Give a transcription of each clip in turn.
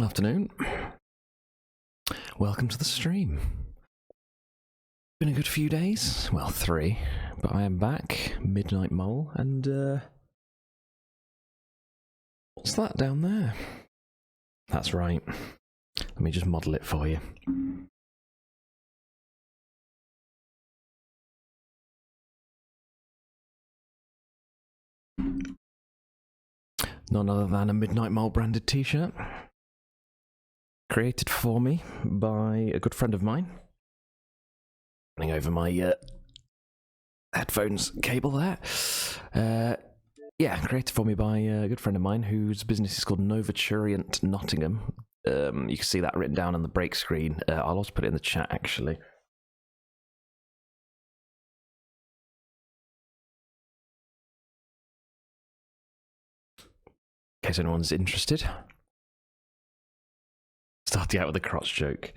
Afternoon. Welcome to the stream. Been a good few days. Well, 3. But I am back. Midnight Mole. And, what's that down there? That's right. Let me just model it for you. None other than a Midnight Mole branded t-shirt. Created for me by a good friend of mine. Running over my headphones cable there. Yeah, created for me by a good friend of mine whose business is called Novaturient Nottingham. You can see that written down on the break screen. I'll also put it in the chat, actually. In case anyone's interested. Starting out with a crotch joke.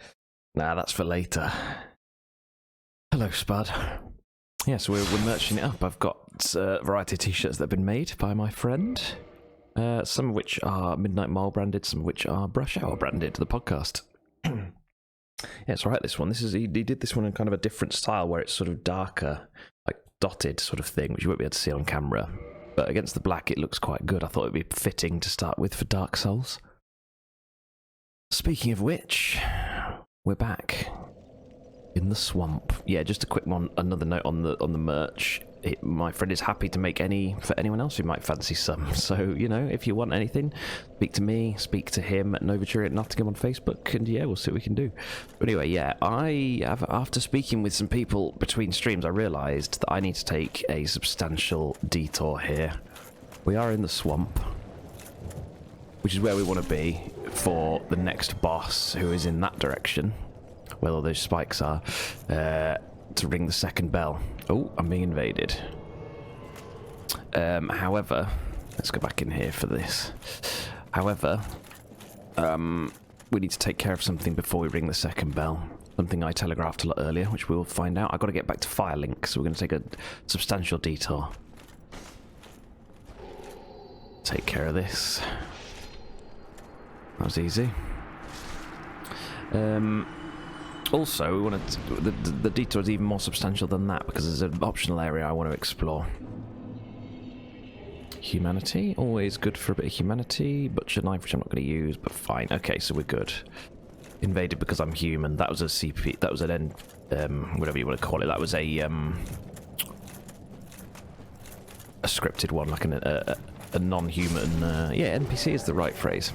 Nah, that's for later. Hello, Spud. Yeah, so we're merching it up. I've got a variety of t-shirts that have been made by my friend. Some of which are Midnight Mole branded, some of which are Brush Hour branded, the podcast. Yeah, it's alright, this one. He did this one in kind of a different style where it's sort of darker, like dotted sort of thing, which you won't be able to see on camera. But against the black, it looks quite good. I thought it would be fitting to start with for Dark Souls. Speaking of which, we're back in the swamp. Yeah, just a quick one. Another note on the merch. My friend is happy to make any for anyone else who might fancy some. So you know, if you want anything, speak to me, speak to him at Novaturient Nottingham on Facebook, and yeah, we'll see what we can do. But anyway, yeah, after speaking with some people between streams, I realised that I need to take a substantial detour here. We are in the swamp, which is where we want to be for the next boss, who is in that direction, where all those spikes are, to ring the second bell. Oh, I'm being invaded. However, let's go back in here for this. However, we need to take care of something before we ring the second bell. Something I telegraphed a lot earlier, which we'll find out. I've got to get back to Firelink, so we're going to take a substantial detour. Take care of this. That was easy. Also, we want to. The detour is even more substantial than that because there's an optional area I want to explore. Humanity, always good for a bit of humanity. Butcher knife, which I'm not going to use, but fine. Okay, so we're good. Invaded because I'm human. That was a CP. That was an end. Whatever you want to call it. That was a scripted one, like a non-human. Yeah, NPC is the right phrase.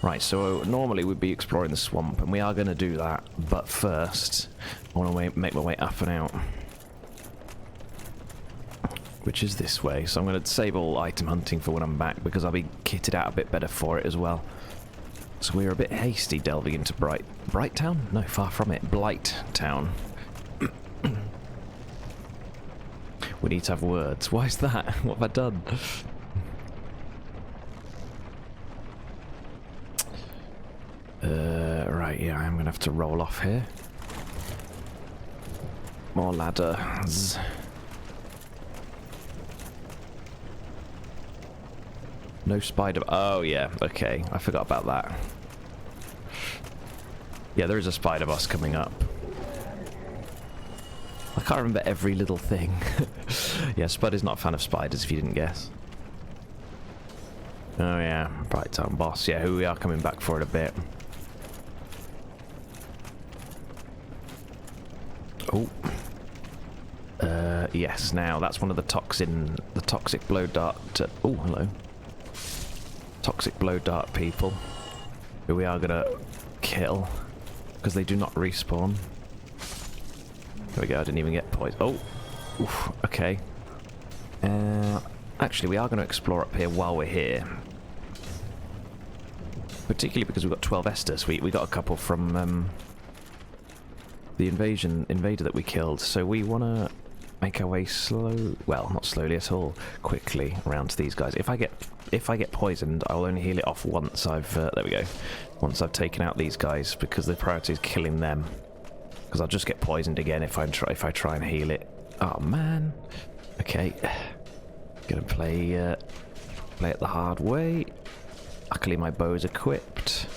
Right, so normally we'd be exploring the swamp, and we are going to do that, but first I want to make my way up and out, which is this way. So I'm going to disable item hunting for when I'm back, because I'll be kitted out a bit better for it as well. So we're a bit hasty delving into Bright Town? No, far from it. Blight Town. We need to have words. Why is that? What have I done? Right, yeah, I'm gonna have to roll off here. More ladders. No spider. Oh, yeah, okay. I forgot about that. Yeah, there is a spider boss coming up. I can't remember every little thing. Yeah, Spud is not a fan of spiders, if you didn't guess. Oh, yeah, Bright Town boss. Yeah, who we are coming back for in a bit. Oh. Yes, now that's one of the toxic blow dart. Oh, hello. Toxic blow dart people, who we are gonna kill because they do not respawn. There we go. I didn't even get poisoned. Oh, oof, okay. Actually, we are going to explore up here while we're here, particularly because we've got 12 Estus. We got a couple from the invader that we killed, so we want to make our way well, not slowly at all, quickly around to these guys. If I get poisoned, I'll only heal it off once I've there we go. Once I've taken out these guys, because the priority is killing them. Because I'll just get poisoned again if I try and heal it. Oh man. Okay. Gonna play it the hard way. Luckily my bow is equipped.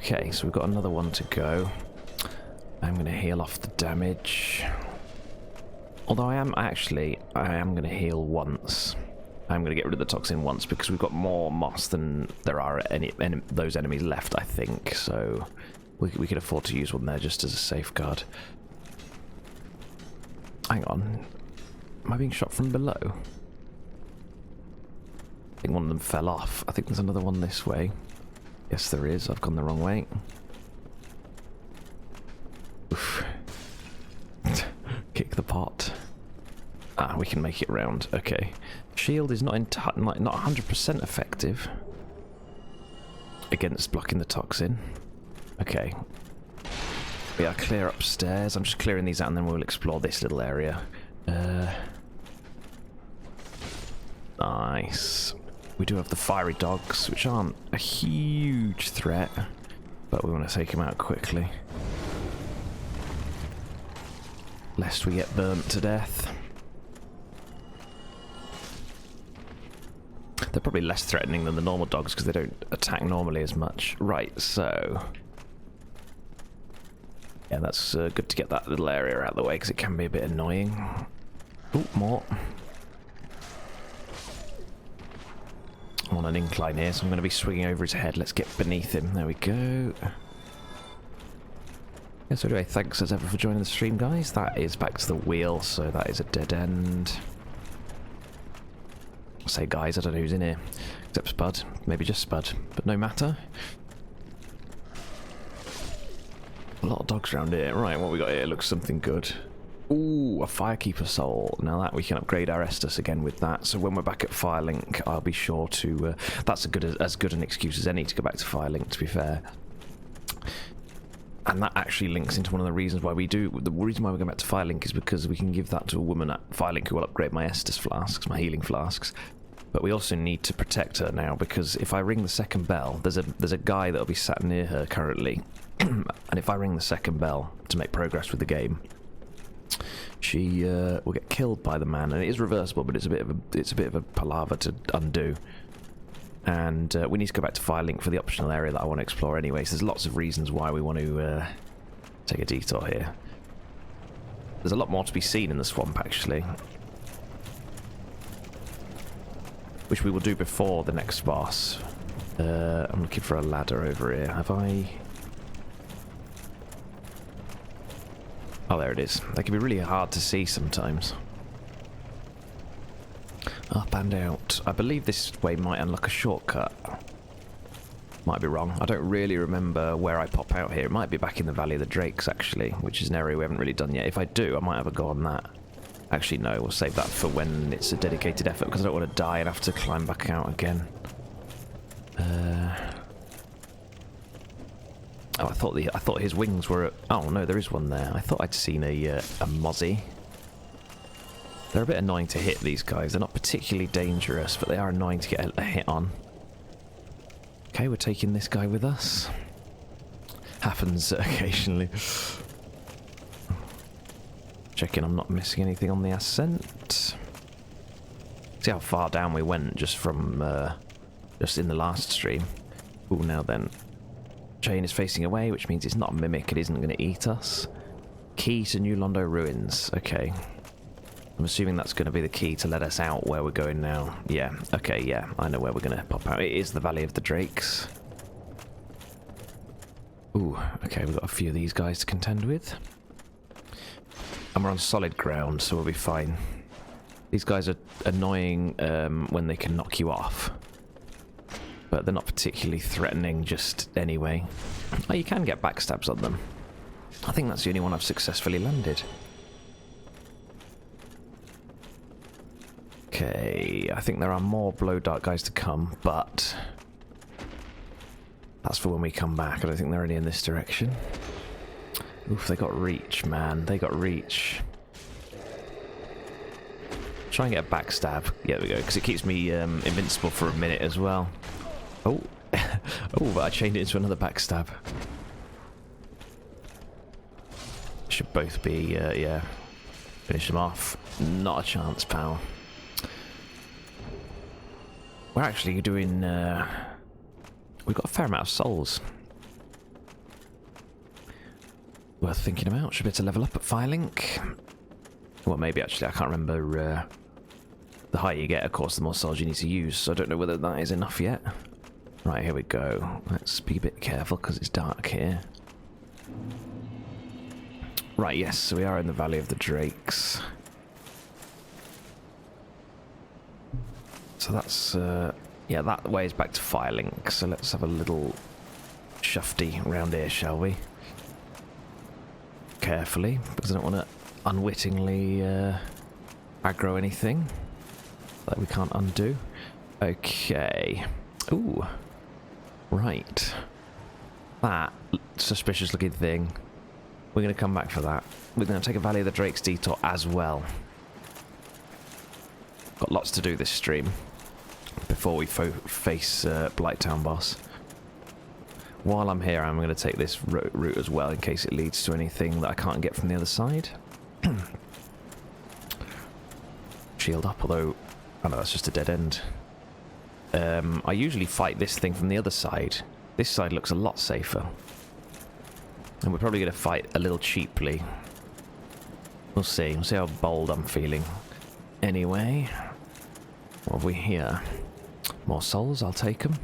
Okay, so we've got another one to go. I'm going to heal off the damage. Although I am going to heal once. I'm going to get rid of the toxin once because we've got more moss than there are those enemies left, I think. So we could afford to use one there just as a safeguard. Hang on. Am I being shot from below? I think one of them fell off. I think there's another one this way. Yes, there is. I've gone the wrong way. Oof. Kick the pot. Ah, we can make it round. Okay. Shield is not 100% effective against blocking the toxin. Okay. We are clear upstairs. I'm just clearing these out and then we'll explore this little area. Nice. We do have the fiery dogs, which aren't a huge threat, but we want to take them out quickly, lest we get burnt to death. They're probably less threatening than the normal dogs because they don't attack normally as much. Right, so... yeah, that's good to get that little area out of the way because it can be a bit annoying. Oh, more. I'm on an incline here, so I'm going to be swinging over his head. Let's get beneath him. There we go. Yeah, so anyway, thanks as ever for joining the stream, guys. That is back to the wheel, so that is a dead end. I'll say guys, I don't know who's in here. Except Spud. Maybe just Spud. But no matter. A lot of dogs around here. Right, what we got here looks something good. Ooh, a Firekeeper soul. Now that we can upgrade our Estus again with that. So when we're back at Firelink, I'll be sure to... that's as good an excuse as any to go back to Firelink, to be fair. And that actually links into one of the reasons why we do... the reason why we go back to Firelink is because we can give that to a woman at Firelink who will upgrade my Estus flasks, my healing flasks. But we also need to protect her now, because if I ring the second bell, there's a guy that'll be sat near her currently. And if I ring the second bell to make progress with the game, she will get killed by the man, and it is reversible, but it's a bit of a palaver to undo. And we need to go back to Firelink for the optional area that I want to explore anyway, so there's lots of reasons why we want to take a detour here. There's a lot more to be seen in the swamp, actually, which we will do before the next boss. I'm looking for a ladder over here. Have I... oh, there it is. They can be really hard to see sometimes. Up and out. I believe this way might unlock a shortcut. Might be wrong. I don't really remember where I pop out here. It might be back in the Valley of the Drakes, actually, which is an area we haven't really done yet. If I do, I might have a go on that. Actually, no, we'll save that for when it's a dedicated effort, because I don't want to die and have to climb back out again. Oh, I thought his wings were... oh, no, there is one there. I thought I'd seen a mozzie. They're a bit annoying to hit, these guys. They're not particularly dangerous, but they are annoying to get a hit on. Okay, we're taking this guy with us. Happens occasionally. Checking I'm not missing anything on the ascent. See how far down we went just from... just in the last stream. Ooh, now then. Chain is facing away, which means it's not a mimic. It isn't going to eat us. Key to New Londo Ruins. Okay. I'm assuming that's going to be the key to let us out where we're going now. Yeah, okay, yeah, I know where we're going to pop out. It is the Valley of the Drakes. Ooh, okay, we've got a few of these guys to contend with. And we're on solid ground, so we'll be fine. These guys are annoying when they can knock you off. But they're not particularly threatening just anyway. Oh, you can get backstabs on them. I think that's the only one I've successfully landed. Okay, I think there are more Blow Dart guys to come, but that's for when we come back. I don't think they're any in this direction. Oof, they got reach, man. They got reach. Try and get a backstab. Yeah, there we go, because it keeps me invincible for a minute as well. Oh, oh, but I chained it into another backstab. Should both be, yeah. Finish them off. Not a chance, pal. We're actually doing, we've got a fair amount of souls. worth thinking about. Should be able to level up at Firelink. Well, maybe actually, I can't remember. The higher you get, of course, the more souls you need to use, so I don't know whether that is enough yet. Right, here we go. Let's be a bit careful because it's dark here. Right, yes, so we are in the Valley of the Drakes. So that's, yeah, that way is back to Firelink, so let's have a little shufty round here, shall we? Carefully, because I don't want to unwittingly aggro anything that we can't undo. Okay. Ooh. Right. That suspicious looking thing. We're going to come back for that. We're going to take a Valley of the Drakes detour as well. Got lots to do this stream before we face Blighttown boss. While I'm here, I'm going to take this route as well in case it leads to anything that I can't get from the other side. Shield up, although I know that's just a dead end. I usually fight this thing from the other side. This side looks a lot safer. And we're probably going to fight a little cheaply. We'll see. We'll see how bold I'm feeling. Anyway, what have we here? More souls, I'll take them.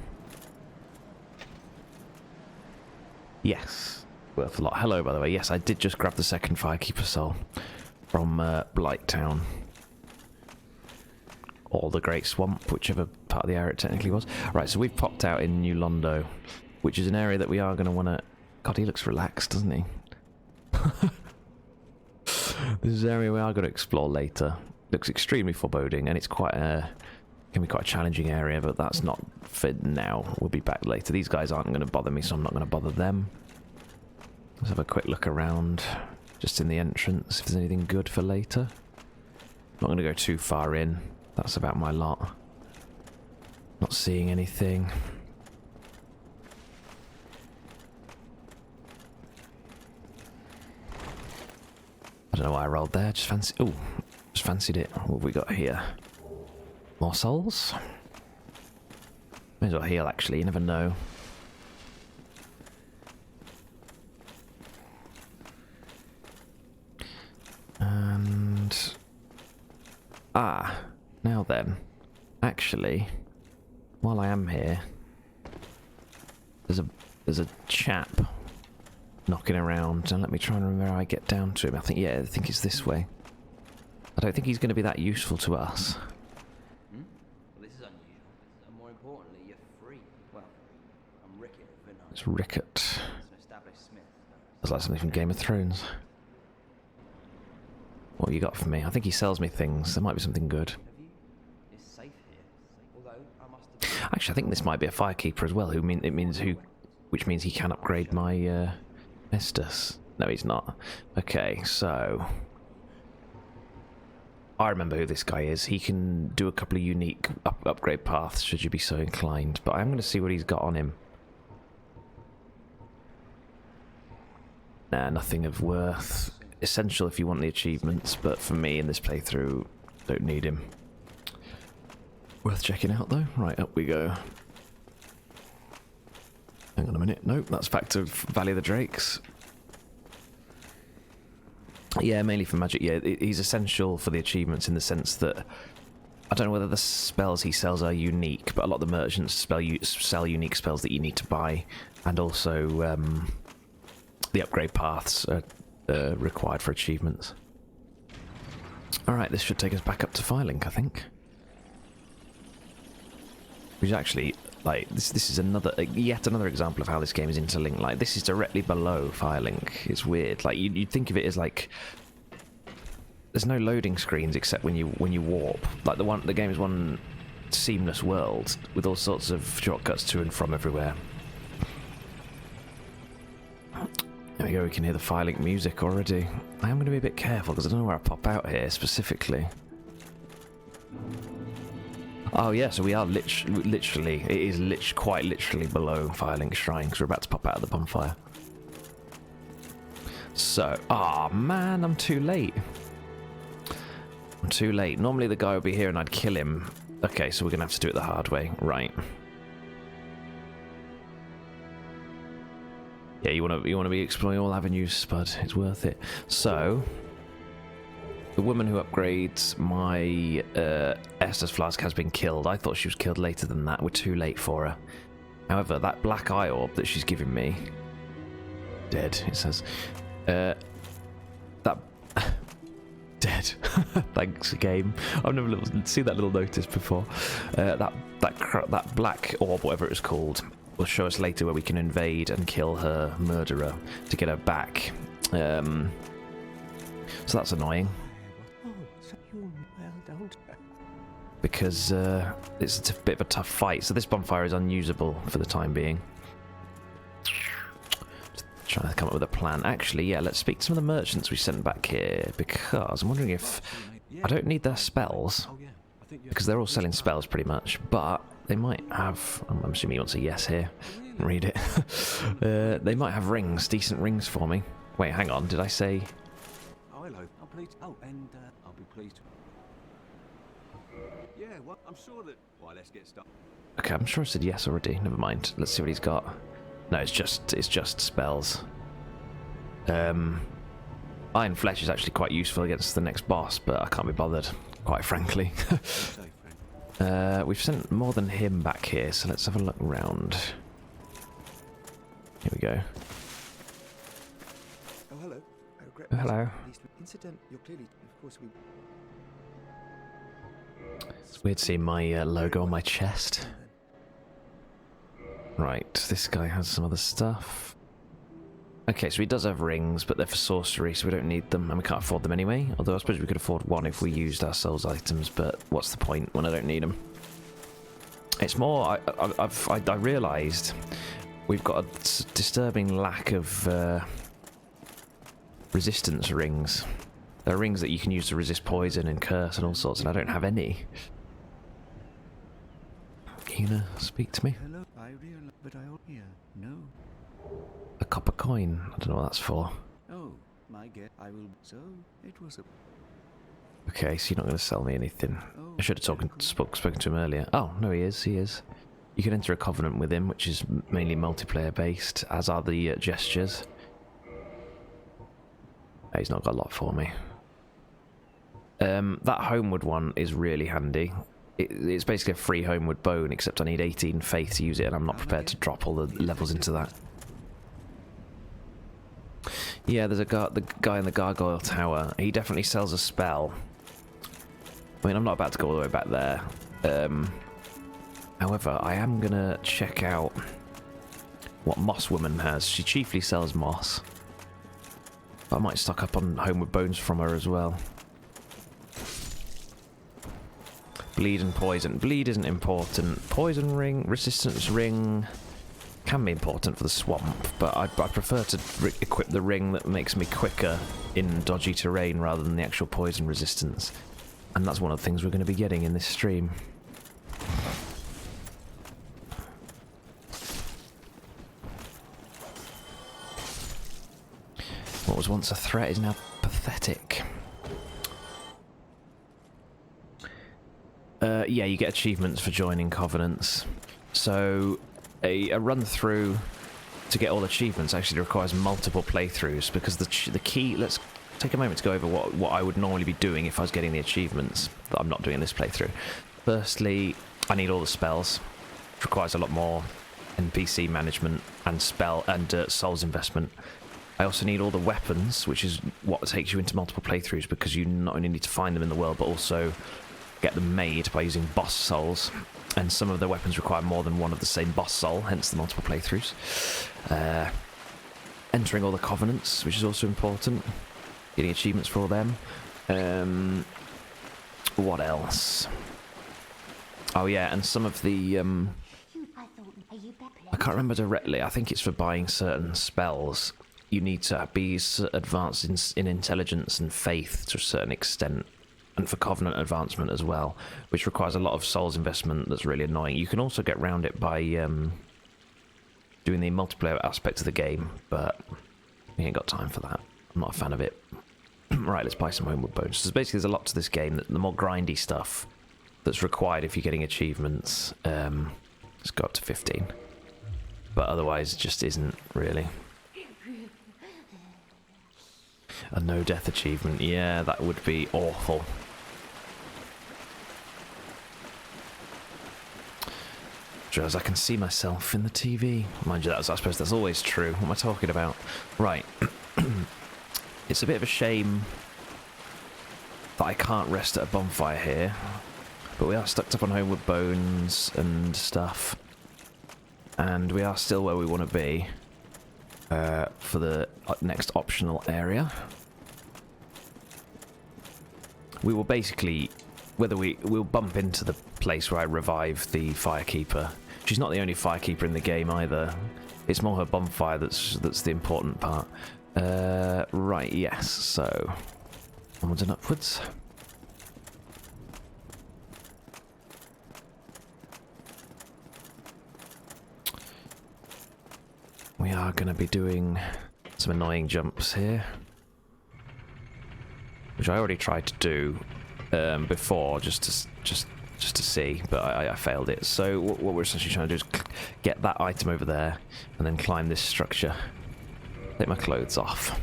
Yes, worth a lot. Hello, by the way. Yes, I did just grab the second Firekeeper soul from Blighttown. Or the Great Swamp, whichever part of the area it technically was. Right, so we've popped out in New Londo, which is an area that we are going to want to... God, he looks relaxed, doesn't he? This is an area we are going to explore later. Looks extremely foreboding, and it's quite a... can be quite a challenging area, but that's not for now. We'll be back later. These guys aren't going to bother me, so I'm not going to bother them. Let's have a quick look around, just in the entrance, if there's anything good for later. Not going to go too far in. That's about my lot. Not seeing anything. I don't know why I rolled there. Just fancy. Oh, just fancied it. What have we got here? More souls? May as well heal, actually. You never know. And... ah, now then. Actually, while I am here, there's a chap knocking around, and let me try and remember how I get down to him. I think it's this way. I don't think he's going to be that useful to us. Well, this is unusual. And more importantly, you're free. Well, I'm Rickett. It's Rickett. It's an established smith. That's like something from Game of Thrones. What have you got for me? I think he sells me things. There might be something good. Have you? It's safe here. Although I must have... Actually, I think this might be a Firekeeper as well. Which means he can upgrade my Estus. No, he's not. Okay, so I remember who this guy is. He can do a couple of unique upgrade paths, should you be so inclined. But I'm going to see what he's got on him. Nah, nothing of worth. Essential if you want the achievements, but for me in this playthrough, don't need him. Worth checking out though. Right, up we go. Hang on a minute. Nope, that's back to Valley of the Drakes. Yeah, mainly for magic. Yeah, he's essential for the achievements in the sense that I don't know whether the spells he sells are unique, but a lot of the merchants sell unique spells that you need to buy, and also the upgrade paths are required for achievements. Alright, this should take us back up to Firelink, I think. Which actually, like, this is yet another example of how this game is interlinked. Like, this is directly below Firelink. It's weird. Like, you'd think of it as like there's no loading screens except when you warp. Like the game is one seamless world with all sorts of shortcuts to and from everywhere. There we go, we can hear the Firelink music already. I am going to be a bit careful because I don't know where I pop out here specifically. Oh yeah, so we are literally, it is quite literally below Firelink Shrine because we're about to pop out of the bonfire. So, man, I'm too late. I'm too late. Normally the guy would be here and I'd kill him. Okay, so we're going to have to do it the hard way. Right. Yeah, you want to be exploring all avenues, Spud. It's worth it. So, the woman who upgrades my Estus flask has been killed. I thought she was killed later than that. We're too late for her. However, that black eye orb that she's giving me, dead. It says, that dead. Thanks, game. I've never seen that little notice before. That black orb, whatever it was called, will show us later where we can invade and kill her murderer to get her back. So that's annoying. Because it's a bit of a tough fight. So this bonfire is unusable for the time being. Just trying to come up with a plan. Actually, yeah, let's speak to some of the merchants we sent back here, because I'm wondering if I don't need their spells, because they're all selling spells pretty much, but they might have, I'm assuming you want to say yes here, read it. They might have rings, decent rings for me. Wait, hang on, did I say? Oh, hello. I'm pleased. Oh, and I'll be pleased. Yeah, well, I'm sure that. Why, let's get started. Okay, I'm sure I said yes already. Never mind. Let's see what he's got. No, it's just spells. Iron Flesh is actually quite useful against the next boss, but I can't be bothered, quite frankly. We've sent more than him back here, so let's have a look around. Here we go. Oh, hello. Oh, hello. Incident, you're clearly, of course, we. It's weird seeing my logo on my chest. Right, this guy has some other stuff. Okay, so he does have rings, but they're for sorcery, so we don't need them, and we can't afford them anyway. Although I suppose we could afford one if we used our souls items, but what's the point when I don't need them? It's more, I realised we've got a disturbing lack of resistance rings. There are rings that you can use to resist poison and curse and all sorts, and I don't have any. Can you speak to me? Hello, I realize, but I don't hear. No. A copper coin. I don't know what that's for. Oh, my guess. I will. So it was a. Okay, so you're not going to sell me anything. Oh, I should have spoken to him earlier. Oh, no, he is. He is. You can enter a covenant with him, which is mainly multiplayer based, as are the gestures. He's not got a lot for me. That homeward one is really handy. It's basically a free homeward bone, except I need 18 faith to use it, and I'm not prepared to drop all the levels into that. Yeah, there's the guy in the gargoyle tower. He definitely sells a spell. I mean, I'm not about to go all the way back there. However, I am going to check out what Moss Woman has. She chiefly sells moss. But I might stock up on homeward bones from her as well. Bleed and poison. Bleed isn't important. Poison ring, resistance ring can be important for the swamp, but I prefer to equip the ring that makes me quicker in dodgy terrain rather than the actual poison resistance. And that's one of the things we're going to be getting in this stream. What was once a threat is now pathetic. Yeah, you get achievements for joining covenants. So a run through to get all achievements actually requires multiple playthroughs, because the key. Let's take a moment to go over what I would normally be doing if I was getting the achievements that I'm not doing in this playthrough. Firstly, I need all the spells, which requires a lot more NPC management and spell and souls investment. I also need all the weapons, which is what takes you into multiple playthroughs, because you not only need to find them in the world, but also get them made by using boss souls. And some of the weapons require more than one of the same boss soul, hence the multiple playthroughs. Entering all the covenants, which is also important. Getting achievements for all them. What else? Oh yeah, and some of the... I can't remember directly. I think it's for buying certain spells. You need to be advanced in intelligence and faith to a certain extent, and for covenant advancement as well, which requires a lot of souls investment. That's really annoying. You can also get around it by doing the multiplayer aspect of the game, but we ain't got time for that. I'm not a fan of it. Right, let's buy some homeward bones. So basically there's a lot to this game. The more grindy stuff that's required if you're getting achievements, let's go up to 15. But otherwise it just isn't really. A no death achievement. Yeah, that would be awful. As I can see myself in the TV. Mind you, I suppose that's always true. What am I talking about? Right. It's a bit of a shame that I can't rest at a bonfire here. But we are stuck up on homeward bones and stuff. And we are still where we want to be. For the next optional area. We will basically... we'll bump into the place where I revive the firekeeper. She's not the only firekeeper in the game either. It's more her bonfire that's the important part. Right, yes, so... onwards and upwards. We are going to be doing some annoying jumps here. Which I already tried to do before, just to see, but I failed it. So what we're essentially trying to do is get that item over there, and then climb this structure. Take my clothes off.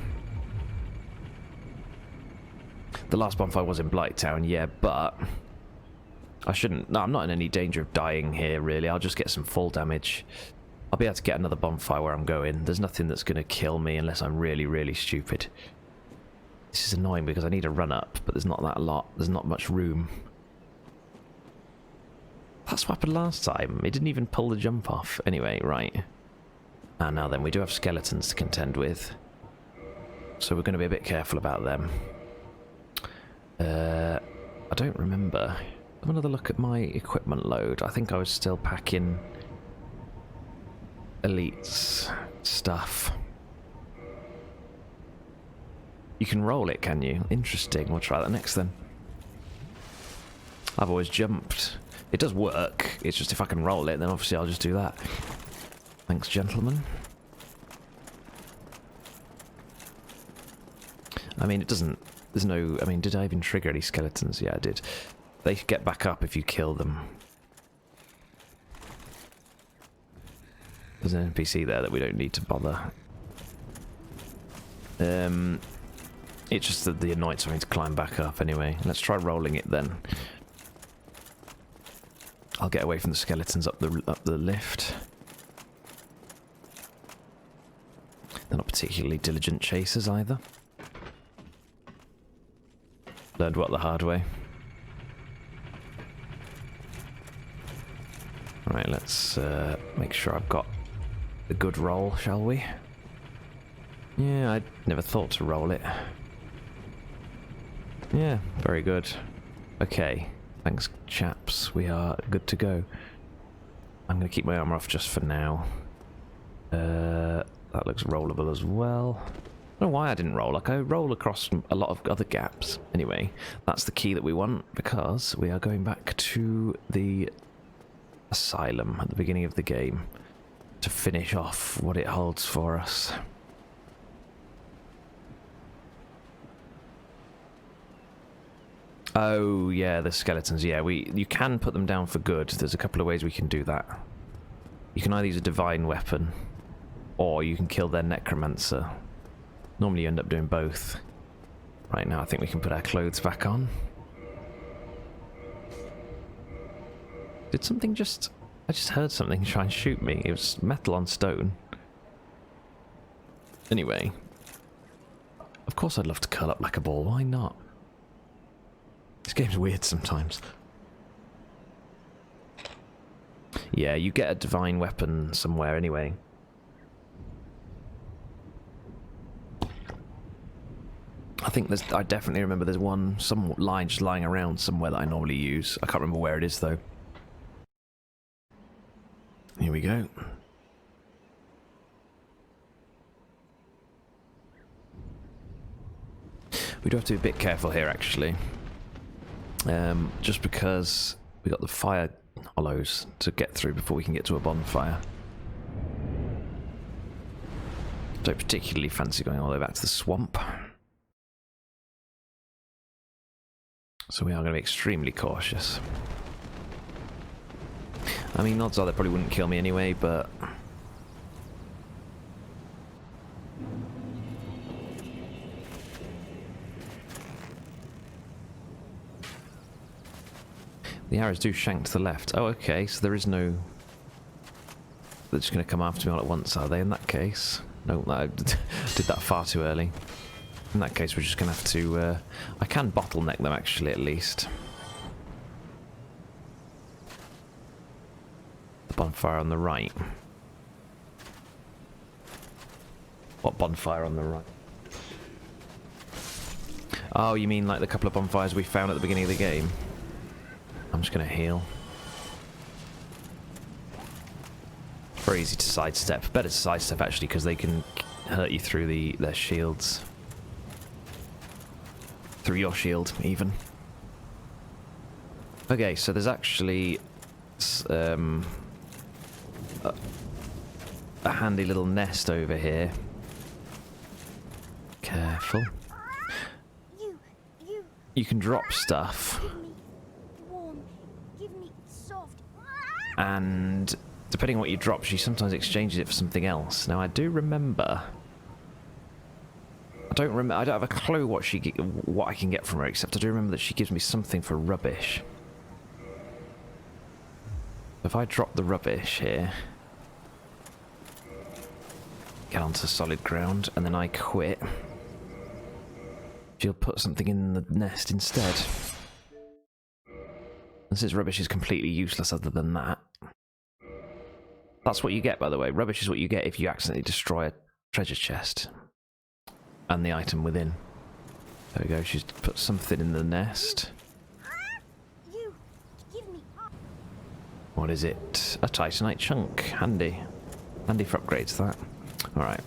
The last bonfire was in Blighttown, yeah, but I shouldn't... no, I'm not in any danger of dying here, really. I'll just get some fall damage. I'll be able to get another bonfire where I'm going. There's nothing that's going to kill me unless I'm really, really stupid. This is annoying because I need a run up, but there's not that a lot. There's not much room. That's what happened last time. It didn't even pull the jump off. Anyway, right. And now then, we do have skeletons to contend with. So we're going to be a bit careful about them. I don't remember. Have another look at my equipment load. I think I was still packing Elite's stuff. You can roll it, can you? Interesting. We'll try that next then. I've always jumped. It does work. It's just if I can roll it, then obviously I'll just do that. Thanks, gentlemen. I mean, it doesn't... there's no... I mean, did I even trigger any skeletons? Yeah, I did. They get back up if you kill them. There's an NPC there that we don't need to bother. It's just that the annoyance of having to climb back up anyway. Let's try rolling it then. I'll get away from the skeletons up the lift. They're not particularly diligent chasers either. Learned what the hard way. Right, let's make sure I've got a good roll, shall we? Yeah, I never thought to roll it. Yeah, very good. Okay, thanks chaps, we are good to go. I'm going to keep my armor off just for now. That looks rollable as well. I don't know why I didn't roll. Like, I roll across a lot of other gaps. Anyway, that's the key that we want, because we are going back to the Asylum at the beginning of the game to finish off what it holds for us. Oh, yeah, the skeletons. Yeah, you can put them down for good. There's a couple of ways we can do that. You can either use a divine weapon, or you can kill their necromancer. Normally you end up doing both. Right, now I think we can put our clothes back on. Did something just... I just heard something try and shoot me. It was metal on stone. Anyway. Of course I'd love to curl up like a ball. Why not? This game's weird sometimes. Yeah, you get a divine weapon somewhere anyway. I think there's... I definitely remember there's one, some line just lying around somewhere that I normally use. I can't remember where it is though. Here we go. We do have to be a bit careful here actually. Just because we got the fire hollows to get through before we can get to a bonfire. Don't particularly fancy going all the way back to the swamp. So we are going to be extremely cautious. I mean, odds are they probably wouldn't kill me anyway, but... The arrows do shank to the left. Oh, okay, so there is no... They're just going to come after me all at once, are they, in that case? No, I did that far too early. In that case, we're just going to have to... I can bottleneck them, actually, at least. The bonfire on the right. What bonfire on the right? Oh, you mean like the couple of bonfires we found at the beginning of the game? I'm just going to heal. Very easy to sidestep. Better to sidestep, actually, because they can hurt you through their shields. Through your shield, even. Okay, so there's actually a handy little nest over here. Careful. You can drop stuff. And depending on what you drop, she sometimes exchanges it for something else. Now, I do remember... I don't have a clue what I can get from her, except I do remember that she gives me something for rubbish. If I drop the rubbish here, get onto solid ground, and then I quit, she'll put something in the nest instead. And since rubbish is completely useless other than that, that's what you get, by the way. Rubbish is what you get if you accidentally destroy a treasure chest. And the item within. There we go, she's put something in the nest. What is it? A titanite chunk. Handy. Handy for upgrades, that. Alright.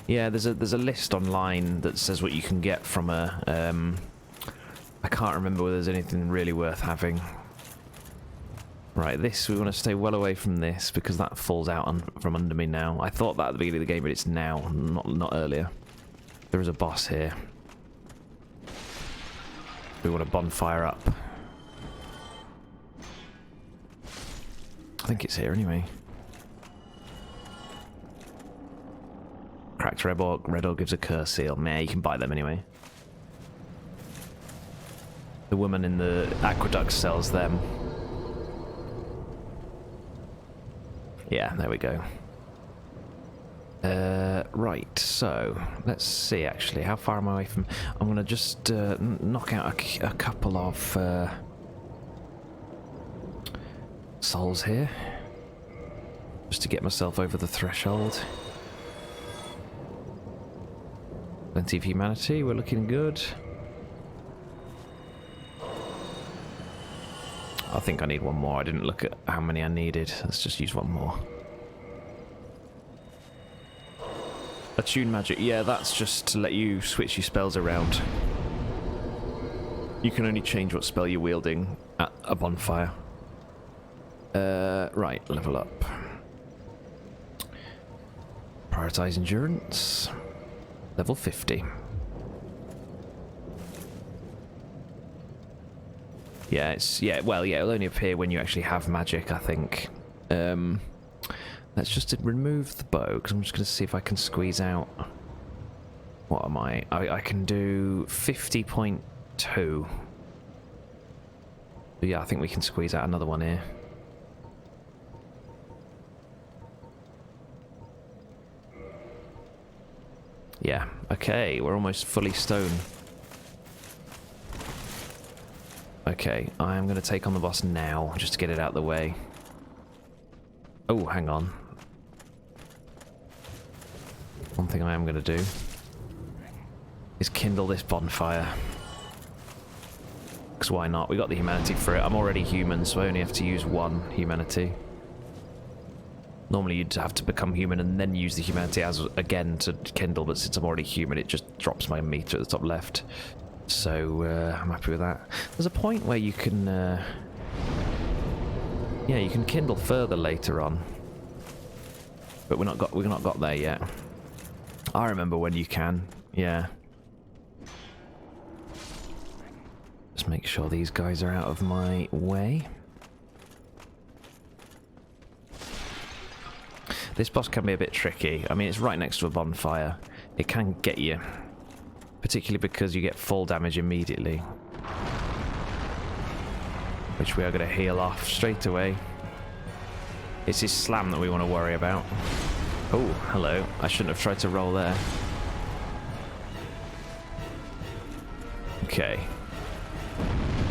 Yeah, there's a list online that says what you can get from a... I can't remember whether there's anything really worth having. Right, we want to stay well away from this because that falls out from under me now. I thought that at the beginning of the game, but it's now, not earlier. There is a boss here. We want a bonfire up. I think it's here anyway. Cracked red ore gives a curse seal. Meh, you can buy them anyway. The woman in the aqueduct sells them. Yeah, there we go. Right, so let's see actually. How far am I away from... I'm going to just knock out a couple of souls here. Just to get myself over the threshold. Plenty of humanity, we're looking good. I think I need one more. I didn't look at how many I needed. Let's just use one more. Attune magic. Yeah, that's just to let you switch your spells around. You can only change what spell you're wielding at a bonfire. Right, level up. Prioritize endurance. Level 50. Yeah, well, it'll only appear when you actually have magic, I think. Let's just remove the bow, because I'm just going to see if I can squeeze out... What am I? I can do 50.2. But yeah, I think we can squeeze out another one here. Yeah, okay, we're almost fully stone. Okay, I'm going to take on the boss now, just to get it out of the way. Oh, hang on. One thing I am going to do is kindle this bonfire. Because why not? We got the humanity for it. I'm already human, so I only have to use one humanity. Normally you'd have to become human and then use the humanity again to kindle, but since I'm already human, it just drops my meter at the top left. So I'm happy with that. There's a point where you can, yeah, you can kindle further later on, but we've not got there yet. I remember when you can, yeah. Just make sure these guys are out of my way. This boss can be a bit tricky. I mean, it's right next to a bonfire. It can get you. Particularly because you get full damage immediately. which we are going to heal off straight away. It's his slam that we want to worry about. Oh, hello. I shouldn't have tried to roll there. Okay.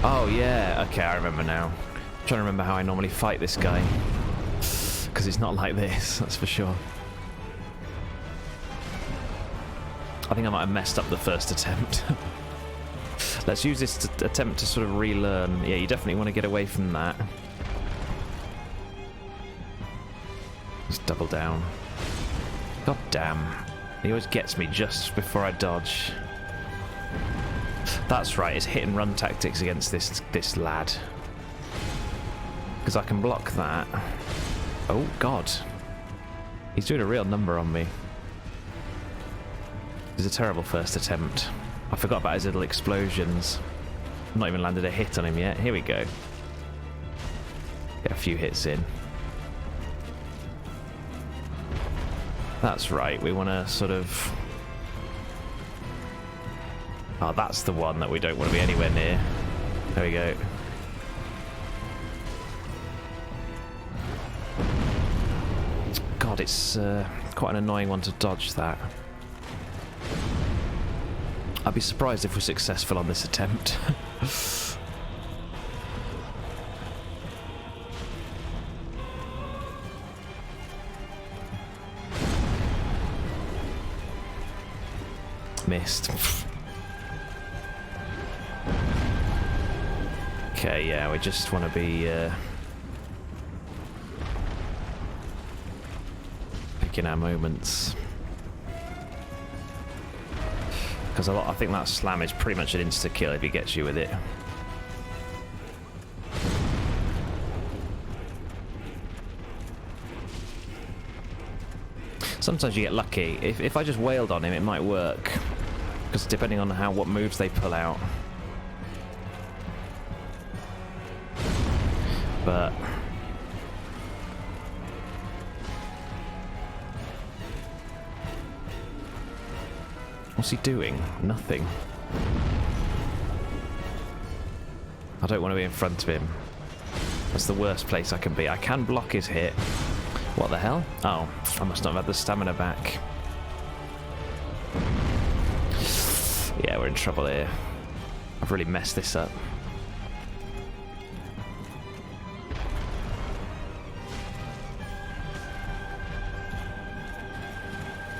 Oh, yeah. Okay, I remember now. I'm trying to remember how I normally fight this guy. Because it's not like this, that's for sure. I think I might have messed up the first attempt. Let's use this attempt to sort of relearn. Yeah, you definitely want to get away from that. Just double down. God damn. He always gets me just before I dodge. That's right, it's hit and run tactics against this lad. Because I can block that. Oh, God. He's doing a real number on me. It's a terrible first attempt. I forgot about his little explosions. I've not even landed a hit on him yet. Here we go. Get a few hits in. That's right, we want to sort of... Oh, that's the one that we don't want to be anywhere near. There we go. God, it's quite an annoying one to dodge, that. I'd be surprised if we're successful on this attempt. Missed. Okay, yeah, we just want to be picking our moments. Because I think that slam is pretty much an insta-kill if he gets you with it. Sometimes you get lucky. If I just wailed on him, it might work. Because depending on what moves they pull out. But... what's he doing? Nothing. I don't want to be in front of him. That's the worst place I can be. I can block his hit. What the hell? Oh, I must not have had the stamina back. Yeah, we're in trouble here. I've really messed this up.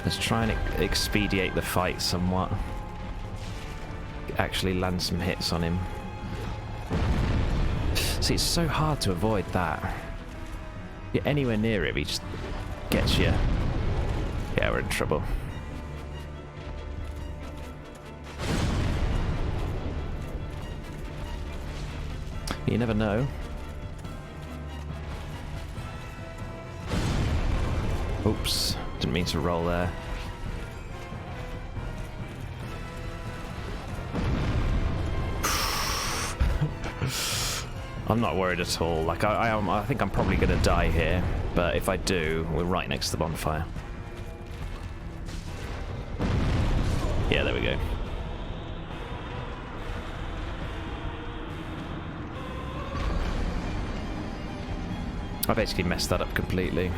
Let's try and expedite the fight somewhat. Actually land some hits on him. See, it's so hard to avoid that. You're anywhere near him, he just gets you. Yeah, we're in trouble. You never know. Oops, didn't mean to roll there. I'm not worried at all. Like I think I'm probably going to die here, but if I do, we're right next to the bonfire. Yeah, there we go. I basically messed that up completely.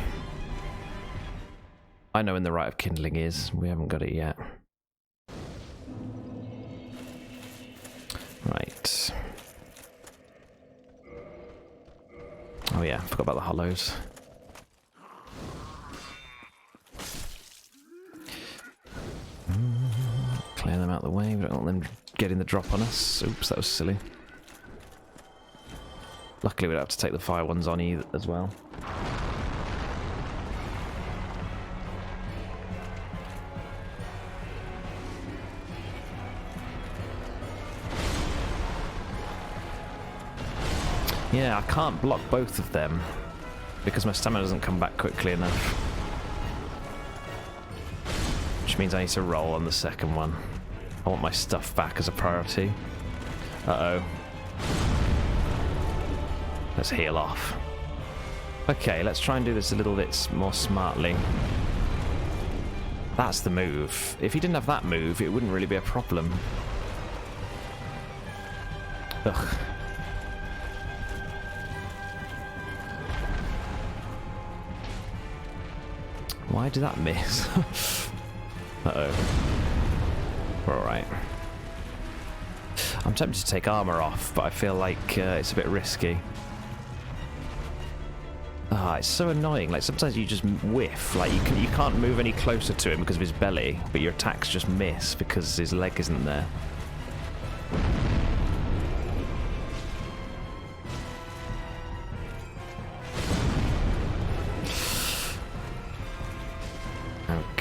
I know when the Rite of Kindling is. We haven't got it yet. Right. Oh yeah, forgot about the hollows. Clear them out of the way. We don't want them getting the drop on us. Oops, that was silly. Luckily we don't have to take the fire ones on either as well. Yeah, I can't block both of them because my stamina doesn't come back quickly enough. Which means I need to roll on the second one. I want my stuff back as a priority. Uh-oh. Let's heal off. Okay, let's try and do this a little bit more smartly. That's the move. If he didn't have that move, it wouldn't really be a problem. Ugh. Why did that miss? Uh-oh. We're alright. I'm tempted to take armor off, but I feel like it's a bit risky. Ah, it's so annoying. Like, sometimes you just whiff. Like, you can't move any closer to him because of his belly, but your attacks just miss because his leg isn't there.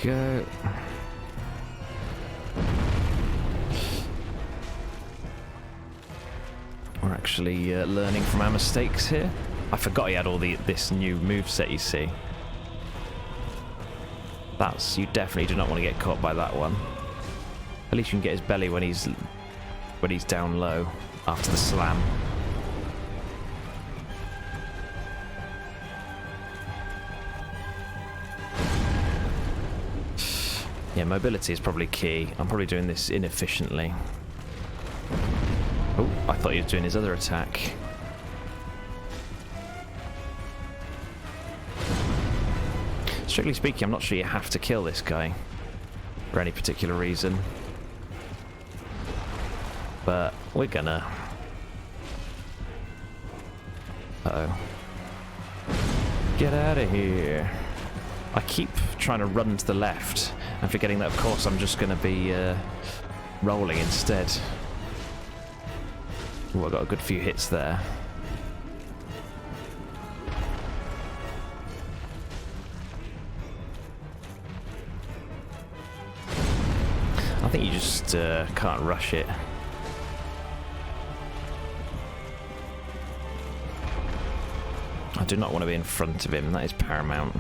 Go. We're actually learning from our mistakes here. I forgot he had all this new moveset, you see. You definitely do not want to get caught by that one. At least you can get his belly when he's down low after the slam. Yeah, mobility is probably key. I'm probably doing this inefficiently. Oh, I thought he was doing his other attack. Strictly speaking, I'm not sure you have to kill this guy for any particular reason. But we're gonna. Uh-oh. Get out of here. I keep trying to run to the left and forgetting that, of course, I'm just going to be rolling instead. Ooh, I got a good few hits there. I think you just can't rush it. I do not want to be in front of him, that is paramount.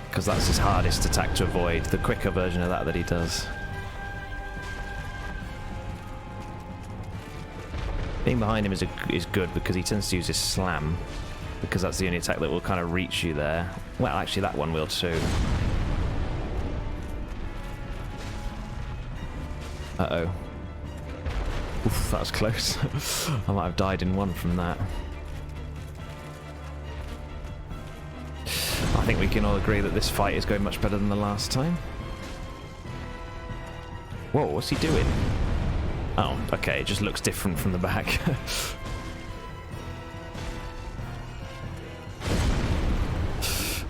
Because that's his hardest attack to avoid, the quicker version of that he does. Being behind him is good because he tends to use his slam, because that's the only attack that will kind of reach you there. Well, actually that one will too. Uh-oh. Oof, that was close. I might have died in one from that. I think we can all agree that this fight is going much better than the last time. Whoa, what's he doing? Oh, okay, it just looks different from the back.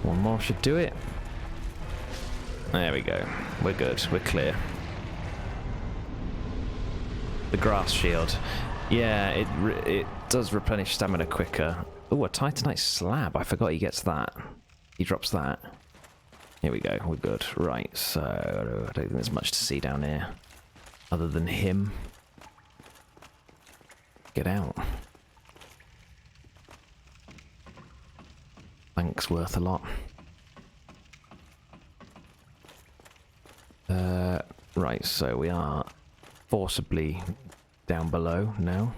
One more should do it. There we go. We're good. We're clear. The grass shield. Yeah, it does replenish stamina quicker. Oh, a Titanite slab. I forgot he gets that. He drops that. Here we go. We're good. Right, so I don't think there's much to see down here other than him. Get out. Thanks, worth a lot. Right, so we are forcibly down below now.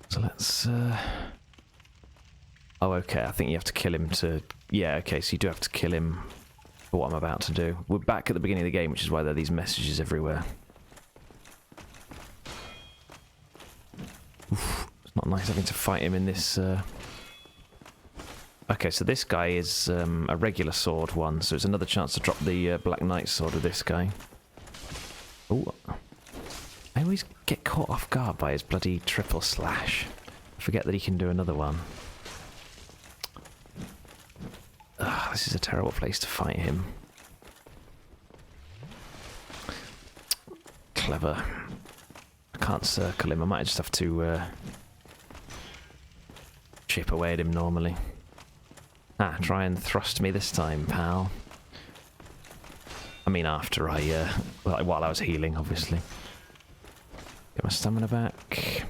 So let's... Oh, okay, I think you have to kill him to... Yeah, okay, so you do have to kill him for what I'm about to do. We're back at the beginning of the game, which is why there are these messages everywhere. Oof, it's not nice having to fight him in this... Okay, so this guy is a regular sword one, so it's another chance to drop the Black Knight sword with this guy. Ooh. I always get caught off guard by his bloody triple slash. I forget that he can do another one. Ugh, this is a terrible place to fight him. Clever. I can't circle him. I might just have to chip away at him normally. Ah, try and thrust me this time, pal. I mean, after I, while I was healing, obviously. Get my stamina back.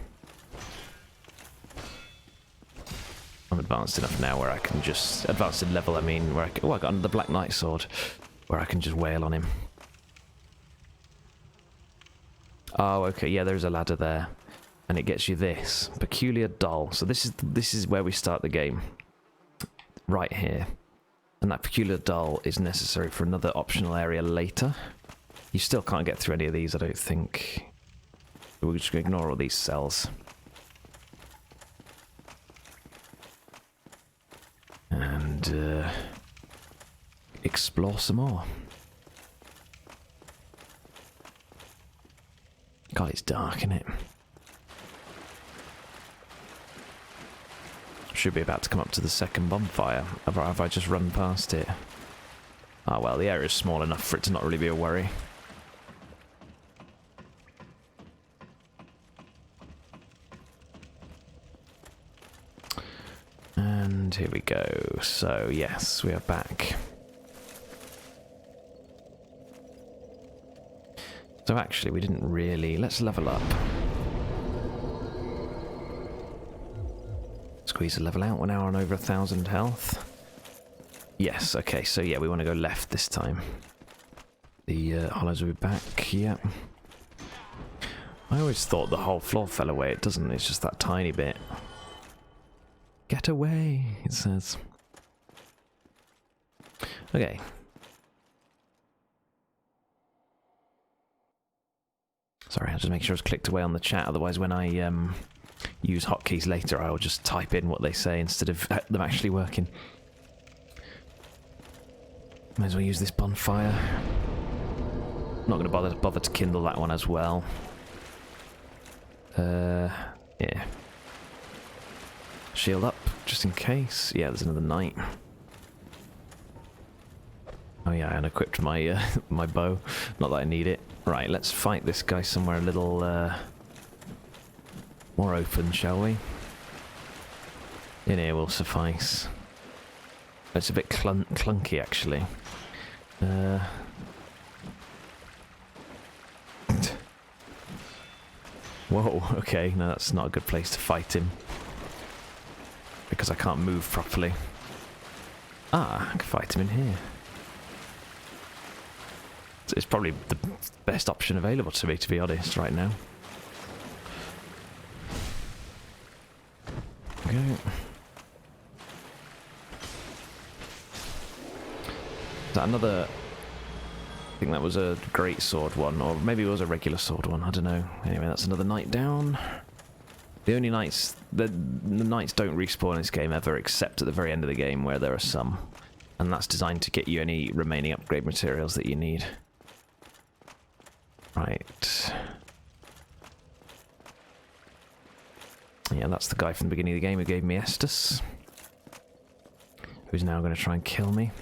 I'm advanced enough now where I can just... Advanced in level, I mean, where I can... Oh, I got the Black Knight sword, where I can just wail on him. Oh, okay, yeah, there's a ladder there. And it gets you this. Peculiar Doll. So this is where we start the game. Right here. And that Peculiar Doll is necessary for another optional area later. You still can't get through any of these, I don't think. We're just going to ignore all these cells. explore some more. God, it's dark, isn't it? Should be about to come up to the second bonfire. Have I just run past it? Ah, well, the area's small enough for it to not really be a worry. And here we go. So, yes, we are back. So actually, we didn't really... Let's level up. Squeeze a level out. We're now on over 1,000 health. Yes, okay, so yeah, we want to go left this time. The hollows will be back, yeah. I always thought the whole floor fell away. It doesn't, it's just that tiny bit. Get away, it says. Okay. Sorry, I'll just make sure it's clicked away on the chat, otherwise when I use hotkeys later I'll just type in what they say instead of them actually working. Might as well use this bonfire. Not going to bother to kindle that one as well. Yeah. Shield up, just in case. Yeah, there's another knight. Oh yeah, I unequipped my my bow. Not that I need it. Right, let's fight this guy somewhere a little more open, shall we? In here will suffice. It's a bit clunky, actually. Whoa, okay, no, that's not a good place to fight him. Because I can't move properly. Ah, I can fight him in here. It's probably the best option available to me, to be honest, right now. Okay. Is that another... I think that was a great sword one, or maybe it was a regular sword one, I don't know. Anyway, that's another knight down. The only knights... The knights don't respawn in this game ever, except at the very end of the game, where there are some. And that's designed to get you any remaining upgrade materials that you need. Right. Yeah, that's the guy from the beginning of the game who gave me Estus. Who's now going to try and kill me.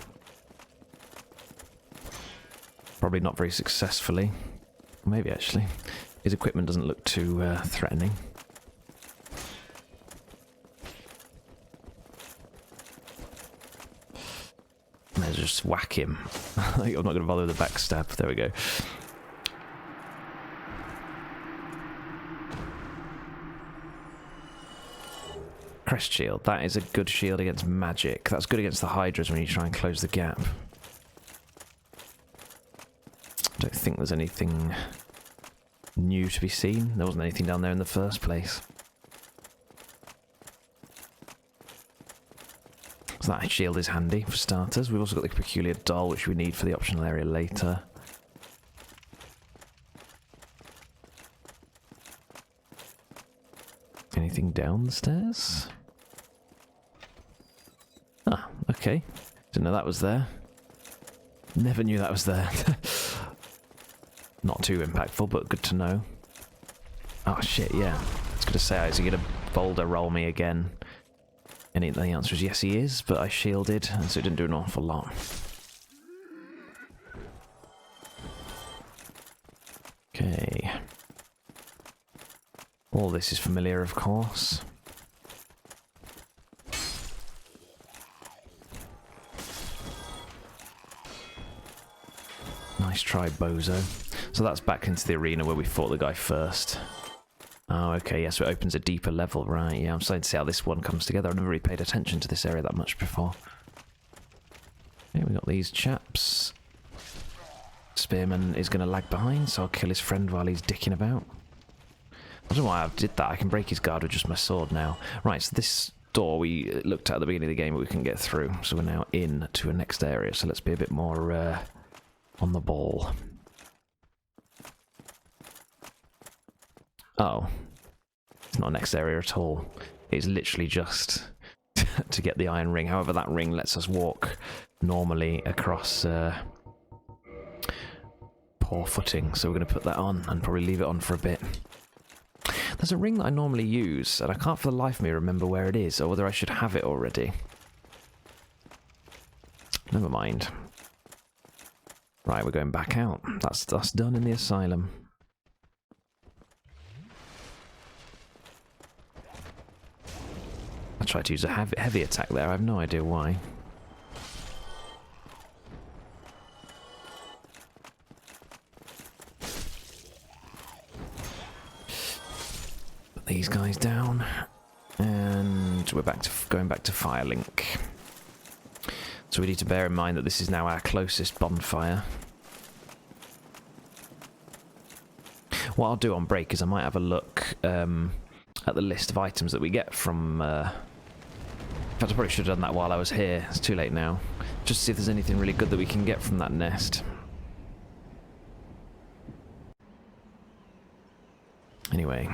Probably not very successfully. Maybe, actually. His equipment doesn't look too threatening. Let's just whack him. I'm not going to bother with the backstab. There we go. Crest shield. That is a good shield against magic. That's good against the Hydras when you try and close the gap. I don't think there's anything new to be seen. There wasn't anything down there in the first place. So that shield is handy for starters. We've also got the peculiar doll, which we need for the optional area later. Anything down the stairs? Ah, okay. Didn't know that was there. Never knew that was there. Not too impactful, but good to know. Oh shit, yeah. I was going to say, is he going to boulder roll me again? And the answer is yes, he is, but I shielded, and so it didn't do an awful lot. Okay. All this is familiar, of course. Nice try, bozo. So that's back into the arena where we fought the guy first. Oh, okay, yeah, so it opens a deeper level, right? Yeah, I'm starting to see how this one comes together. I've never really paid attention to this area that much before. Okay, we got these chaps. Spearman is going to lag behind, so I'll kill his friend while he's dicking about. I don't know why I did that. I can break his guard with just my sword now. Right, so this door we looked at the beginning of the game, but we couldn't get through. So we're now in to a next area, so let's be a bit more on the ball. Oh. It's not a next area at all. It's literally just to get the iron ring. However, that ring lets us walk normally across poor footing, so we're going to put that on and probably leave it on for a bit. There's a ring that I normally use, and I can't for the life of me remember where it is, or whether I should have it already. Never mind. Right, we're going back out. That's done in the asylum. I tried to use a heavy attack there, I have no idea why. Put these guys down, and we're going back to Firelink. So we need to bear in mind that this is now our closest bonfire. What I'll do on break is I might have a look at the list of items that we get from... In fact, I probably should have done that while I was here. It's too late now. Just to see if there's anything really good that we can get from that nest. Anyway.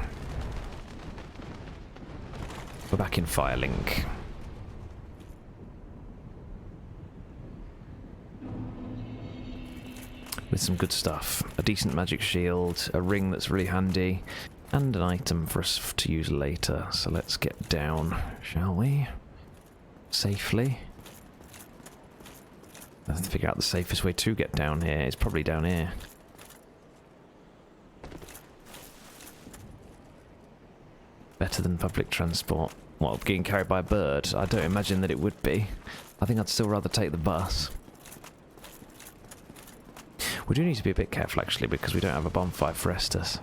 We're back in Firelink. With some good stuff. A decent magic shield, a ring that's really handy, and an item for us to use later. So let's get down, shall we? Safely. I have to figure out the safest way to get down here. It's probably down here. Better than public transport. Well, getting carried by a bird? I don't imagine that it would be. I think I'd still rather take the bus. We do need to be a bit careful, actually, because we don't have a bonfire for Estus.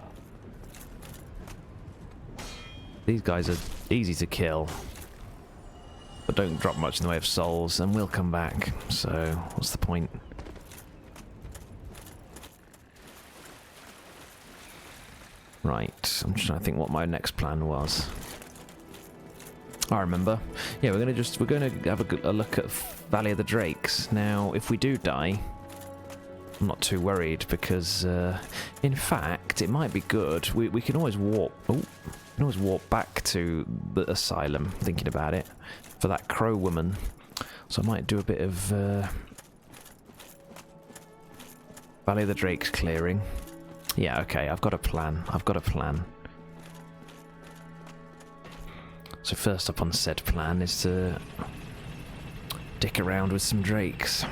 These guys are easy to kill, but don't drop much in the way of souls, and we'll come back, so what's the point? Right, I'm just trying to think what my next plan was. I remember. Yeah, we're going to have a look at Valley of the Drakes. Now, if we do die, I'm not too worried because, in fact, it might be good. We can always walk. Oh, we can always walk back to the asylum. Thinking about it, for that crow woman. So I might do a bit of Valley of the Drakes clearing. Yeah, okay. I've got a plan. So first up on said plan is to dick around with some drakes.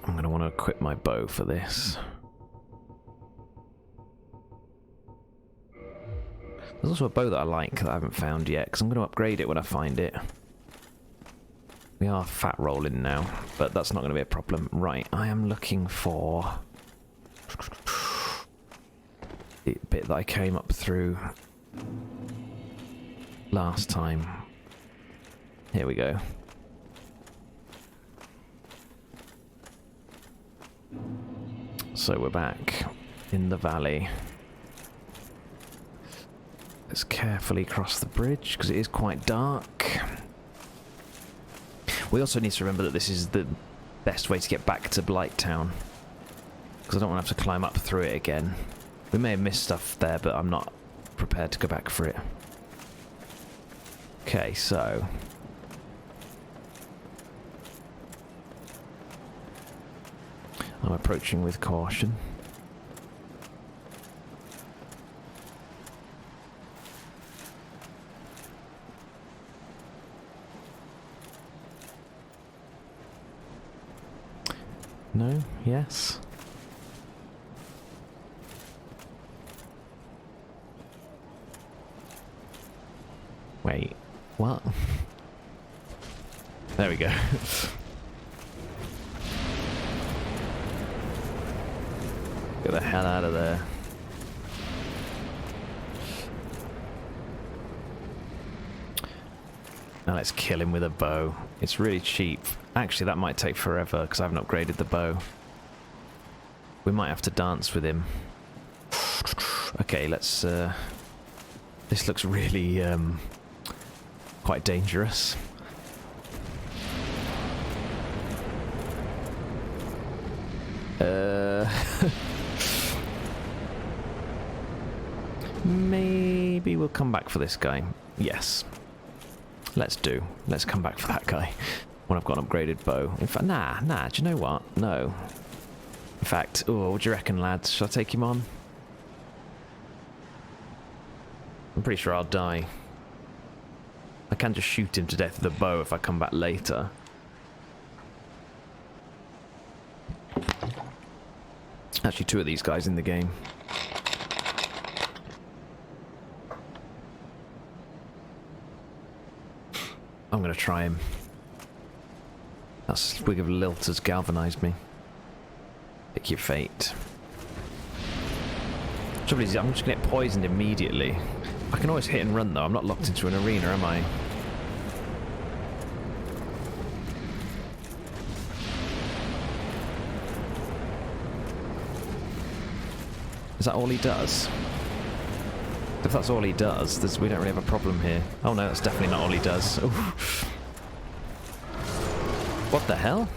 I'm going to want to equip my bow for this. There's also a bow that I like that I haven't found yet, because I'm going to upgrade it when I find it. We are fat rolling now, but that's not going to be a problem. Right, I am looking for the bit that I came up through last time. Here we go. So we're back in the valley. Let's carefully cross the bridge because it is quite dark. We also need to remember that this is the best way to get back to Blighttown, because I don't want to have to climb up through it again. We may have missed stuff there, but I'm not prepared to go back for it. Okay, so I'm approaching with caution. No? Yes? Wait, what? There we go. Get the hell out of there. Now let's kill him with a bow. It's really cheap. Actually, that might take forever because I haven't upgraded the bow. We might have to dance with him. Okay, let's... This looks really quite dangerous. Maybe we'll come back for this guy. Yes. Let's come back for that guy when I've got an upgraded bow. In fact, nah, do you know what? No. In fact, oh, what do you reckon, lads? Shall I take him on? I'm pretty sure I'll die. I can just shoot him to death with a bow if I come back later. Actually, 2 of these guys in the game. I'm going to try him. That swig of lilt has galvanised me. Pick your fate. Trouble is, I'm just going to get poisoned immediately. I can always hit and run though. I'm not locked into an arena, am I? Is that all he does? If that's all he does, we don't really have a problem here. Oh no, that's definitely not all he does. Ooh. What the hell?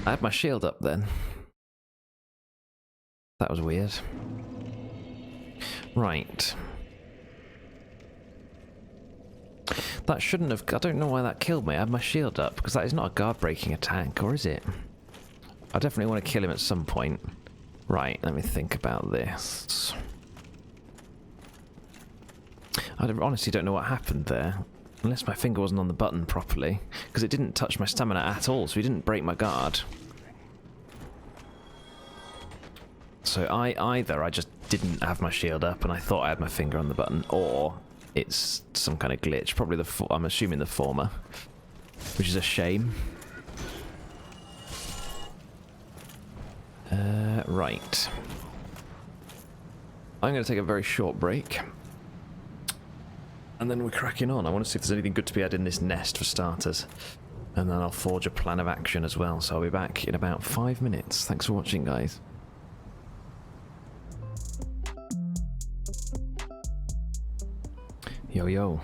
I had my shield up then. That was weird. Right. That shouldn't have... I don't know why that killed me. I had my shield up, because that is not a guard-breaking attack, or is it? I definitely want to kill him at some point. Right, let me think about this. I honestly don't know what happened there. Unless my finger wasn't on the button properly. Because it didn't touch my stamina at all, so he didn't break my guard. So either I just didn't have my shield up and I thought I had my finger on the button, or it's some kind of glitch. Probably I'm assuming the former. Which is a shame. Right. I'm going to take a very short break. And then we're cracking on. I want to see if there's anything good to be had in this nest for starters. And then I'll forge a plan of action as well. So I'll be back in about 5 minutes. Thanks for watching, guys. Yo, yo.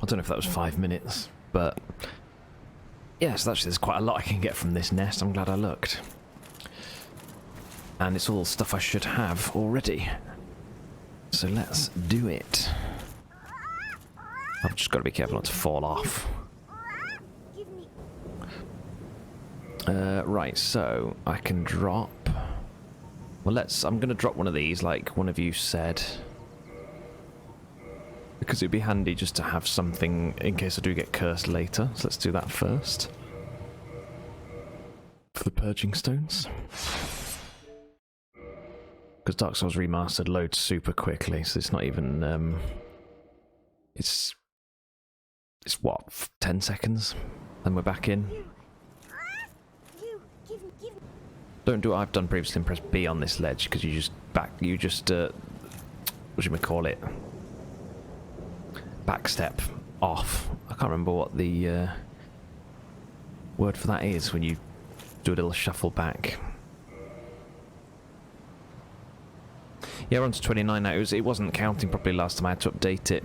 I don't know if that was 5 minutes, but... yes, actually there's quite a lot I can get from this nest. I'm glad I looked. And it's all stuff I should have already. So let's do it. I've just got to be careful not to fall off. Right, so I can drop... well, I'm going to drop one of these, like one of you said. Because it'd be handy just to have something in case I do get cursed later. So let's do that first. For the purging stones. Because Dark Souls Remastered loads super quickly, so it's not even... It's what, 10 seconds? Then we're back in. Don't do what I've done previously and press B on this ledge, because you just what should we call it? Backstep off. I can't remember what the word for that is when you do a little shuffle back. Yeah, we're on to 29 now. It wasn't counting properly last time. I had to update it.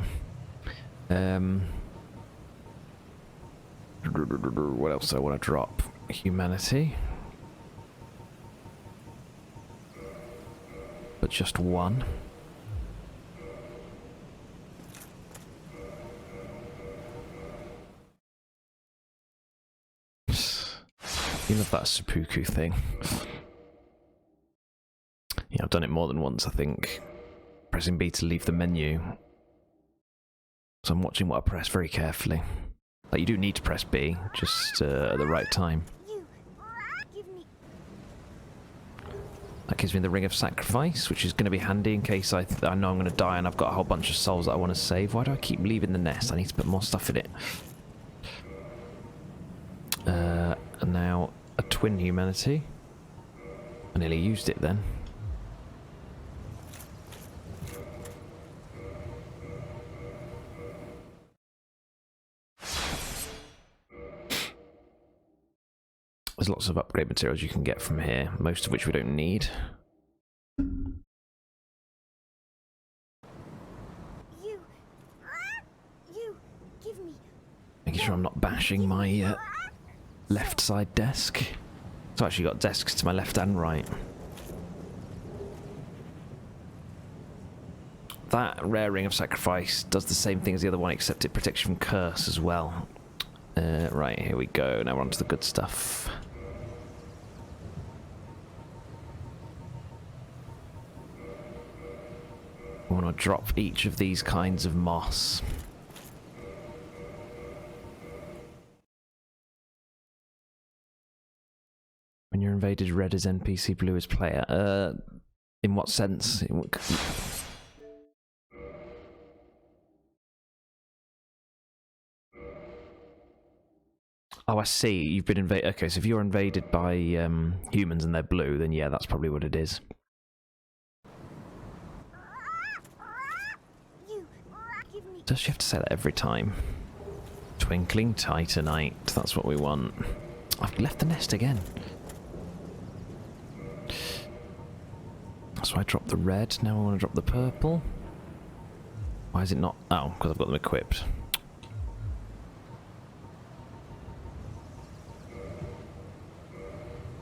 What else do I want to drop? Humanity. But just one. You love that seppuku thing. Yeah, I've done it more than once, I think. Pressing B to leave the menu. So I'm watching what I press very carefully. Like, you do need to press B, just at the right time. That gives me the Ring of Sacrifice, which is going to be handy in case I know I'm going to die and I've got a whole bunch of souls that I want to save. Why do I keep leaving the nest? I need to put more stuff in it. And now a twin humanity. I nearly used it then. There's lots of upgrade materials you can get from here, most of which we don't need. Making sure I'm not bashing my left side desk. So I actually got desks to my left and right. That rare ring of sacrifice does the same thing as the other one, except it protects you from curse as well. Right, here we go. Now we're on to the good stuff. I want to drop each of these kinds of moss. When you're invaded, red is NPC, blue is player. In what sense? Oh, I see. You've been invaded. Okay, so if you're invaded by humans and they're blue, then yeah, that's probably what it is. Does she have to say that every time? Twinkling Titanite. That's what we want. I've left the nest again. So I dropped the red. Now I want to drop the purple. Why is it not? Oh, because I've got them equipped.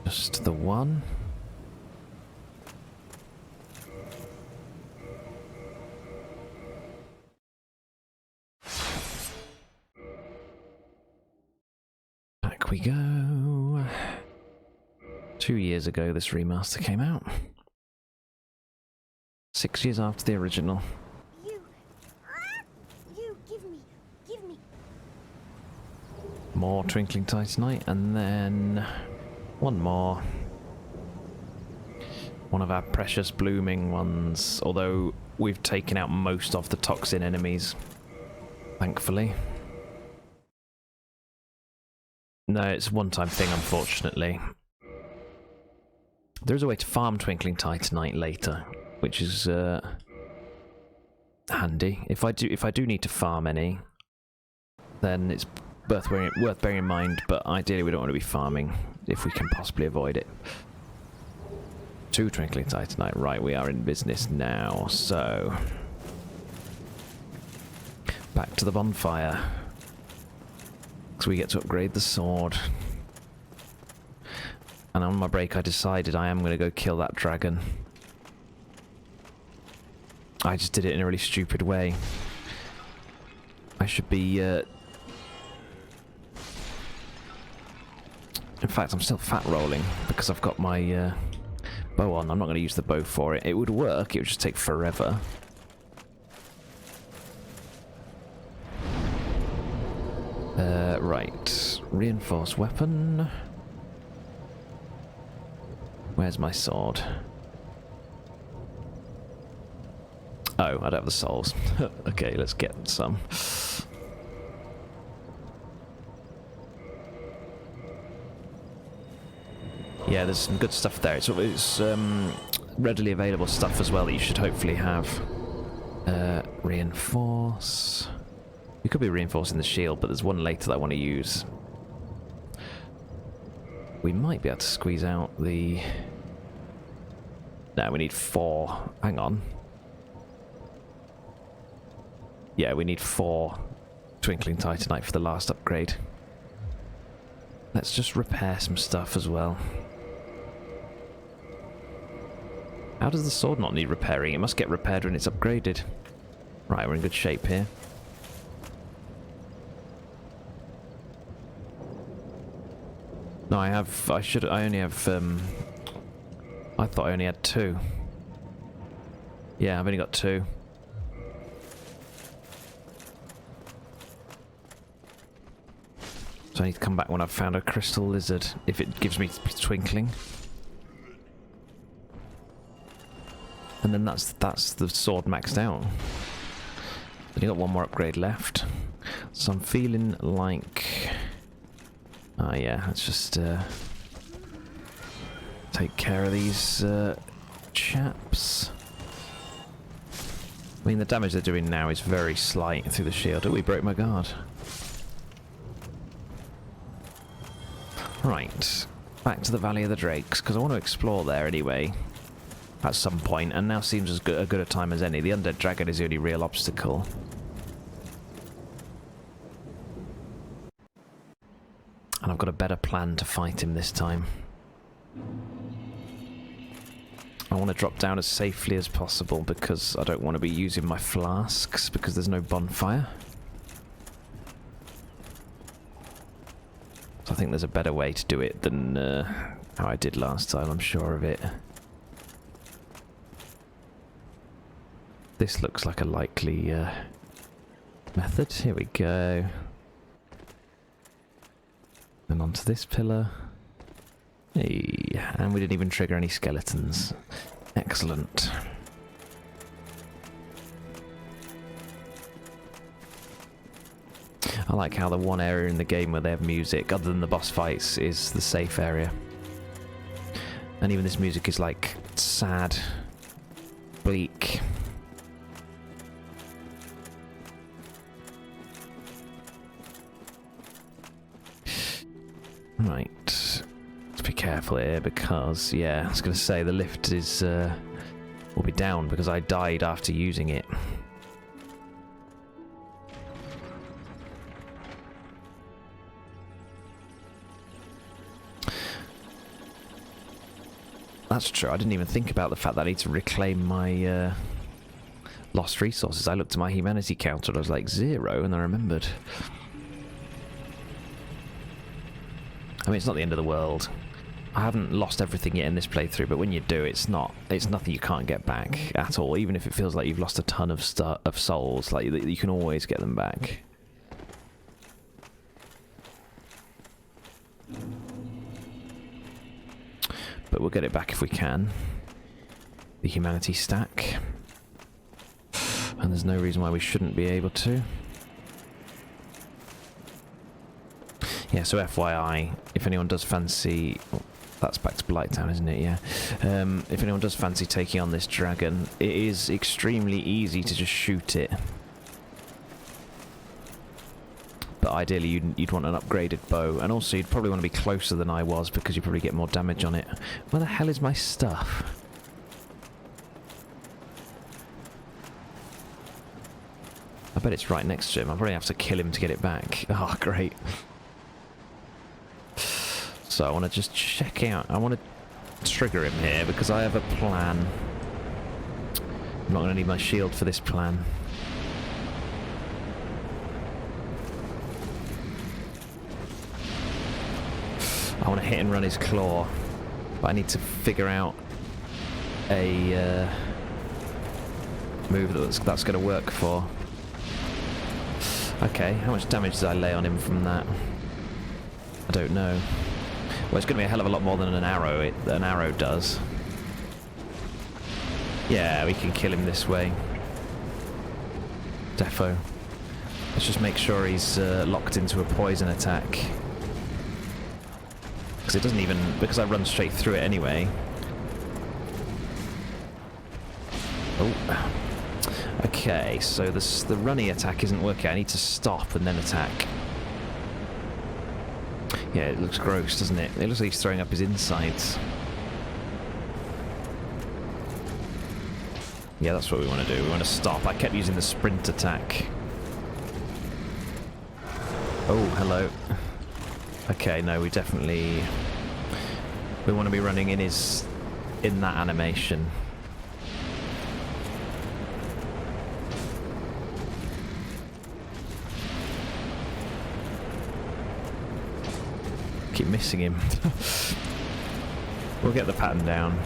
Just the one. Back we go. 2 years ago this remaster came out. 6 years after the original. You, give me. More Twinkling Titanite, and then one more. One of our precious blooming ones, although we've taken out most of the toxin enemies, thankfully. No, it's a one-time thing, unfortunately. There is a way to farm Twinkling Titanite later, which is handy. If I do need to farm any, then it's worth bearing in mind, but ideally we don't want to be farming if we can possibly avoid it. 2 Twinkling Titanite. Right, we are in business now, so back to the bonfire. So we get to upgrade the sword. And on my break I decided I am going to go kill that dragon. I just did it in a really stupid way. I should be... in fact, I'm still fat rolling because I've got my bow on. I'm not going to use the bow for it. It would work, it would just take forever. Right. Reinforced weapon. Where's my sword? Oh, I don't have the souls. Okay, let's get some. Yeah, there's some good stuff there. It's readily available stuff as well that you should hopefully have. Reinforce. You could be reinforcing the shield, but there's one later that I want to use. We might be able to squeeze out the... No, we need 4. Hang on. Yeah, we need 4 Twinkling Titanite for the last upgrade. Let's just repair some stuff as well. How does the sword not need repairing? It must get repaired when it's upgraded. Right, we're in good shape here. No, I only have, I thought I only had 2. Yeah, I've only got 2. So I need to come back when I've found a crystal lizard, if it gives me twinkling. And then that's the sword maxed out. Only got one more upgrade left. So I'm feeling like... Oh yeah, let's just take care of these chaps. I mean, the damage they're doing now is very slight through the shield. Oh, we broke my guard. Right, back to the Valley of the Drakes, because I want to explore there anyway, at some point, and now seems as good a time as any. The Undead Dragon is the only real obstacle. And I've got a better plan to fight him this time. I want to drop down as safely as possible because I don't want to be using my flasks because there's no bonfire. So I think there's a better way to do it than how I did last time, I'm sure of it. This looks like a likely method. Here we go. And onto this pillar. Hey, and we didn't even trigger any skeletons. Excellent. I like how the one area in the game where they have music, other than the boss fights, is the safe area. And even this music is like sad, bleak. Right. Let's be careful here because, yeah, I was going to say the lift is will be down because I died after using it. That's true. I didn't even think about the fact that I need to reclaim my lost resources. I looked at my humanity counter and I was like 0, and I remembered. I mean, it's not the end of the world. I haven't lost everything yet in this playthrough, but when you do, it's nothing you can't get back at all. Even if it feels like you've lost a ton of souls, like you can always get them back. But we'll get it back if we can. The humanity stack. And there's no reason why we shouldn't be able to. Yeah, so FYI, if anyone does fancy... Oh, that's back to Blighttown, isn't it? Yeah. If anyone does fancy taking on this dragon, it is extremely easy to just shoot it. But ideally, you'd want an upgraded bow. And also, you'd probably want to be closer than I was, because you probably get more damage on it. Where the hell is my stuff? I bet it's right next to him. I'll probably have to kill him to get it back. Oh, great. So I want to just check out. I want to trigger him here because I have a plan. I'm not going to need my shield for this plan. I want to hit and run his claw, but I need to figure out a move that's going to work for. Okay, how much damage did I lay on him from that? I don't know. Well, it's going to be a hell of a lot more than an arrow does. Yeah, we can kill him this way. Defo. Let's just make sure he's locked into a poison attack. Because it doesn't even... Because I run straight through it anyway. Oh. Okay, so the runny attack isn't working. I need to stop and then attack. Yeah, it looks gross, doesn't it? It looks like he's throwing up his insides. Yeah, that's what we want to do. We want to stop. I kept using the sprint attack. Oh, hello. Okay, no, we definitely... We want to be running in that animation. Keep missing him. We'll get the pattern down.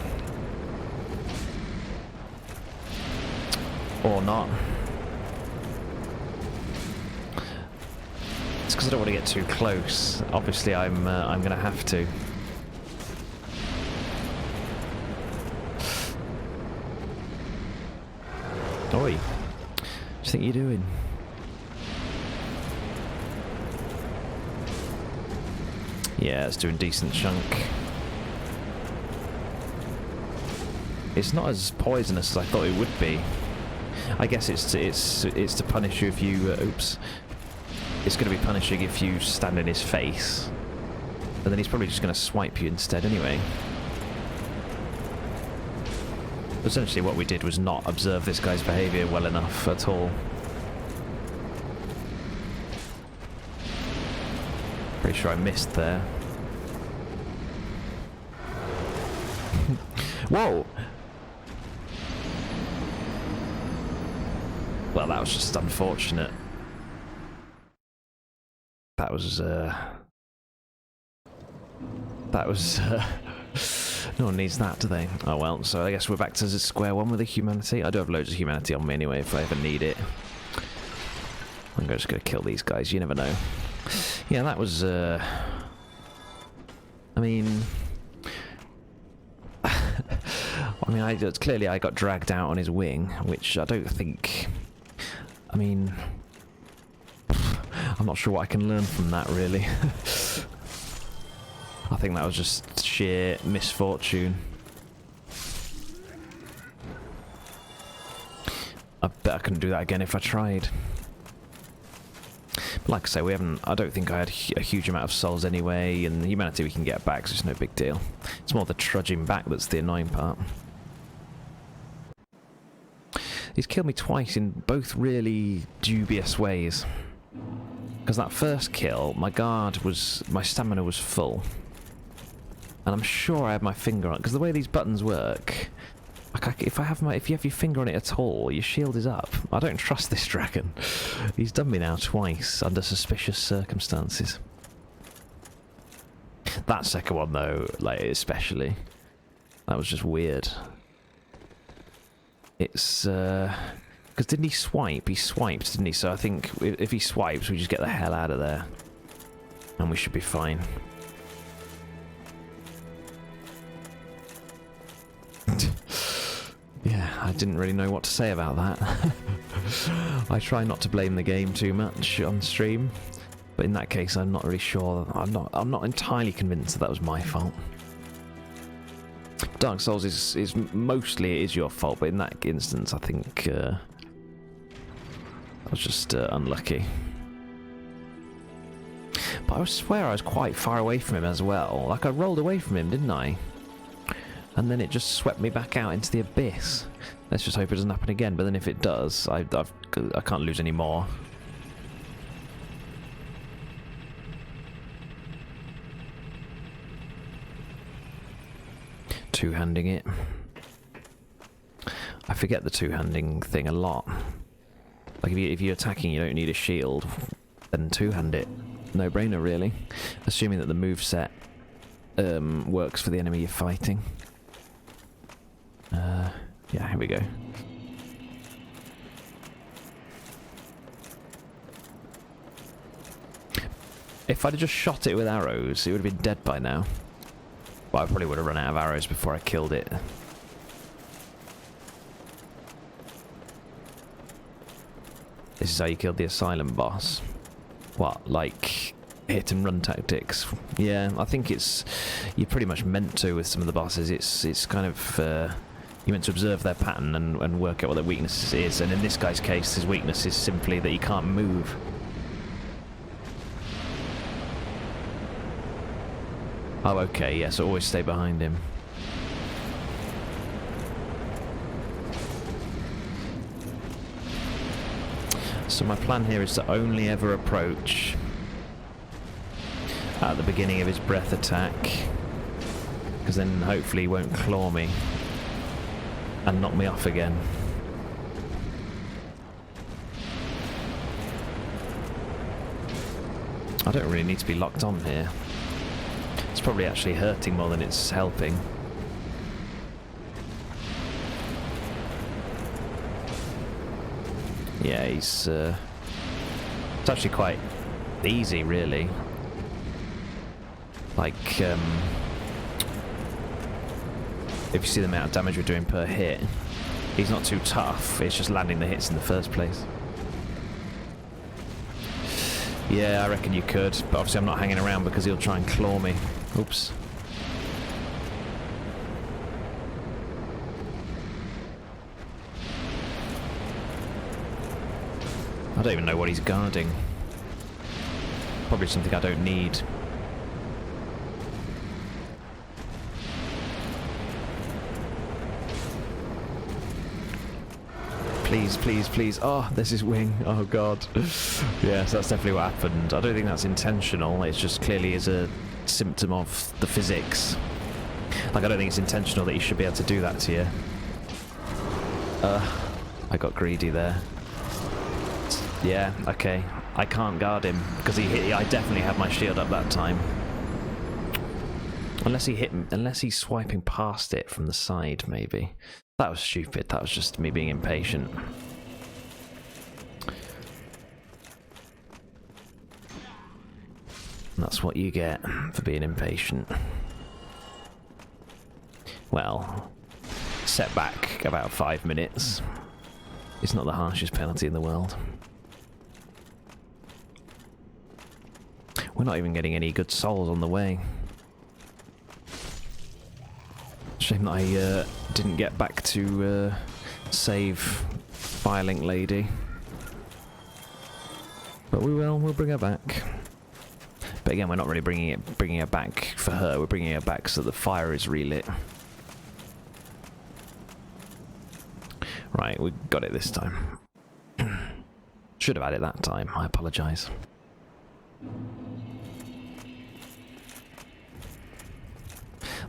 Or not. It's because I don't want to get too close. Obviously, I'm going to have to. Oi. What do you think you're doing? Yeah, it's doing decent chunk. It's not as poisonous as I thought it would be. I guess it's to punish you if you... oops. It's going to be punishing if you stand in his face. And then he's probably just going to swipe you instead anyway. Essentially what we did was not observe this guy's behaviour well enough at all. Pretty sure I missed there. Whoa! Well, that was just unfortunate. That was, no one needs that, do they? Oh well, so I guess we're back to square one with the humanity. I do have loads of humanity on me anyway, if I ever need it. I'm just gonna kill these guys, you never know. Yeah, that was, I mean... clearly I got dragged out on his wing, which I don't think... I mean... I'm not sure what I can learn from that, really. I think that was just sheer misfortune. I bet I couldn't do that again if I tried. But like I say, we haven't... I don't think I had a huge amount of souls anyway, and the humanity we can get back, so it's no big deal. It's more the trudging back that's the annoying part. He's killed me twice in both really dubious ways. Because that first kill, my stamina was full. And I'm sure I had my finger on it, because the way these buttons work, like if you have your finger on it at all, your shield is up. I don't trust this dragon. He's done me now twice, under suspicious circumstances. That second one though, like especially, that was just weird. It's, because didn't he swipe? He swiped, didn't he? So I think if he swipes, we just get the hell out of there. And we should be fine. Yeah, I didn't really know what to say about that. I try not to blame the game too much on stream, but in that case I'm not really sure. I'm not entirely convinced that was my fault. Dark Souls is mostly your fault, but in that instance I think I was just unlucky. But I swear I was quite far away from him as well. Like I rolled away from him, didn't I? And then it just swept me back out into the abyss. Let's just hope it doesn't happen again, but then if it does, I can't lose any more. Two-handing it. I forget the two-handing thing a lot. Like if you're attacking, you don't need a shield, then two-hand it. No-brainer, really. Assuming that the moveset works for the enemy you're fighting. Yeah, here we go. If I'd have just shot it with arrows, it would have been dead by now. But I probably would have run out of arrows before I killed it. This is how you killed the Asylum boss. What, like hit and run tactics? Yeah, I think it's... You're pretty much meant to with some of the bosses. It's kind of... you're meant to observe their pattern and work out what their weakness is. And in this guy's case, his weakness is simply that he can't move. Oh, okay, yeah, so always stay behind him. So my plan here is to only ever approach at the beginning of his breath attack, because then hopefully he won't claw me and knock me off again. I don't really need to be locked on here. It's probably actually hurting more than it's helping. Yeah, he's... it's actually quite easy, really. Like, if you see the amount of damage we're doing per hit, he's not too tough, it's just landing the hits in the first place. Yeah, I reckon you could, but obviously I'm not hanging around because he'll try and claw me. Oops. I don't even know what he's guarding. Probably something I don't need. Please, please, please. Oh, there's his wing. Oh, God. Yes, that's definitely what happened. I don't think that's intentional. It just clearly is a symptom of the physics. Like, I don't think it's intentional that he should be able to do that to you. I got greedy there. Yeah, okay. I can't guard him, because I definitely had my shield up that time. Unless he hit, unless he's swiping past it from the side, maybe. That was stupid. That was just me being impatient. And that's what you get for being impatient. Well, set back about 5 minutes. It's not the harshest penalty in the world. We're not even getting any good souls on the way. Shame that I didn't get back to save Firelink Lady. But we will, we'll bring her back. But again, we're not really bringing her back for her, we're bringing her back so the fire is relit. Right, we got it this time. Should have had it that time, I apologise.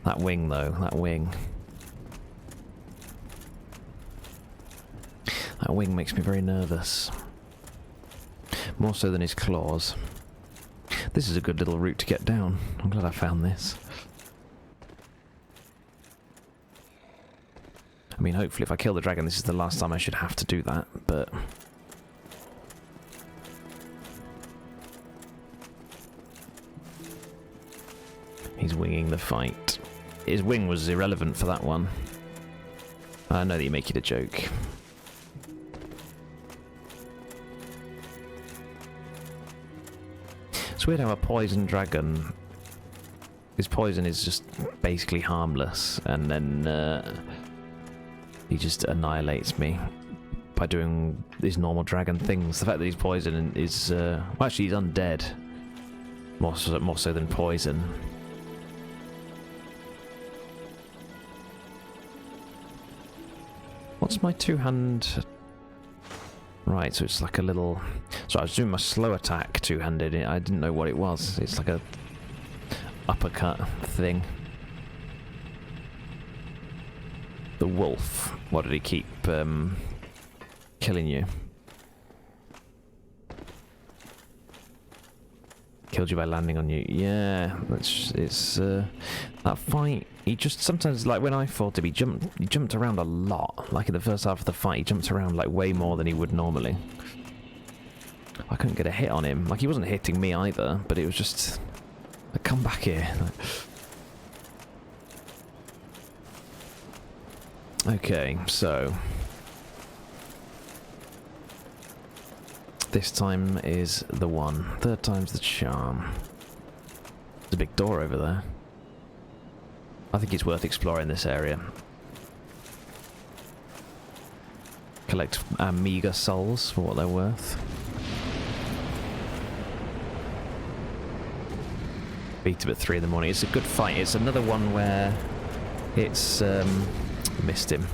That wing though, that wing. That wing makes me very nervous. More so than his claws. This is a good little route to get down. I'm glad I found this. I mean, hopefully if I kill the dragon, this is the last time I should have to do that, but... He's winging the fight. His wing was irrelevant for that one. I know that you make it a joke. It's weird how a poison dragon... His poison is just basically harmless, and then he just annihilates me by doing these normal dragon things. The fact that he's poison is... well, actually, he's undead. More so than poison. What's my two-hand... Right, so it's like a little... So I was doing my slow attack two-handed. I didn't know what it was. It's like a uppercut thing. The wolf. What did he keep killing you? Killed you by landing on you. Yeah, it's that fight. He just sometimes, like when I fought him, he jumped around a lot. Like in the first half of the fight, he jumped around like way more than he would normally. I couldn't get a hit on him. Like he wasn't hitting me either, but it was just, like, come back here. Okay, so this time is the one. Third time's the charm. There's a big door over there. I think it's worth exploring this area. Collect meager souls for what they're worth. Beat him at 3 in the morning. It's a good fight. It's another one where it's... missed him.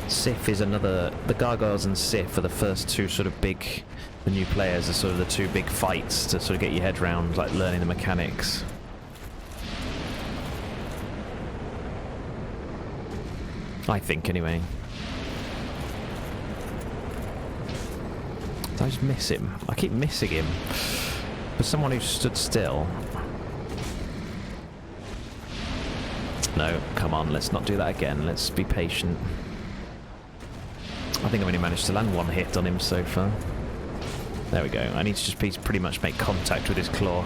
Sif is another... The Gargoyles and Sif are the first two sort of big... The new players are sort of the two big fights to sort of get your head round, like learning the mechanics. I think, anyway. Did I just miss him? I keep missing him. For someone who stood still... No, come on, let's not do that again. Let's be patient. I think I've only managed to land one hit on him so far. There we go. I need to just pretty much make contact with his claw.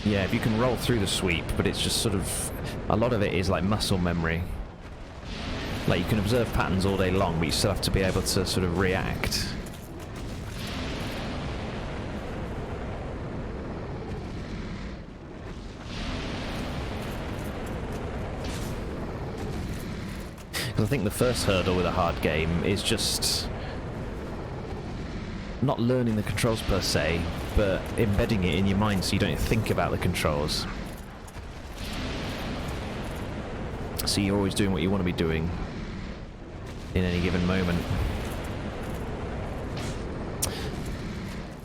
Yeah, if you can roll through the sweep, but it's just sort of... A lot of it is like muscle memory. Like, you can observe patterns all day long, but you still have to be able to sort of react. Because I think the first hurdle with a hard game is just... not learning the controls per se, but embedding it in your mind so you don't think about the controls. So you're always doing what you want to be doing in any given moment.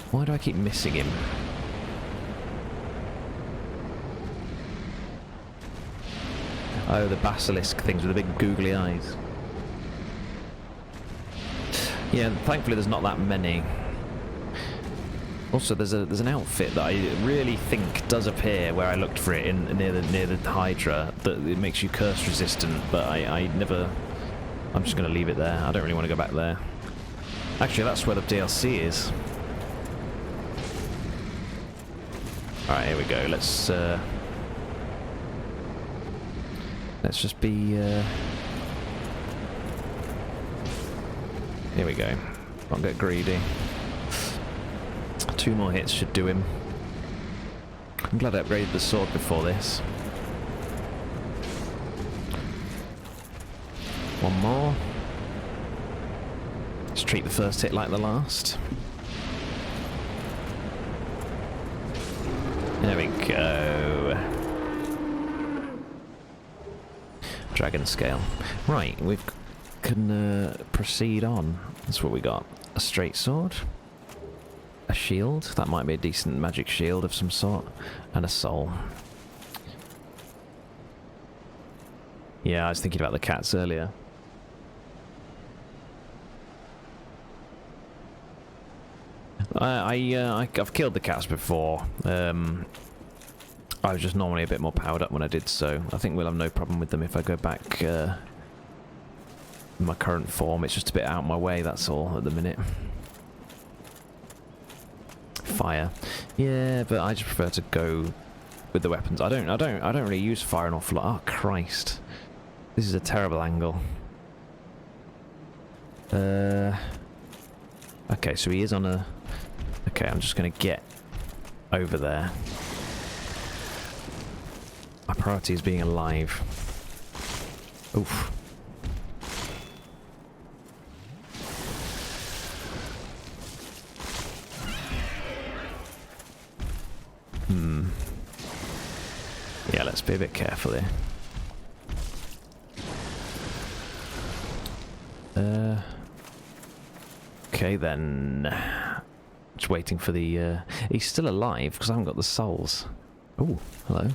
Why do I keep missing him? Oh, the basilisk things with the big googly eyes. Yeah, thankfully there's not that many. Also, there's an outfit that I really think does appear where I looked for it near the Hydra, that it makes you curse resistant, but I never. I'm just going to leave it there. I don't really want to go back there. Actually, that's where the DLC is. All right, here we go. Let's just be. Here we go. Don't get greedy. 2 more hits should do him. I'm glad I upgraded the sword before this. 1 more. Let's treat the first hit like the last. There we go. Dragon scale. Right, we can proceed on. That's what we got. A straight sword. A shield. That might be a decent magic shield of some sort. And a soul. Yeah, I was thinking about the cats earlier. I've killed the cats before. I was just normally a bit more powered up when I did so. I think we'll have no problem with them if I go back in my current form. It's just a bit out of my way, that's all, at the minute. Fire. Yeah, but I just prefer to go with the weapons. I don't really use fire an awful lot. Oh, Christ. This is a terrible angle. Okay, so he is on a... Okay, I'm just going to get over there. My priority is being alive. Oof. Yeah, let's be a bit careful here. Okay then. Just waiting for the... He's still alive because I haven't got the souls. Oh, hello.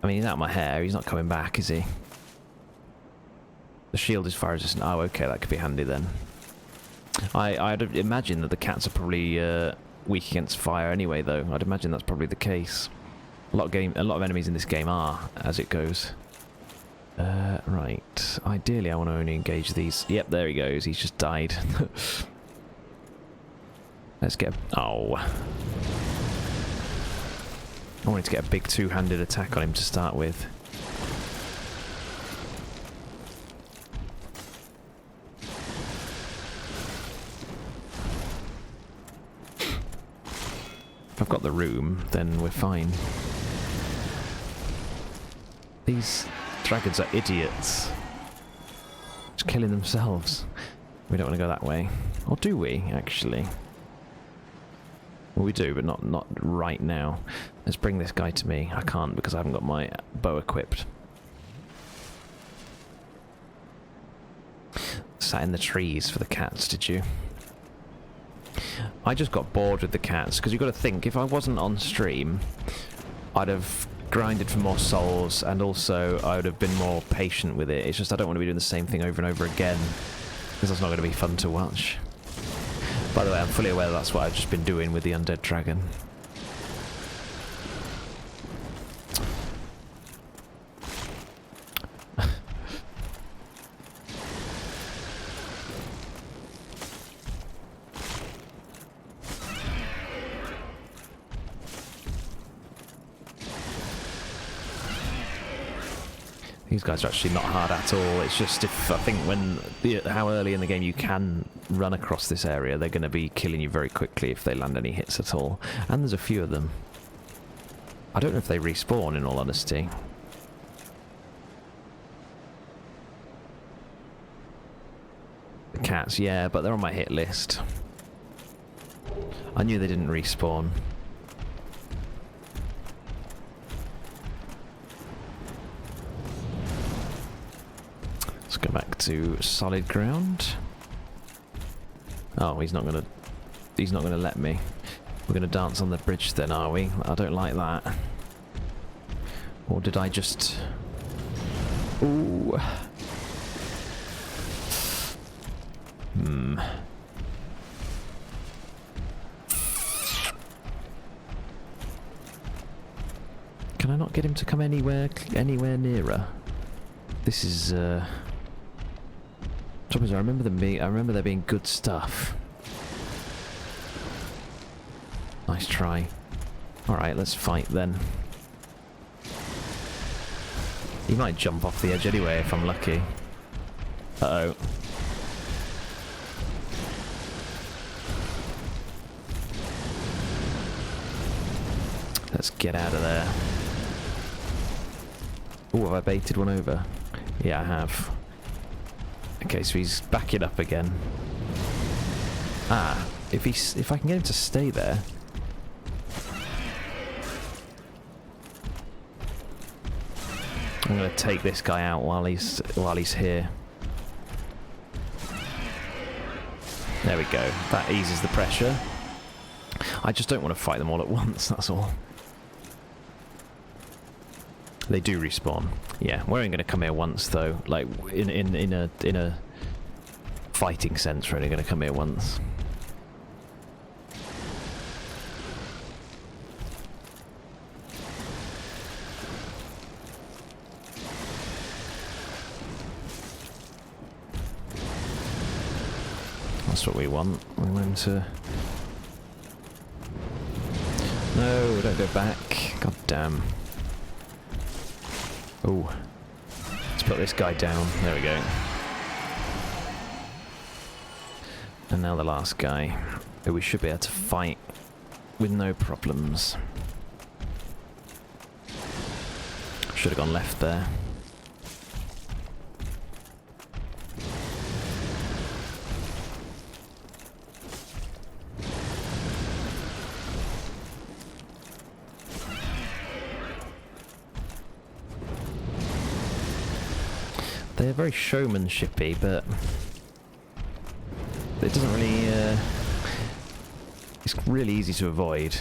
I mean, he's out of my hair. He's not coming back, is he? The shield is fire resistant. Oh, okay, that could be handy then. I'd imagine that the cats are probably weak against fire anyway, though. I'd imagine that's probably the case. A lot of enemies in this game are, as it goes. Right. Ideally, I want to only engage these. Yep, there he goes. He's just died. Let's get... Oh. I wanted to get a big two-handed attack on him to start with. If I've got the room, then we're fine. These dragons are idiots. Just killing themselves. We don't want to go that way. Or do we, actually? Well, we do, but not right now. Let's bring this guy to me. I can't because I haven't got my bow equipped. Sat in the trees for the cats, did you? I just got bored with the cats, because you've got to think, if I wasn't on stream, I'd have grinded for more souls, and also I would have been more patient with it. It's just I don't want to be doing the same thing over and over again, because that's not going to be fun to watch. By the way, I'm fully aware that's what I've just been doing with the Undead Dragon. These guys are actually not hard at all. It's just if I think how early in the game you can run across this area, they're going to be killing you very quickly if they land any hits at all. And there's a few of them. I don't know if they respawn, in all honesty. The cats, yeah, but they're on my hit list. I knew they didn't respawn. Let's go back to solid ground. Oh, he's not gonna let me. We're gonna dance on the bridge then, are we? I don't like that. Or did I just... Ooh. Can I not get him to come anywhere nearer? This is trouble is, I remember there being good stuff. Nice try. Alright, let's fight then. He might jump off the edge anyway if I'm lucky. Uh-oh. Let's get out of there. Oh, have I baited one over? Yeah, I have. Okay, so he's backing up again. Ah, if I can get him to stay there. I'm gonna take this guy out while he's here. There we go. That eases the pressure. I just don't want to fight them all at once, that's all. They do respawn. Yeah, we're only going to come here once though. Like in a fighting sense, we're only going to come here once. That's what we want. We want him to... No, don't go back. God damn. Oh, let's put this guy down. There we go. And now the last guy, who we should be able to fight with no problems. Should have gone left there. They're very showmanshipy, but it doesn't really... it's really easy to avoid.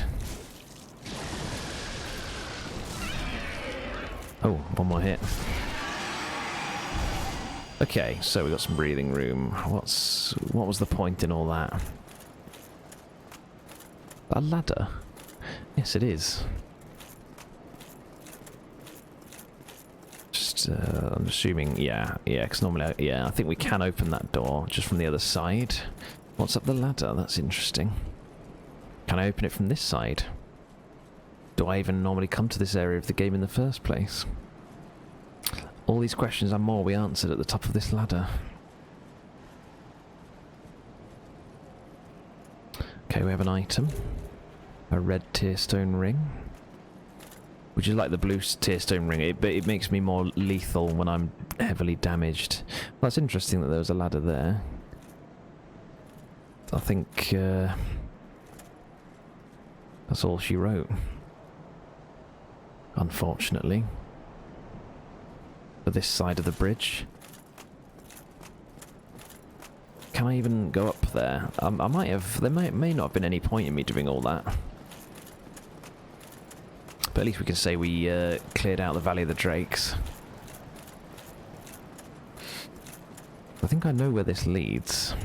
Oh, one more hit. Okay, so we got some breathing room. What was the point in all that? A ladder? Yes, it is. I'm assuming, yeah, because normally, I think we can open that door just from the other side. What's up the ladder? That's interesting. Can I open it from this side? Do I even normally come to this area of the game in the first place? All these questions and more we answered at the top of this ladder. Okay, we have an item. A red tearstone ring. Which is like the blue tearstone ring, but it makes me more lethal when I'm heavily damaged. Well, it's interesting that there was a ladder there. I think that's all she wrote. Unfortunately. For this side of the bridge. Can I even go up there? I might have... There may not have been any point in me doing all that. But at least we can say we cleared out the Valley of the Drakes. I think I know where this leads.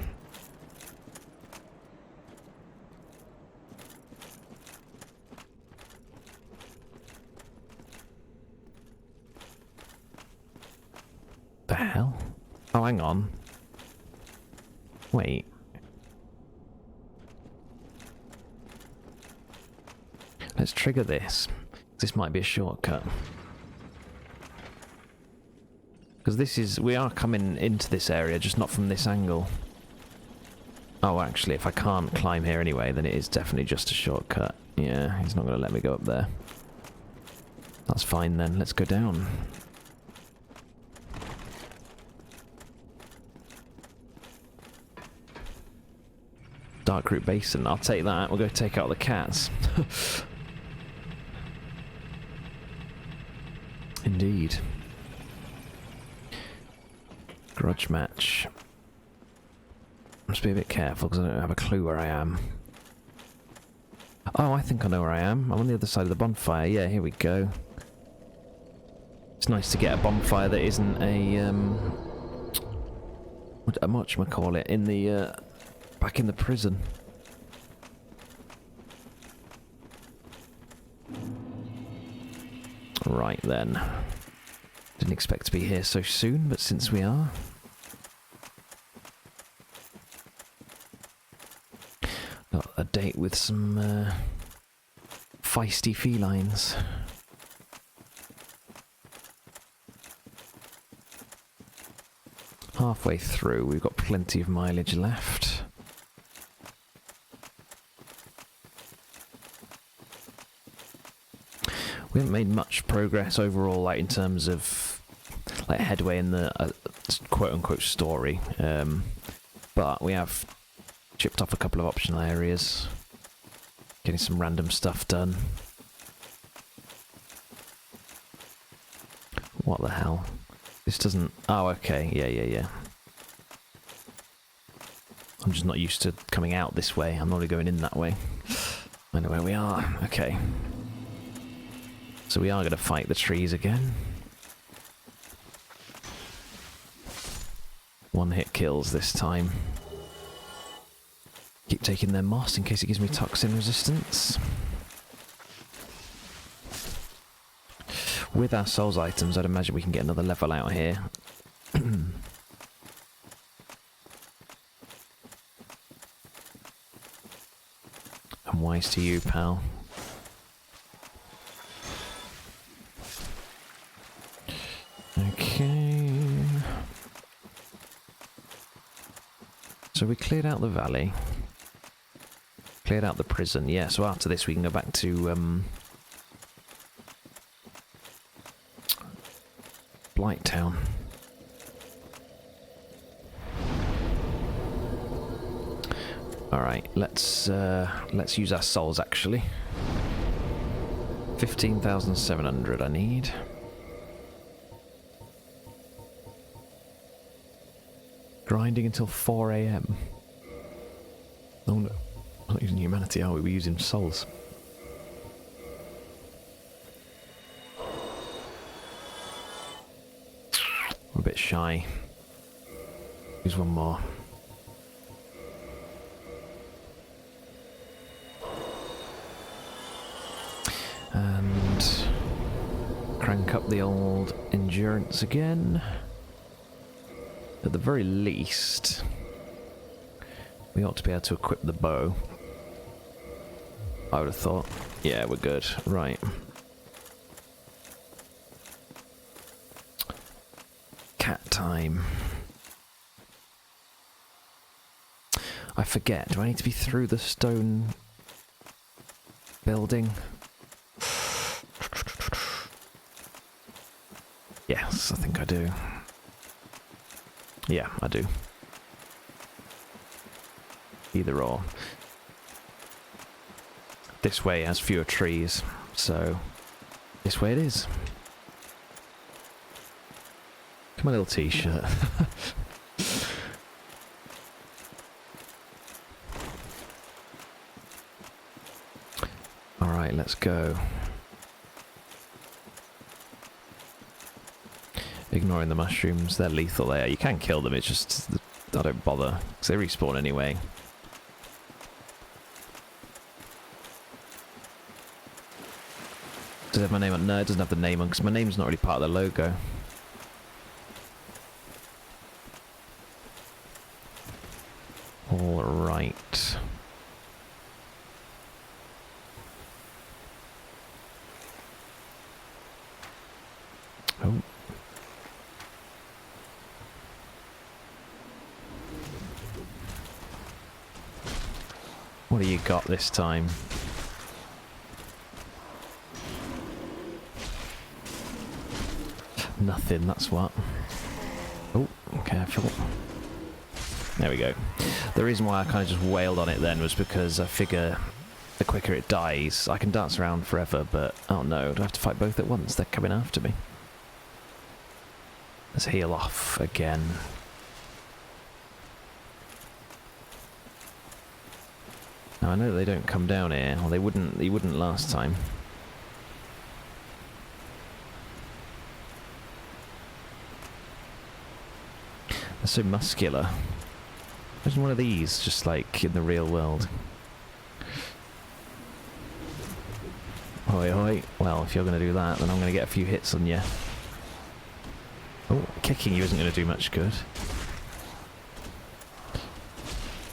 The hell? Oh, hang on. Wait. Let's trigger this. This might be a shortcut. Because this is... We are coming into this area, just not from this angle. Oh, actually, if I can't climb here anyway, then it is definitely just a shortcut. Yeah, he's not going to let me go up there. That's fine then, let's go down. Dark Root Basin, I'll take that. We'll go take out the cats. Indeed. Grudge match. Must be a bit careful because I don't have a clue where I am. Oh, I think I know where I am. I'm on the other side of the bonfire. Yeah, here we go. It's nice to get a bonfire that isn't a whatchamacallit in the back in the prison. Right then. Didn't expect to be here so soon, but since we are. Got a date with some feisty felines. Halfway through, we've got plenty of mileage left. We haven't made much progress overall, like in terms of like headway in the quote-unquote story, but we have chipped off a couple of optional areas, getting some random stuff done. What the hell? This doesn't... Oh, okay. Yeah. I'm just not used to coming out this way. I'm normally going in that way. I know where we are. Okay. So we are going to fight the trees again. One hit kills this time. Keep taking their moss in case it gives me toxin resistance. With our souls items, I'd imagine we can get another level out here. And wise to you, pal. Okay. So we cleared out the valley. Cleared out the prison. Yeah, so after this we can go back to Blight Town. Alright, let's use our souls actually. 15,700 I need. Grinding until 4 AM. Oh no, we're not using humanity, are we? We're using souls. We're a bit shy. Use one more. And crank up the old endurance again. At the very least, we ought to be able to equip the bow. I would have thought. Yeah, we're good. Right. Cat time. I forget. Do I need to be through the stone building? Yes, I think I do. Yeah, I do. Either or. This way has fewer trees, so this way it is. Come on, little t-shirt. Alright, let's go. Ignoring the mushrooms, they're lethal there. You can kill them, it's just... I don't bother, because they respawn anyway. Does it have my name on? No, it doesn't have the name on, because my name's not really part of the logo. Alright. Oh. What do you got this time? Nothing, that's what. Oh, careful. There we go. The reason why I kind of just wailed on it then was because I figure the quicker it dies, I can dance around forever, but oh no, do I have to fight both at once? They're coming after me. Let's heal off again. Now I know they don't come down here, or they wouldn't last time. They're so muscular. Imagine one of these, just like in the real world. Hoi hoi. Well, if you're going to do that, then I'm going to get a few hits on you. Oh, kicking you isn't going to do much good.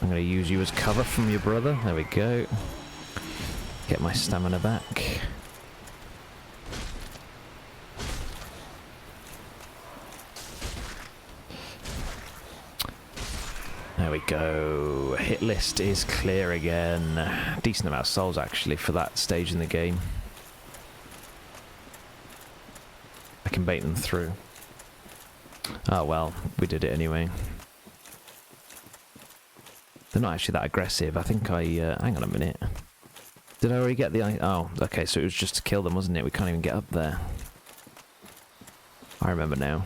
I'm going to use you as cover from your brother. There we go. Get my stamina back. There we go. Hit list is clear again. Decent amount of souls actually for that stage in the game. I can bait them through. Oh well, we did it anyway. They're not actually that aggressive. I think I... hang on a minute. Did I already get the... Oh, okay, so it was just to kill them, wasn't it? We can't even get up there. I remember now.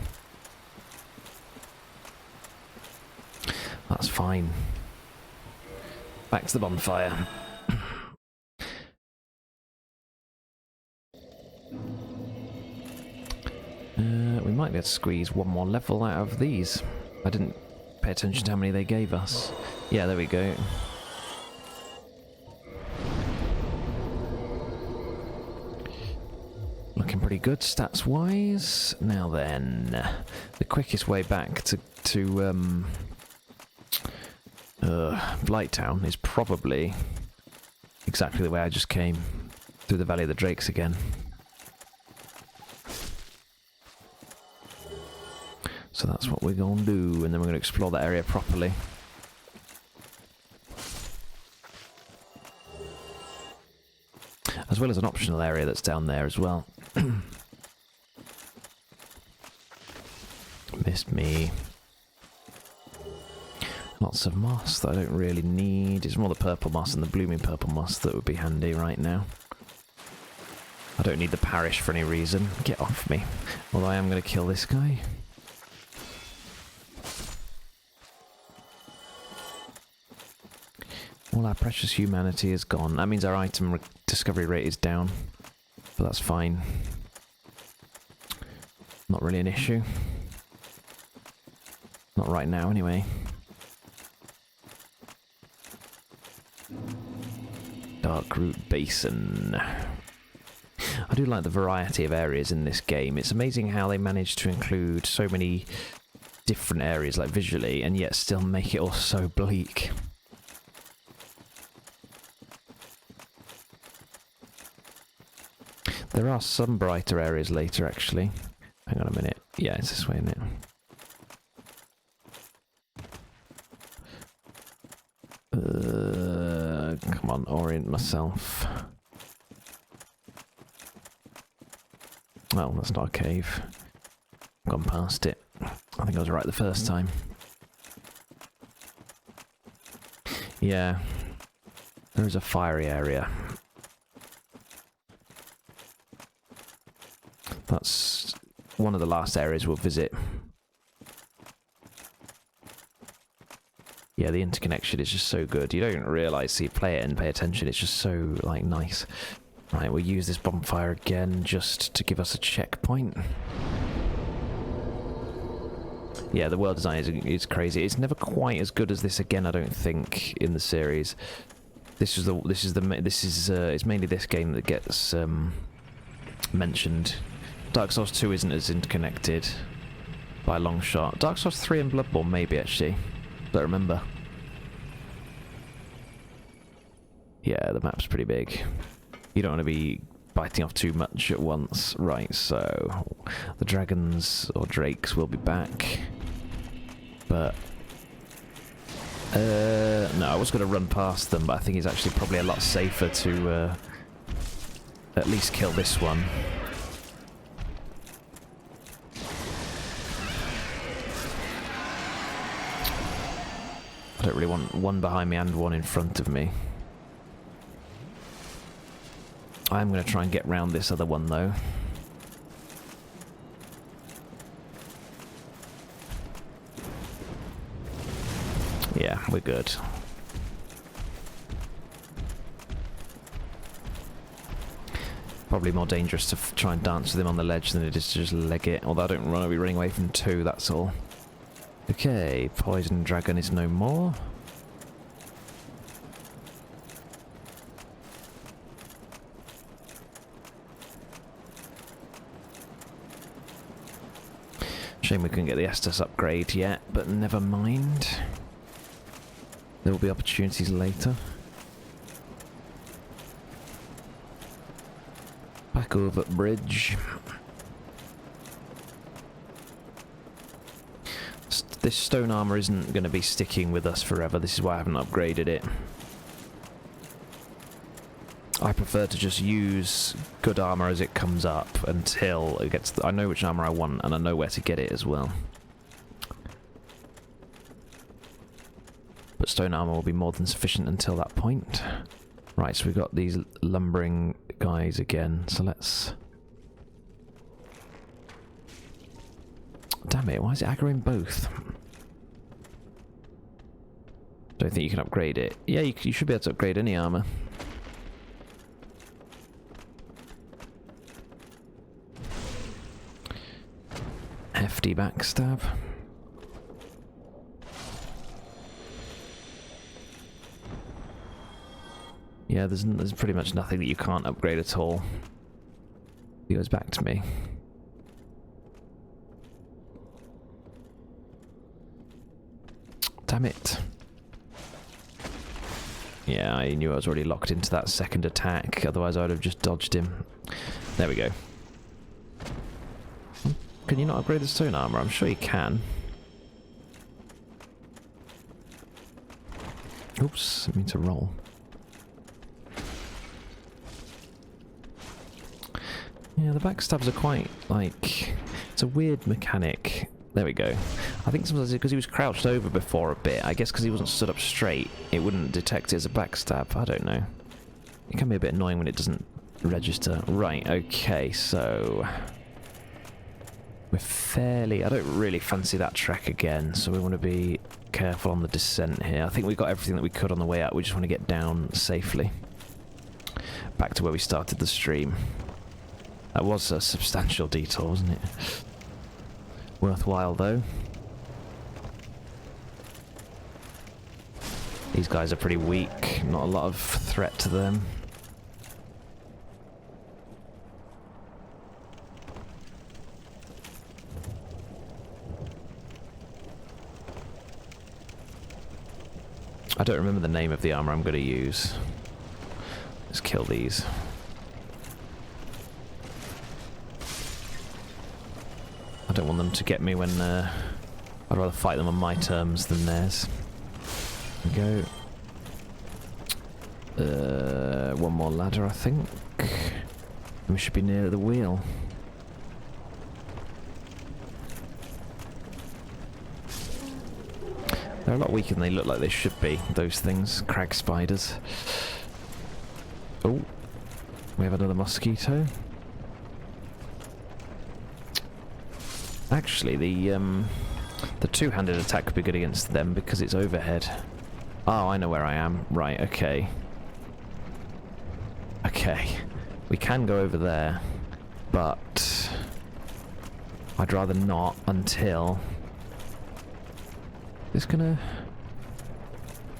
That's fine. Back to the bonfire. We might be able to squeeze one more level out of these. I didn't pay attention to how many they gave us. Yeah, there we go. Looking pretty good stats wise. Now then, the quickest way back to Blighttown is probably exactly the way I just came, through the Valley of the Drakes again. So that's what we're going to do, and then we're going to explore that area properly. As well as an optional area that's down there as well. Missed me. Lots of moss that I don't really need. It's more the purple moss and the blooming purple moss that would be handy right now. I don't need the parish for any reason. Get off me. Although I am going to kill this guy. All our precious humanity is gone. That means our item discovery rate is down. But that's fine. Not really an issue. Not right now, anyway. Darkroot Basin. I do like the variety of areas in this game. It's amazing how they managed to include so many different areas, like visually, and yet still make it all so bleak. There are some brighter areas later, actually. Hang on a minute. Yeah, it's this way, isn't it? Come on, orient myself. Well, that's not a cave. Gone past it. I think I was right the first time. Yeah. There is a fiery area. That's one of the last areas we'll visit. Yeah, the interconnection is just so good. You don't realise, so you play it and pay attention. It's just so, like, nice. Right, we'll use this bonfire again just to give us a checkpoint. Yeah, the world design is crazy. It's never quite as good as this again, I don't think, in the series. It's mainly this game that gets mentioned. Dark Souls 2 isn't as interconnected by a long shot. Dark Souls 3 and Bloodborne maybe, actually. Don't remember. Yeah, the map's pretty big. You don't want to be biting off too much at once. Right, so the dragons or drakes will be back. But no, I was going to run past them, but I think it's actually probably a lot safer to at least kill this one. I don't really want one behind me and one in front of me. I'm going to try and get round this other one, though. Yeah, we're good. Probably more dangerous to try and dance with him on the ledge than it is to just leg it. Although I don't want to be running away from two, that's all. Okay, Poison Dragon is no more. Shame we couldn't get the Estus upgrade yet, but never mind. There will be opportunities later. Back over at bridge. This stone armor isn't going to be sticking with us forever. This is why I haven't upgraded it. I prefer to just use good armor as it comes up until it gets... I know which armor I want and I know where to get it as well. But stone armor will be more than sufficient until that point. Right, so we've got these lumbering guys again, so let's... Damn it, why is it aggroing both? Don't think you can upgrade it. Yeah, you should be able to upgrade any armor. Hefty backstab. Yeah, there's pretty much nothing that you can't upgrade at all. He goes back to me. Damn it. Yeah, I knew I was already locked into that second attack, otherwise I would have just dodged him. There we go. Can you not upgrade the stone armor? I'm sure you can. Oops, I mean to roll. Yeah, the backstabs are quite, like... It's a weird mechanic. There we go. I think sometimes because he was crouched over before a bit, I guess because he wasn't stood up straight, it wouldn't detect it as a backstab. I don't know. It can be a bit annoying when it doesn't register. Right, okay, so... We're fairly... I don't really fancy that trek again, so we want to be careful on the descent here. I think we got everything that we could on the way up. We just want to get down safely. Back to where we started the stream. That was a substantial detour, wasn't it? Worthwhile, though. These guys are pretty weak. Not a lot of threat to them. I don't remember the name of the armor I'm going to use. Let's kill these. I don't want them to get me when... I'd rather fight them on my terms than theirs. There we go. One more ladder, I think. We should be near the wheel. They're a lot weaker than they look like they should be, those things. Crag spiders. Oh. We have another mosquito. Actually, the two-handed attack could be good against them because it's overhead. Oh, I know where I am. Right, okay. Okay. We can go over there, but I'd rather not until... It's gonna...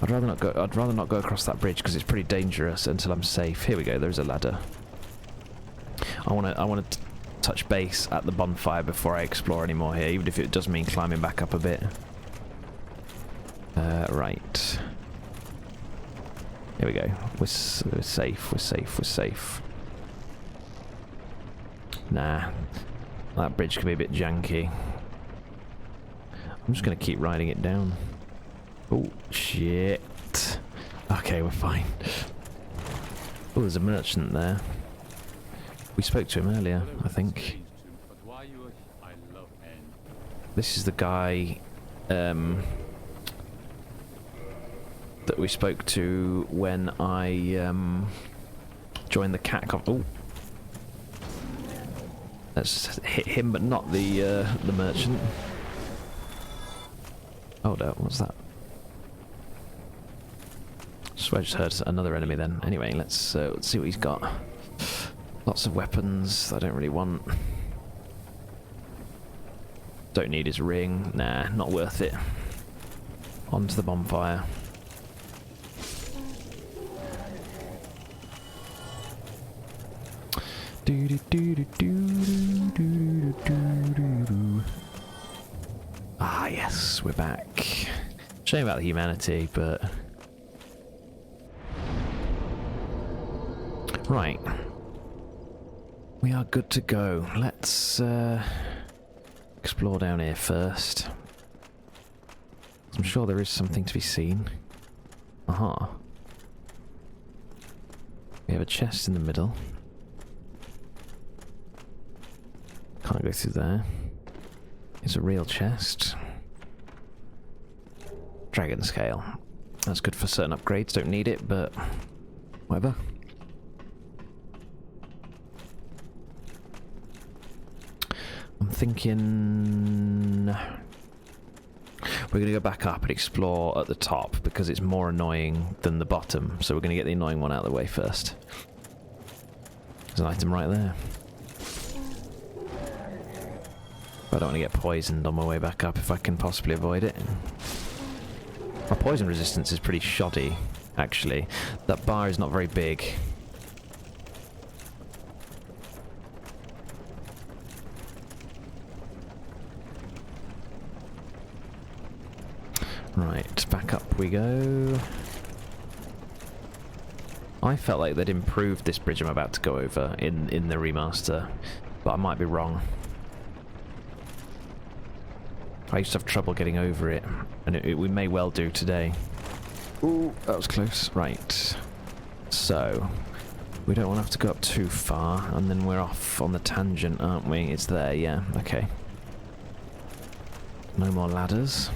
I'd rather not go across that bridge because it's pretty dangerous until I'm safe. Here we go, there's a ladder. I wanna touch base at the bonfire before I explore any more here, even if it does mean climbing back up a bit. Right. Here we go. We're safe, we're safe, we're safe. Nah. That bridge could be a bit janky. I'm just going to keep riding it down. Oh, shit. Okay, we're fine. Oh, there's a merchant there. We spoke to him earlier, I think. This is the guy that we spoke to when I joined the cat con. Oh, let's hit him, but not the merchant. Oh no, what's that? I swear I just heard another enemy then. Anyway, let's see what he's got. Lots of weapons I don't really want. Don't need his ring. Nah, not worth it. Onto the bonfire. Ah, yes, we're back. Shame about the humanity, but... Right. We are good to go. Let's explore down here first. I'm sure there is something to be seen. Aha. We have a chest in the middle. Can't go through there. It's a real chest. Dragon scale. That's good for certain upgrades. Don't need it, but whatever. I'm thinking we're going to go back up and explore at the top because it's more annoying than the bottom. So we're going to get the annoying one out of the way first. There's an item right there. I don't want to get poisoned on my way back up if I can possibly avoid it. My poison resistance is pretty shoddy, actually. That bar is not very big. Right, back up we go. I felt like they'd improved this bridge I'm about to go over in the remaster, but I might be wrong. I used to have trouble getting over it, and we may well do today. Ooh, that was close. Right. So, we don't want to have to go up too far, and then we're off on the tangent, aren't we? It's there, yeah. Okay. No more ladders.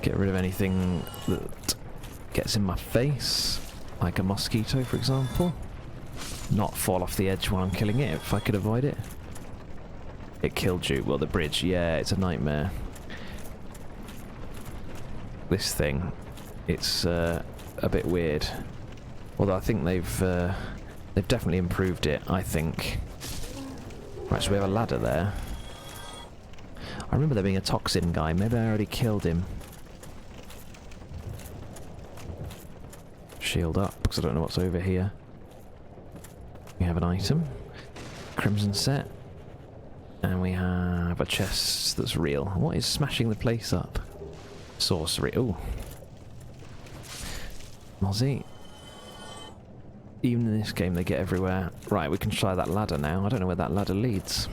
Get rid of anything that gets in my face, like a mosquito, for example. Not fall off the edge while I'm killing it, if I could avoid it. It killed you. Well, the bridge, yeah, it's a nightmare. This thing, it's a bit weird. Although I think they've definitely improved it, I think. Right, so we have a ladder there. I remember there being a toxin guy. Maybe I already killed him. Shield up, because I don't know what's over here. We have an item. Crimson set. And we have a chest that's real. What is smashing the place up? Sorcery. Ooh. Mozzie. Even in this game they get everywhere. Right, we can try that ladder now. I don't know where that ladder leads.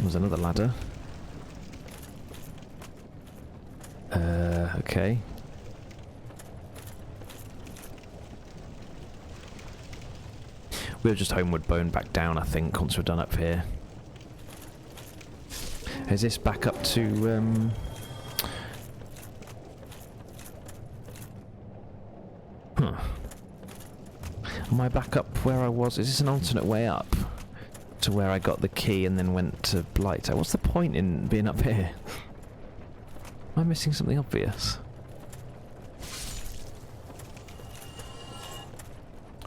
There's another ladder. Okay. We'll just homeward bone back down, I think, once we're done up here. Is this back up to, Huh. Am I back up where I was? Is this an alternate way up? To where I got the key and then went to Blight? What's the point in being up here? Am I missing something obvious?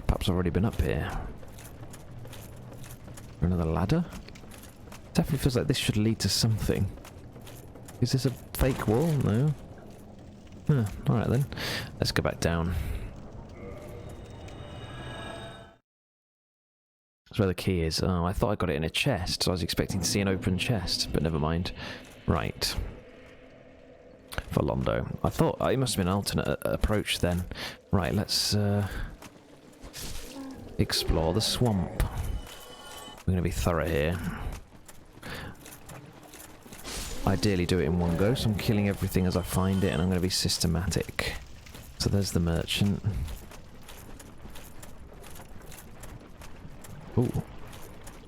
Perhaps I've already been up here. Another ladder? Definitely feels like this should lead to something. Is this a fake wall? No. Huh, alright then. Let's go back down. That's where the key is. Oh, I thought I got it in a chest, so I was expecting to see an open chest, but never mind. Right. For Londo. I thought it must have been an alternate approach then. Right, let's explore the swamp. We're going to be thorough here. Ideally do it in one go, so I'm killing everything as I find it, and I'm going to be systematic. So there's the merchant. Ooh.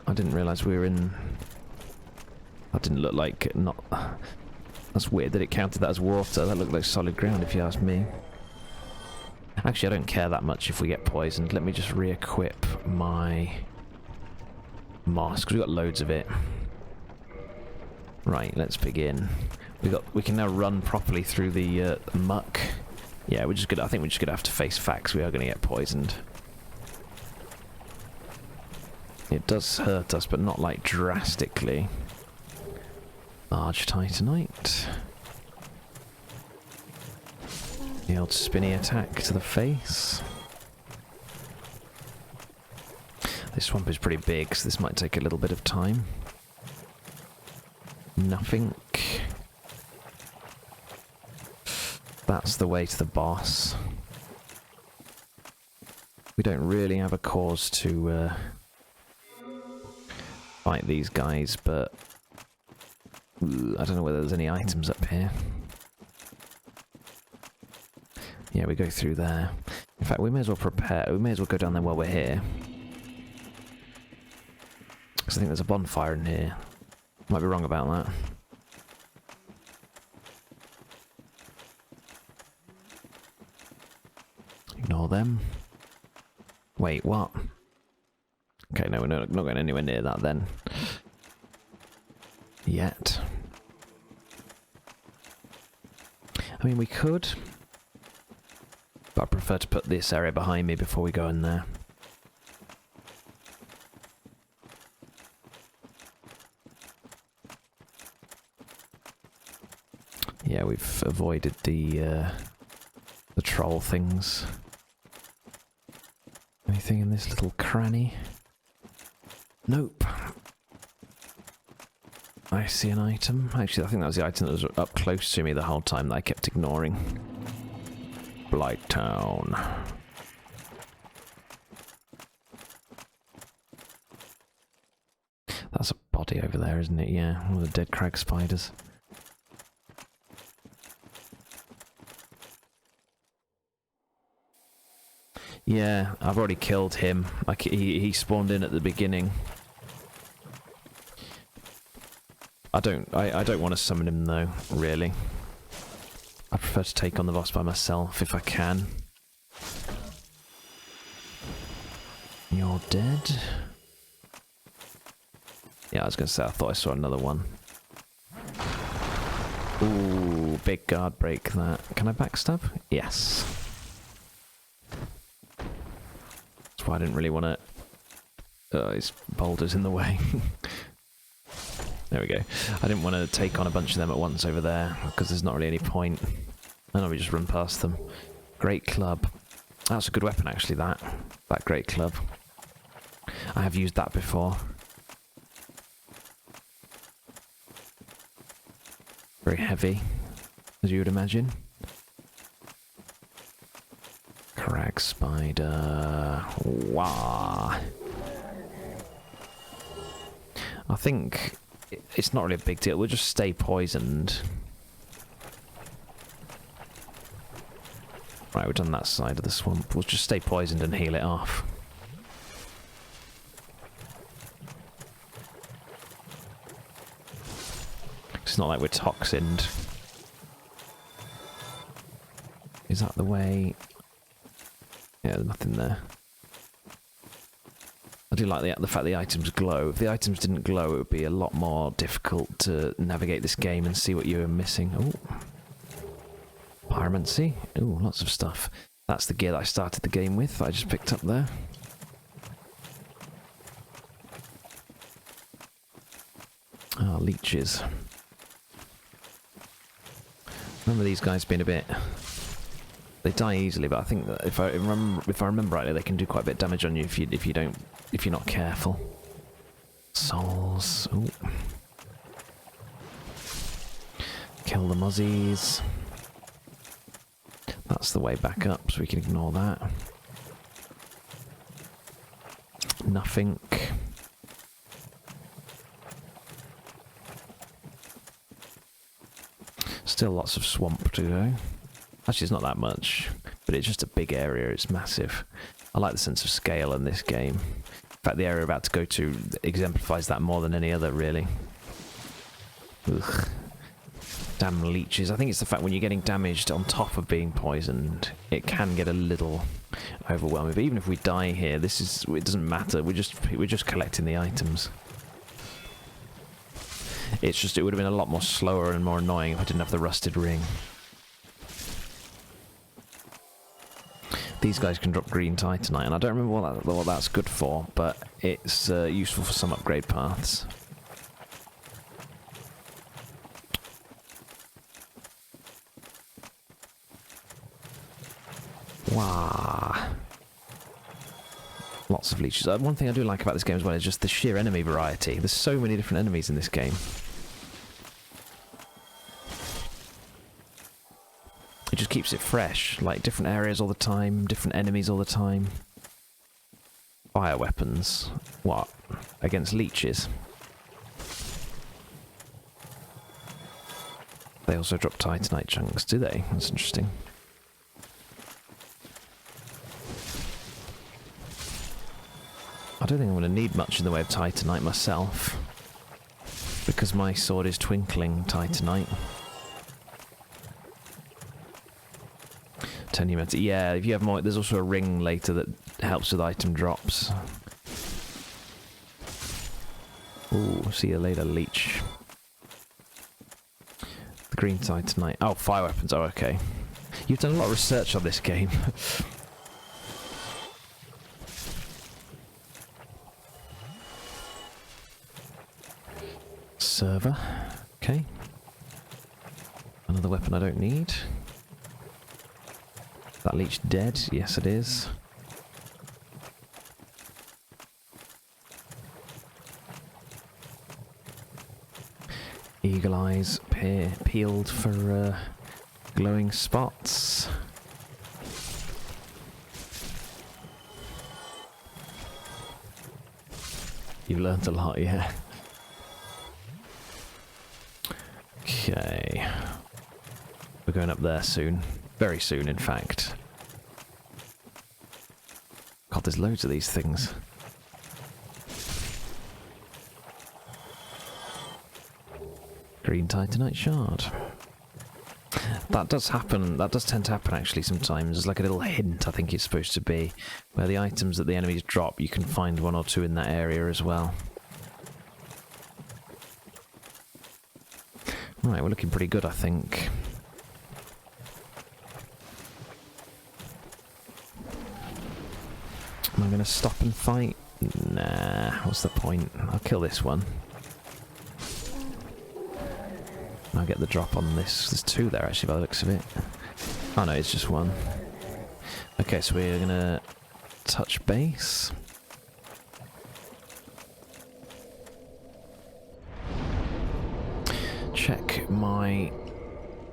I didn't realise we were in... That didn't look like... not. That's weird that it counted that as water. That looked like solid ground if you ask me. Actually, I don't care that much if we get poisoned. Let me just re-equip my... moss, because we've got loads of it. Right, let's begin. We can now run properly through the muck. Yeah, we're just gonna. I think we're just gonna have to face facts. We are gonna get poisoned. It does hurt us, but not like drastically. Large Titanite. The old spinny attack to the face. This swamp is pretty big, so this might take a little bit of time. Nothing. That's the way to the boss. We don't really have a cause to fight these guys, but I don't know whether there's any items up here. Yeah, we go through there. In fact, we may as well prepare. We may as well go down there while we're here. Because I think there's a bonfire in here. Might be wrong about that. Ignore them. Wait, what? Okay, no, we're not going anywhere near that then. Yet. I mean, we could. But I prefer to put this area behind me before we go in there. Yeah, we've avoided the troll things. Anything in this little cranny? Nope. I see an item. Actually, I think that was the item that was up close to me the whole time that I kept ignoring. Blight Town. That's a body over there, isn't it? Yeah, one of the dead crag spiders. Yeah, I've already killed him. Like he spawned in at the beginning. I don't want to summon him though, really. I prefer to take on the boss by myself if I can. You're dead? Yeah, I was gonna say I thought I saw another one. Ooh, big guard break that. Can I backstab? Yes. That's why I didn't really want to... Oh, his boulder's in the way. There we go. I didn't want to take on a bunch of them at once over there, because there's not really any point. And we just run past them. Great club. That's a good weapon, actually, that great club. I have used that before. Very heavy, as you would imagine. Crag spider. Wah. I think it's not really a big deal. We'll just stay poisoned. Right, we've done that side of the swamp. We'll just stay poisoned and heal it off. It's not like we're toxined. Is that the way? Yeah, there's nothing there. I do like the fact the items glow. If the items didn't glow, it would be a lot more difficult to navigate this game and see what you were missing. Oh, pyromancy. Oh, lots of stuff. That's the gear that I started the game with, that I just picked up there. Ah, leeches. Remember these guys being a bit... They die easily, but I think that if I remember rightly, they can do quite a bit of damage on you if you're not careful. Souls. Ooh. Kill the muzzies. That's the way back up, so we can ignore that. Nothing. Still lots of swamp to go. Actually, it's not that much, but it's just a big area. It's massive. I like the sense of scale in this game. In fact, the area we're about to go to exemplifies that more than any other, really. Ugh. Damn leeches. I think it's the fact when you're getting damaged on top of being poisoned, it can get a little overwhelming. But even if we die here, it doesn't matter. We're just collecting the items. It's just, it would have been a lot more slower and more annoying if I didn't have the rusted ring. These guys can drop green titanite, and I don't remember what that's good for, but it's useful for some upgrade paths. Wow. Lots of leeches. One thing I do like about this game as well is just the sheer enemy variety. There's so many different enemies in this game. It just keeps it fresh, like different areas all the time, different enemies all the time. Fire weapons. What? Against leeches. They also drop titanite chunks, do they? That's interesting. I don't think I'm going to need much in the way of titanite myself, because my sword is twinkling titanite. 10 humanity. Yeah, if you have more, there's also a ring later that helps with item drops. Ooh, see you later, leech. The green titanite. Oh, fire weapons. Oh, okay. You've done a lot of research on this game. Server. Okay. Another weapon I don't need. That leech dead? Yes, it is. Eagle eyes peeled for glowing spots. You've learned a lot, yeah. Okay. We're going up there soon. Very soon, in fact. God, there's loads of these things. Green titanite shard. That does happen. That does tend to happen, actually, sometimes. There's like a little hint, I think it's supposed to be, where the items that the enemies drop, you can find one or two in that area as well. Right, we're looking pretty good, I think. Am I going to stop and fight? Nah, what's the point? I'll kill this one. I'll get the drop on this. There's two there, actually, by the looks of it. Oh no, it's just one. Okay, so we're going to touch base. Check my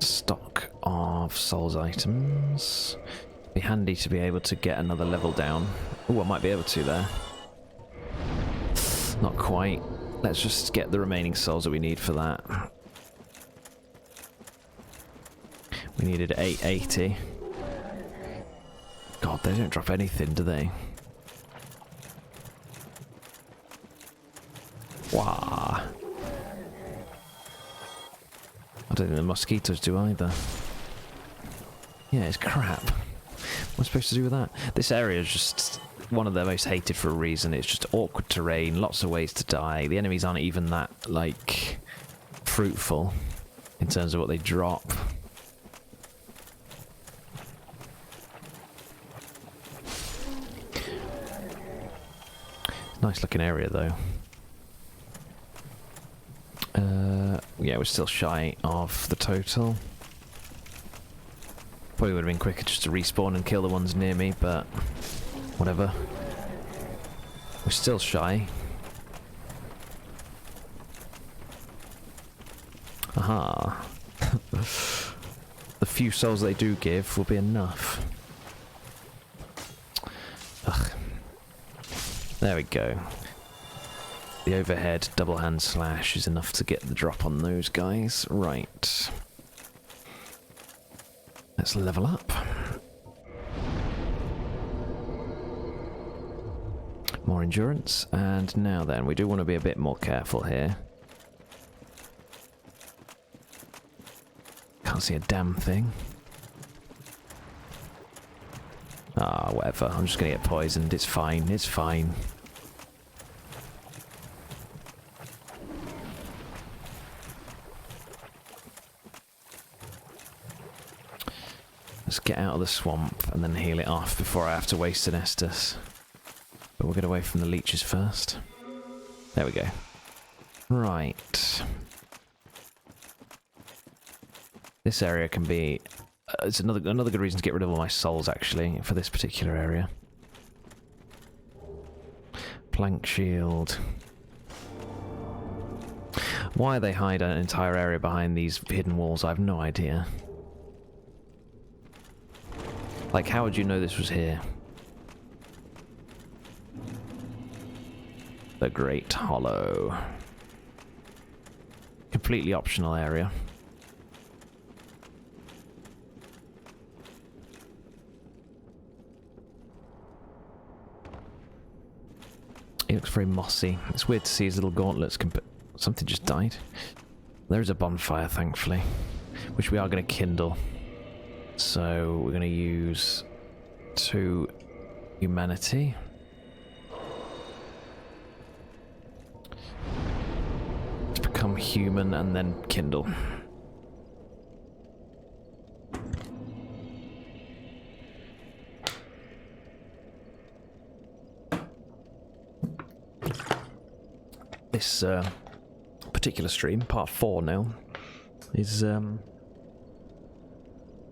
stock of souls items. Be handy to be able to get another level down. Oh, I might be able to there. Not quite. Let's just get the remaining souls that we need for that. We needed 880. God, they don't drop anything, do they? Wow. I don't think the mosquitoes do either. Yeah, it's crap. What am I supposed to do with that? This area is just one of the most hated for a reason. It's just awkward terrain, lots of ways to die. The enemies aren't even that, like, fruitful in terms of what they drop. Nice looking area, though. Yeah, we're still shy of the total. Probably would have been quicker just to respawn and kill the ones near me, but whatever. We're still shy. Aha. The few souls they do give will be enough. Ugh. There we go. The overhead double hand slash is enough to get the drop on those guys. Right. Let's level up. More endurance. And now then, we do want to be a bit more careful here. Can't see a damn thing. Ah, whatever. I'm just going to get poisoned. It's fine. It's fine. Let's get out of the swamp and then heal it off before I have to waste an Estus. But we'll get away from the leeches first. There we go. Right. This area can be... it's another good reason to get rid of all my souls, actually, for this particular area. Plank shield. Why they hide an entire area behind these hidden walls, I have no idea. Like, how would you know this was here? The Great Hollow. Completely optional area. He looks very mossy. It's weird to see his little gauntlets. Something just died. There's a bonfire, thankfully, which we are going to kindle. So we're going to use 2 humanity. To become human and then kindle. This particular stream, part 4 now, is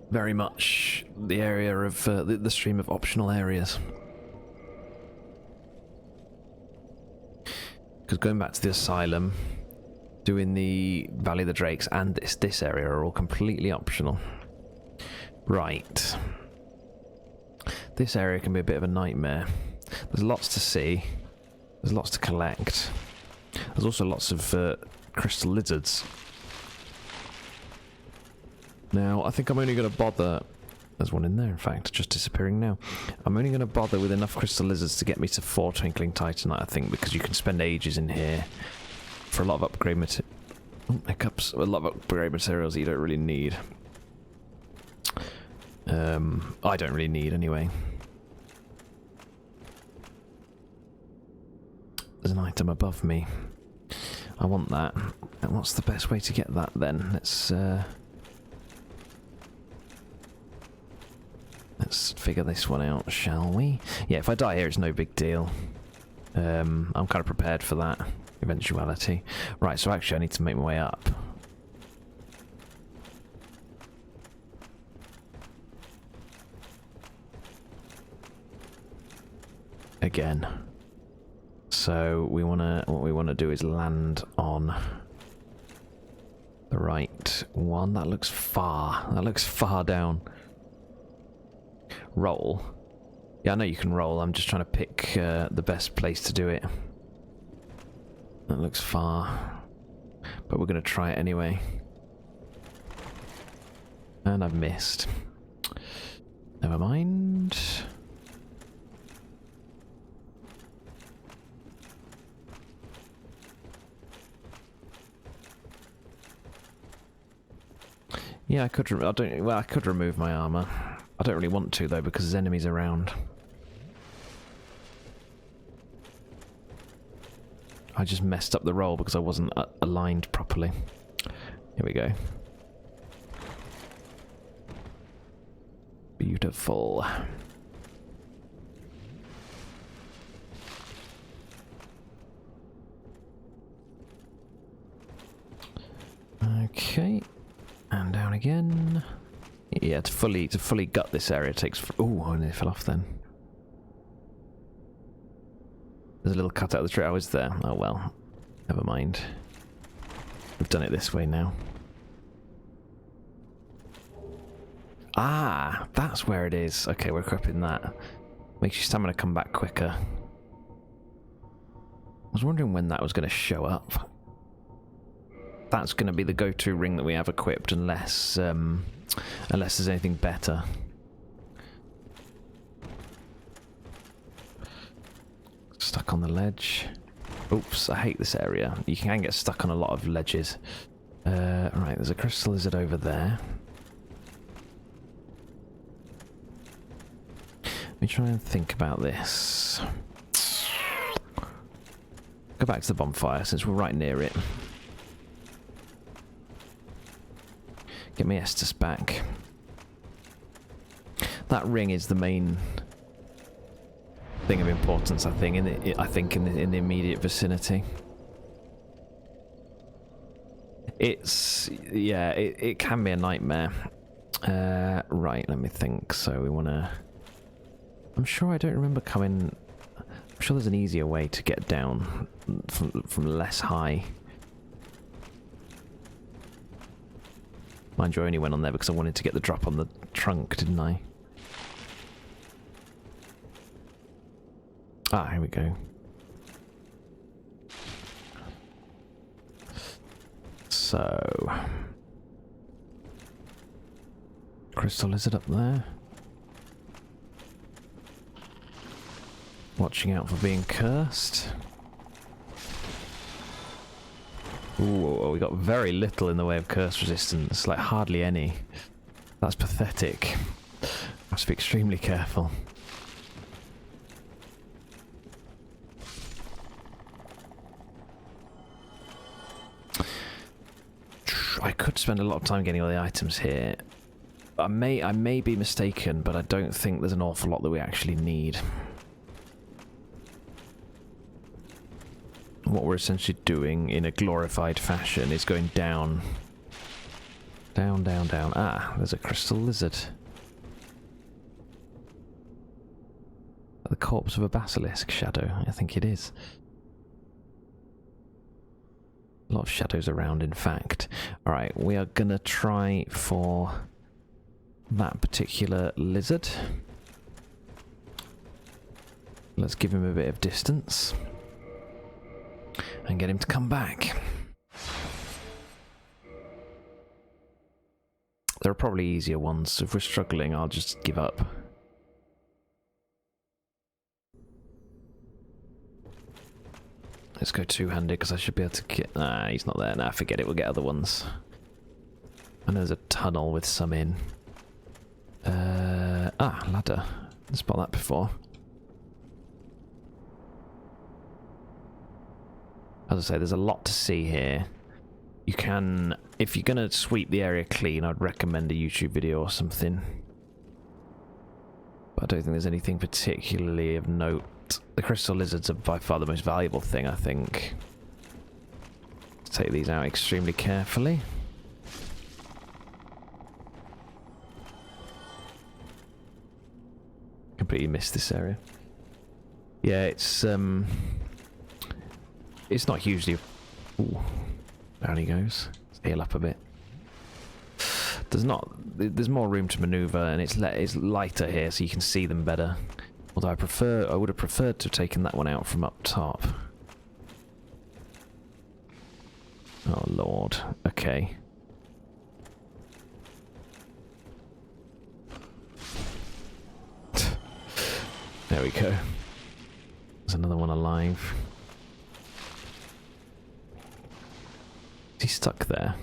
very much the area of the stream of optional areas. Because going back to the asylum, doing the Valley of the Drakes, and this area are all completely optional. Right. This area can be a bit of a nightmare. There's lots to see. There's lots to collect. There's also lots of crystal lizards. Now, I think I'm only going to bother... There's one in there, in fact, just disappearing now. I'm only going to bother with enough crystal lizards to get me to 4 Twinkling Titanite, I think, because you can spend ages in here for a lot of upgrade materials. Oh, hiccups. A lot of upgrade materials that you don't really need. I don't really need, anyway. There's an item above me. I want that. And what's the best way to get that, then? Let's figure this one out, shall we? Yeah, if I die here, it's no big deal. I'm kind of prepared for that eventuality. Right, so actually I need to make my way up. Again. So what we wanna do is land on the right one. That looks far. That looks far down. Roll. Yeah, I know you can roll. I'm just trying to pick the best place to do it. That looks far. But we're going to try it anyway. And I've missed. Never mind. Yeah, I could. I could remove my armor. I don't really want to though because there's enemies around. I just messed up the roll because I wasn't aligned properly. Here we go. Beautiful. Okay. And down again. Yeah, to fully gut this area takes... Ooh, I nearly fell off then. There's a little cut out of the tree. I was there. Oh well. Never mind. We've done it this way now. Ah, that's where it is. Okay, we're equipping that. Makes your stamina come back quicker. I was wondering when that was going to show up. That's going to be the go-to ring that we have equipped unless there's anything better. Stuck on the ledge. Oops, I hate this area. You can get stuck on a lot of ledges. Right, there's a crystal lizard over there. Let me try and think about this. Go back to the bonfire since we're right near it. Get my Estus back. That ring is the main thing of importance, I think, in the immediate vicinity. It's, yeah, it can be a nightmare. Right, let me think. So we want to... I'm sure I don't remember coming... I'm sure there's an easier way to get down from less high. Mind you, I only went on there because I wanted to get the drop on the trunk, didn't I? Ah, here we go. So... Crystal lizard up there. Watching out for being cursed. Ooh, we got very little in the way of curse resistance, like hardly any. That's pathetic. Must be extremely careful. I could spend a lot of time getting all the items here. I may be mistaken, but I don't think there's an awful lot that we actually need. What we're essentially doing in a glorified fashion is going down. Down, down, down. Ah, there's a crystal lizard. The corpse of a basilisk shadow, I think it is. A lot of shadows around, in fact. Alright, we are gonna try for that particular lizard. Let's give him a bit of distance. And get him to come back. There are probably easier ones, so if we're struggling, I'll just give up. Let's go two-handed, because I should be able to get... Nah, he's not there. Nah, forget it, we'll get other ones. And there's a tunnel with some in. Ladder. I've spot that before. As I say, there's a lot to see here. You can, if you're going to sweep the area clean, I'd recommend a YouTube video or something. But I don't think there's anything particularly of note. The crystal lizards are by far the most valuable thing, I think. Let's take these out extremely carefully. Completely missed this area. Yeah, it's not hugely... Ooh, down he goes. Let's heal up a bit. There's more room to manoeuvre, and it's lighter here, so you can see them better. Although I would have preferred to have taken that one out from up top. Oh lord. Okay. There we go. There's another one alive. Is he stuck there?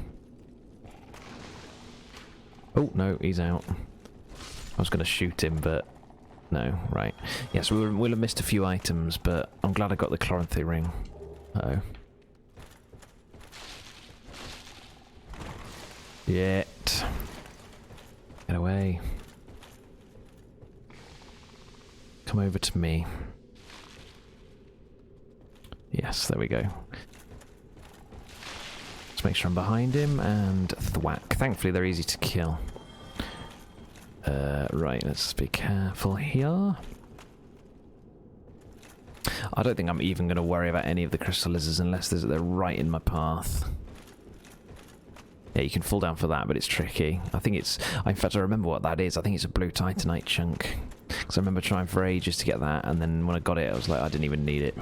Oh, no, he's out. I was going to shoot him, but no, right. Yes, we'll have missed a few items, but I'm glad I got the Chloranthy ring. Uh-oh. Yet. Get away. Come over to me. Yes, there we go. Let's make sure I'm behind him, and thwack. Thankfully, they're easy to kill. Right, let's be careful here. I don't think I'm even going to worry about any of the crystal lizards unless they're right in my path. Yeah, you can fall down for that, but it's tricky. I think it's... In fact, I remember what that is. I think it's a blue titanite chunk. Because I remember trying for ages to get that, and then when I got it, I was like, I didn't even need it.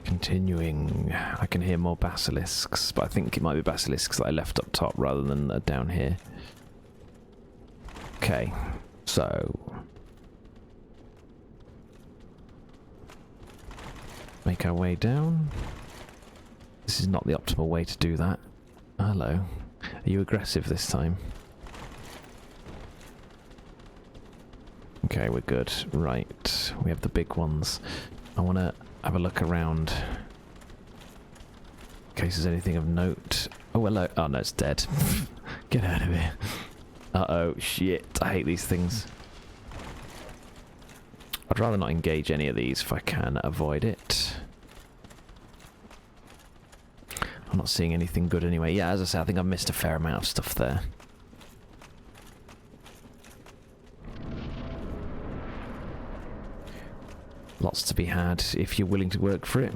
Continuing. I can hear more basilisks, but I think it might be basilisks that I left up top rather than down here. Okay, so... make our way down. This is not the optimal way to do that. Hello. Are you aggressive this time? Okay, we're good. Right. We have the big ones. I want to have a look around case there's anything of note. Oh, hello. Oh, no, it's dead. Get out of here. Uh-oh, shit. I hate these things. I'd rather not engage any of these if I can avoid it. I'm not seeing anything good anyway. Yeah, as I say, I think I've missed a fair amount of stuff there. Lots to be had if you're willing to work for it.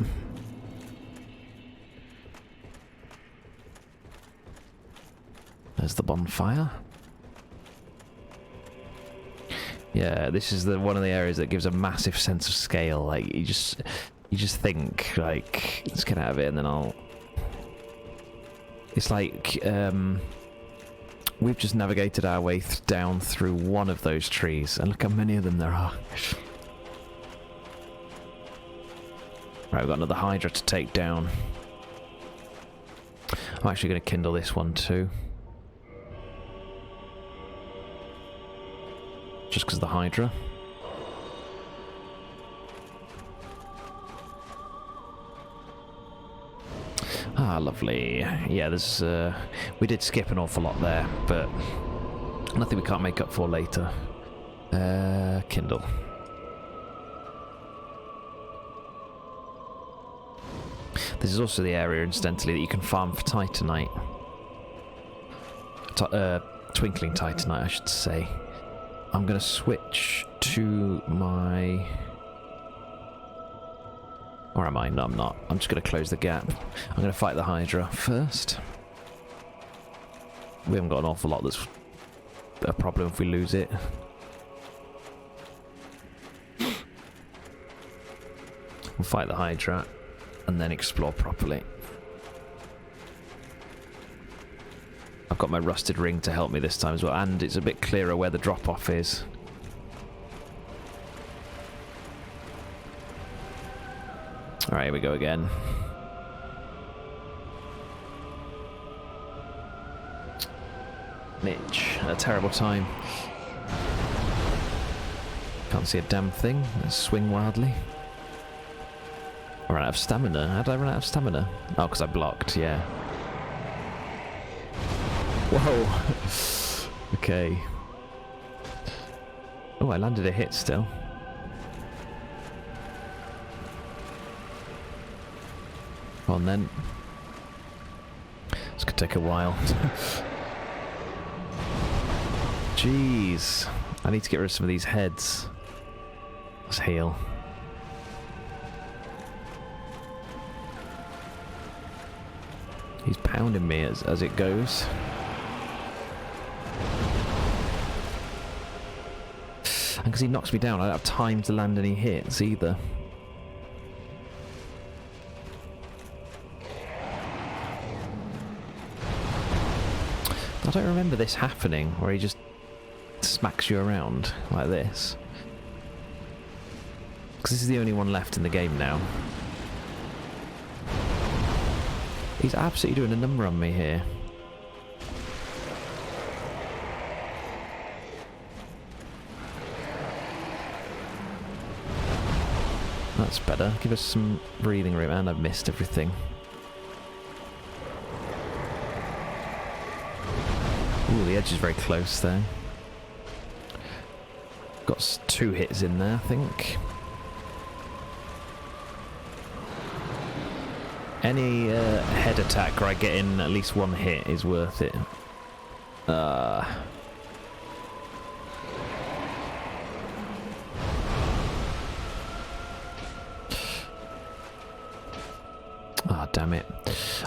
There's the bonfire. Yeah, this is one of the areas that gives a massive sense of scale. Like you just think like, let's get out of it, and then I'll. It's like we've just navigated our way down through one of those trees, and look how many of them there are. Right, we've got another Hydra to take down. I'm actually going to kindle this one too. Just because the Hydra. Ah, lovely. Yeah, there's we did skip an awful lot there, but nothing we can't make up for later. Kindle. This is also the area, incidentally, that you can farm for Titanite. Twinkling Titanite, I should say. I'm going to switch to my... Or am I? No, I'm not. I'm just going to close the gap. I'm going to fight the Hydra first. We haven't got an awful lot that's a problem if we lose it. We'll fight the Hydra and then explore properly. I've got my rusted ring to help me this time as well, and it's a bit clearer where the drop-off is. Alright, here we go again. Mitch, a terrible time. Can't see a damn thing. Let's swing wildly. I ran out of stamina. How did I run out of stamina? Oh, because I blocked, yeah. Whoa. Okay. Oh, I landed a hit still. Go on then. This could take a while. Jeez. I need to get rid of some of these heads. Let's heal. He's pounding me as it goes. And because he knocks me down, I don't have time to land any hits either. I don't remember this happening, where he just smacks you around like this. Because this is the only one left in the game now. He's absolutely doing a number on me here. That's better. Give us some breathing room, and I've missed everything. Ooh, the edge is very close there. Got 2 hits in there, I think. Any head attack where I get in at least 1 hit is worth it. Ah, damn it.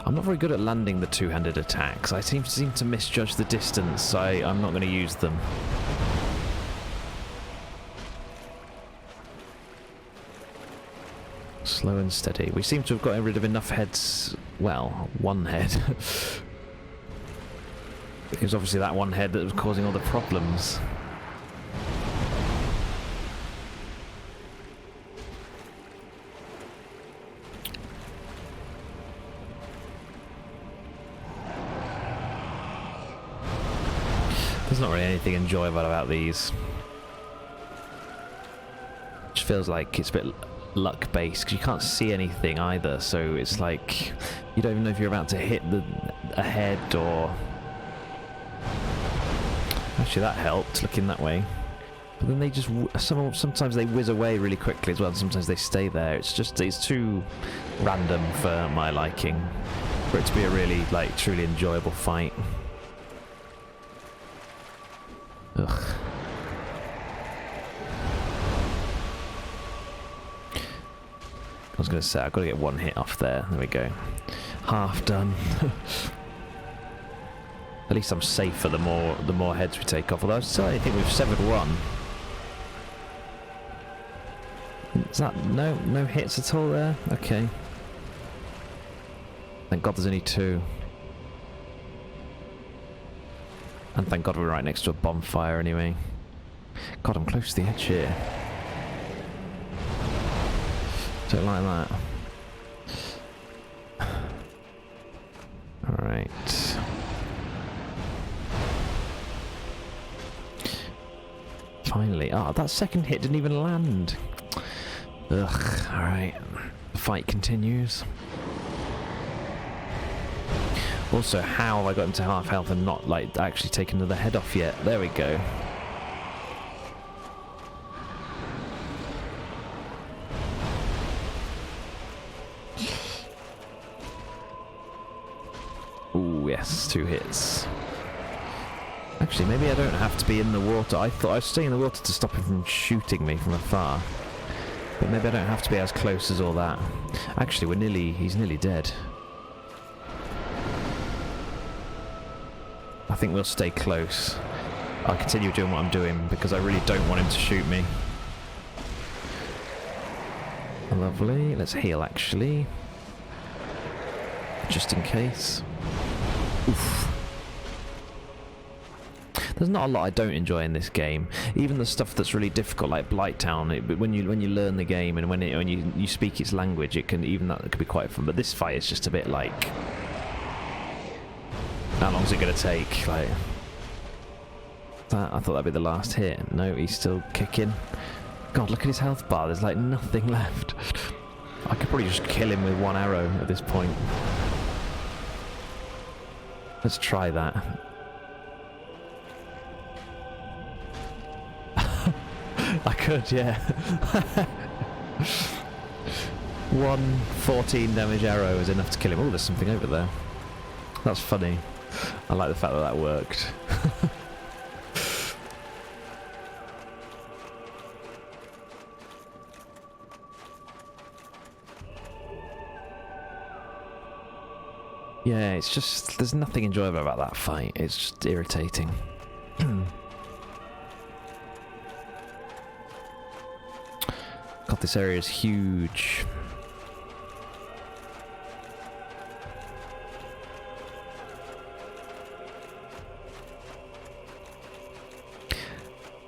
I'm not very good at landing the 2-handed attacks. I seem to misjudge the distance. I'm not going to use them. Slow and steady. We seem to have gotten rid of enough heads. Well, 1 head. It was obviously that 1 head that was causing all the problems. There's not really anything enjoyable about these. Which feels like it's a bit luck based because you can't see anything either, so it's like you don't even know if you're about to hit a head or... Actually, that helped, looking that way. But then they just... Sometimes they whiz away really quickly as well, and sometimes they stay there. It's too random for my liking, for it to be a really, like, truly enjoyable fight. Ugh. I was going to say, I've got to get one hit off there. There we go. Half done. At least I'm safer the more heads we take off. Although I think we've severed one. Is that no hits at all there? Okay. Thank God there's only 2. And thank God we're right next to a bonfire anyway. God, I'm close to the edge here. Don't like that. Alright. Finally. Ah, that second hit didn't even land. Ugh, alright. The fight continues. Also, how have I got him to half health and not, like, actually taken another head off yet? There we go. Ooh, yes, 2 hits. Actually, maybe I don't have to be in the water. I thought I was staying in the water to stop him from shooting me from afar. But maybe I don't have to be as close as all that. Actually, he's nearly dead. I think we'll stay close. I'll continue doing what I'm doing because I really don't want him to shoot me. Lovely. Let's heal, actually. Just in case. Oof. There's not a lot I don't enjoy in this game. Even the stuff that's really difficult, like Blighttown. When you learn the game and when you speak its language, that can be quite fun. But this fight is just a bit like, how long's it gonna take? Like that. I thought that'd be the last hit. No, he's still kicking. God, look at his health bar. There's like nothing left. I could probably just kill him with 1 arrow at this point. Let's try that. I could, yeah. 1 14 damage arrow is enough to kill him. Oh, there's something over there. That's funny. I like the fact that that worked. Yeah, it's just... There's nothing enjoyable about that fight. It's just irritating. God, this area is huge.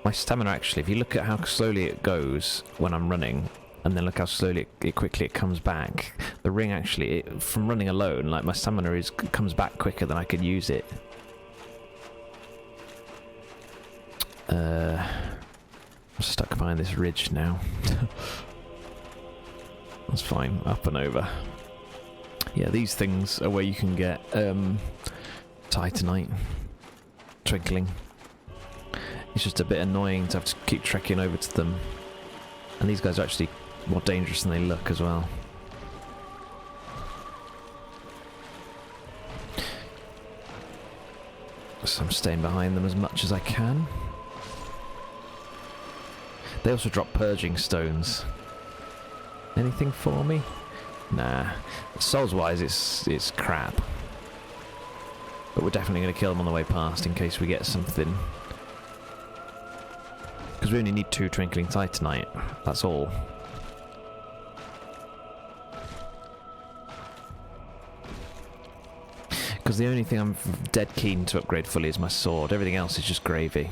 My stamina, actually, if you look at how slowly it goes when I'm running, and then look how slowly quickly it comes back, the ring actually, from running alone, like my stamina comes back quicker than I could use it. I'm stuck behind this ridge now. That's fine, up and over. Yeah, these things are where you can get Titanite, Twinkling. It's just a bit annoying to have to keep trekking over to them. And these guys are actually more dangerous than they look as well. So I'm staying behind them as much as I can. They also drop purging stones. Anything for me? Nah. Souls-wise, it's crap. But we're definitely going to kill them on the way past in case we get something. Because we only need 2 Twinkling Titanite. That's all. Because the only thing I'm dead keen to upgrade fully is my sword. Everything else is just gravy.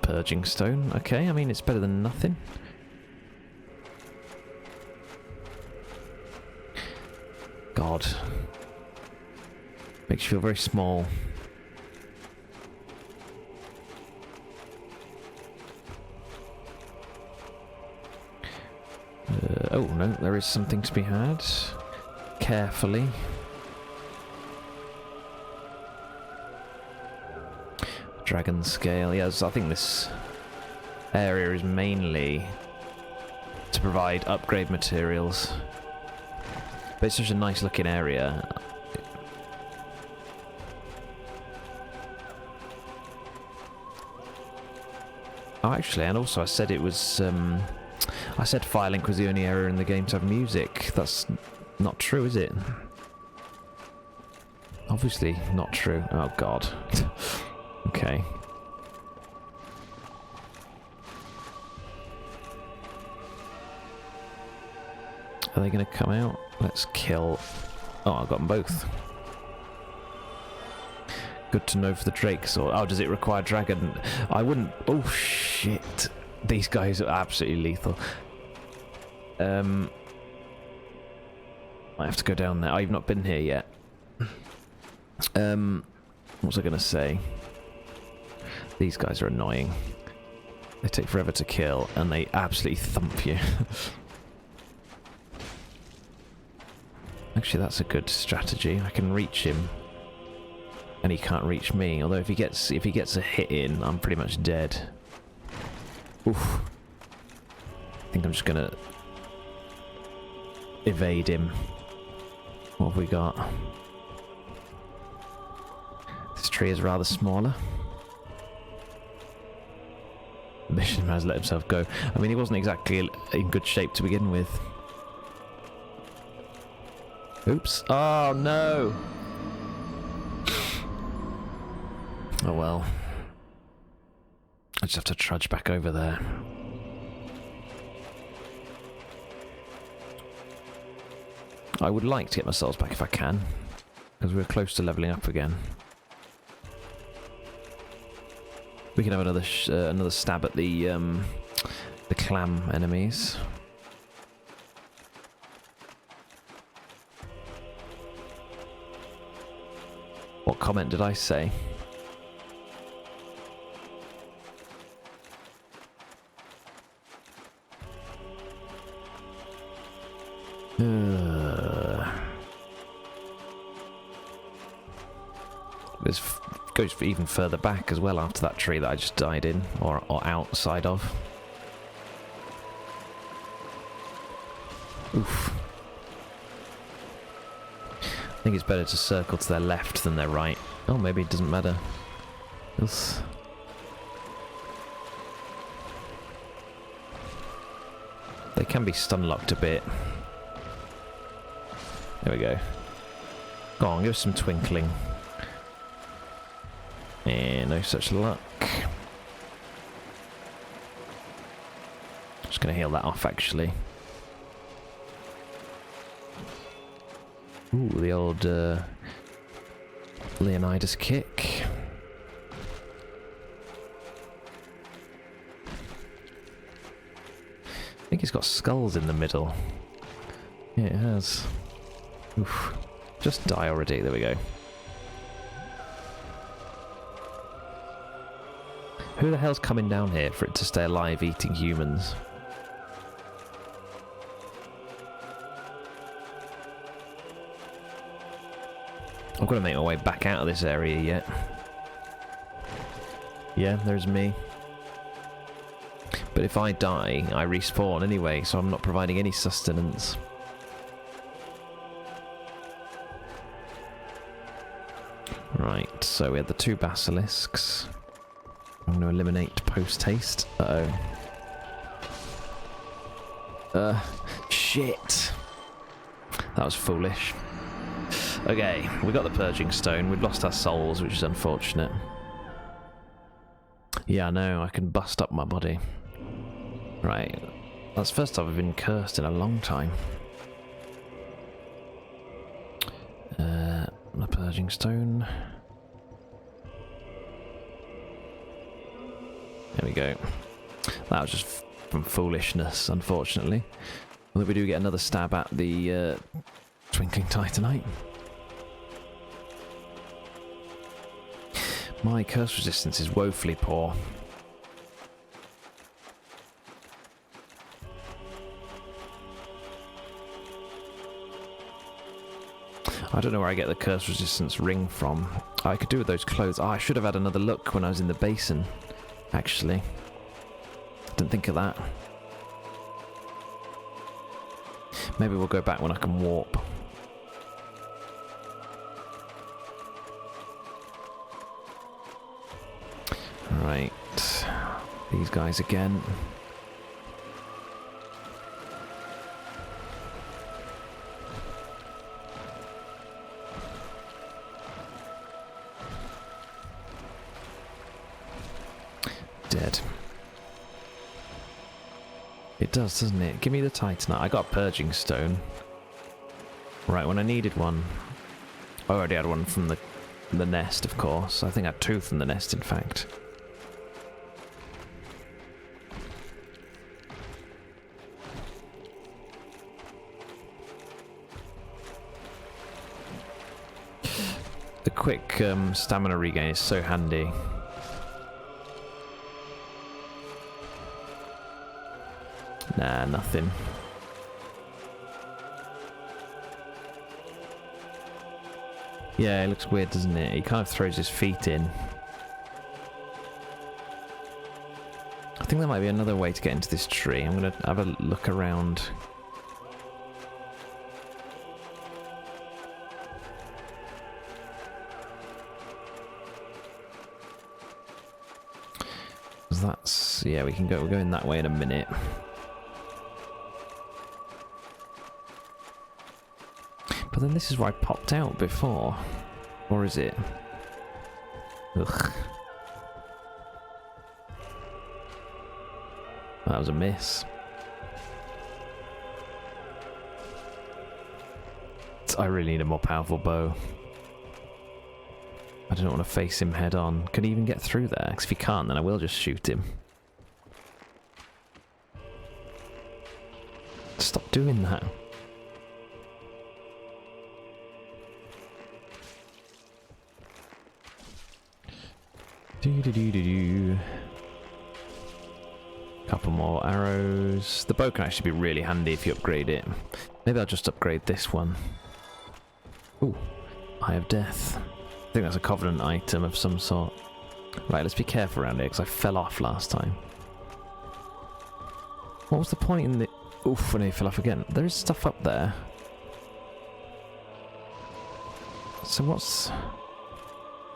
Purging stone. Okay, I mean, it's better than nothing. God. Makes you feel very small. Oh no, there is something to be had. Carefully. Dragon scale. Yes, I think this area is mainly to provide upgrade materials. But it's such a nice looking area. Oh, actually, and also I said it was, I said Firelink was the only area in the game to have music. That's not true, is it? Obviously not true. Oh, God. Okay. Are they going to come out? Let's kill... Oh, I've got them both. Good to know for the Drake sword. Oh, does it require dragon? I wouldn't... Oh, shit. These guys are absolutely lethal. I have to go down there. I've not been here yet. What was I going to say? These guys are annoying. They take forever to kill, and they absolutely thump you. Actually, that's a good strategy. I can reach him, and he can't reach me. Although if he gets a hit in, I'm pretty much dead. Oof. I think I'm just gonna evade him. What have we got? This tree is rather smaller. The mission man has let himself go. I mean, he wasn't exactly in good shape to begin with. Oops. Oh, no. Oh, well. I just have to trudge back over there. I would like to get my souls back if I can, because we're close to leveling up again. We can have another stab at the clam enemies. What comment did I say? This goes even further back as well after that tree that I just died in, or outside of. Oof. I think it's better to circle to their left than their right. Oh, maybe it doesn't matter. Oof. They can be stun locked a bit. There we go. Go on, give us some twinkling. And no such luck. Just gonna heal that off, actually. Ooh, the old Leonidas kick. I think it's got skulls in the middle. Yeah, it has. Oof. Just die already. There we go. Who the hell's coming down here for it to stay alive eating humans? I've got to make my way back out of this area yet. Yeah, there's me. But if I die, I respawn anyway, so I'm not providing any sustenance. Right, so we had the two basilisks. I'm going to eliminate post-haste. Uh-oh. Shit. That was foolish. Okay, we got the Purging Stone. We've lost our souls, which is unfortunate. Yeah, I know. I can bust up my body. Right. That's the first time I've been cursed in a long time. The Purging Stone. There we go. That was just from foolishness, unfortunately. Although we do get another stab at the Twinkling Titanite. My curse resistance is woefully poor. I don't know where I get the curse resistance ring from. I could do with those clothes. Oh, I should have had another look when I was in the basin, actually. Didn't think of that. Maybe we'll go back when I can warp. Right. These guys again. Dead. It does, doesn't it? Give me the Titanite. I got a purging stone. Right, when I needed one. I already had one from the nest, of course. I think I had two from the nest, in fact. The quick stamina regain is so handy. Nah, nothing. Yeah, it looks weird, doesn't it? He kind of throws his feet in. I think there might be another way to get into this tree. I'm going to have a look around. That's... yeah, we can go. We're going that way in a minute. But then this is where I popped out before. Or is it? Ugh. That was a miss. I really need a more powerful bow. I don't want to face him head on. Can he even get through there? Because if he can't, then I will just shoot him. Stop doing that. Do. Couple more arrows. The bow can actually be really handy if you upgrade it. Maybe I'll just upgrade this one. Ooh, Eye of Death. I think that's a Covenant item of some sort. Right, let's be careful around here because I fell off last time. What was the point in the... oof, when I fell off again. There is stuff up there. So what's...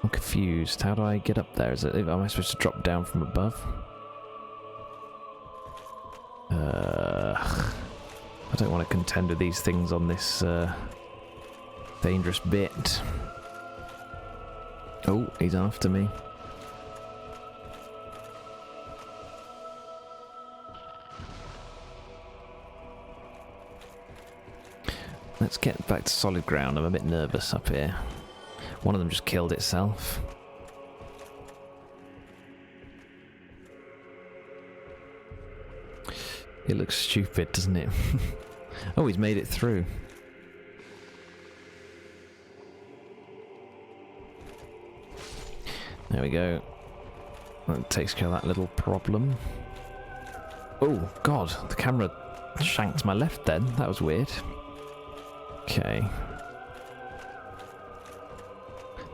I'm confused. How do I get up there? Am I supposed to drop down from above? I don't want to contend with these things on this dangerous bit. Oh, he's after me. Let's get back to solid ground. I'm a bit nervous up here. One of them just killed itself. It looks stupid, doesn't it? Oh, he's made it through. There we go. That takes care of that little problem. Oh, God. The camera shanked my left then. That was weird. Okay.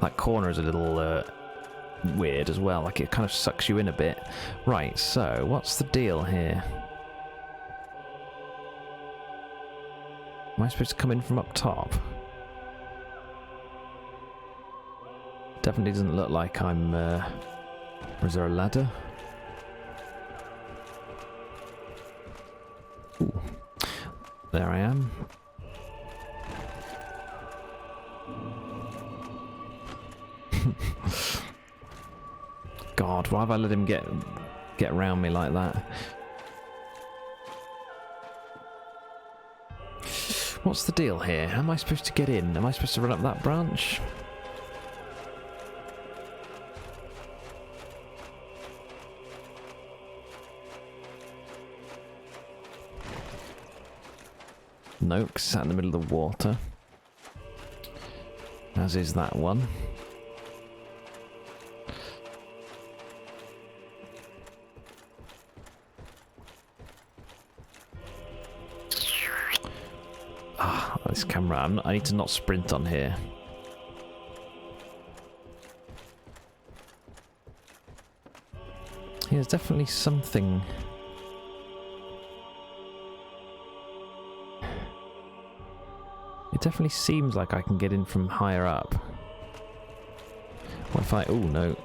That corner is a little weird as well. Like, it kind of sucks you in a bit. Right, so, what's the deal here? Am I supposed to come in from up top? Definitely doesn't look like I'm... or is there a ladder? Ooh. There I am. God, why have I let him get around me like that? What's the deal here? How am I supposed to get in? Am I supposed to run up that branch? Nope, 'cause it's sat in the middle of the water. As is that one. camera. I need to not sprint on here. Yeah, there's definitely something. It definitely seems like I can get in from higher up. What if I... Oh, no.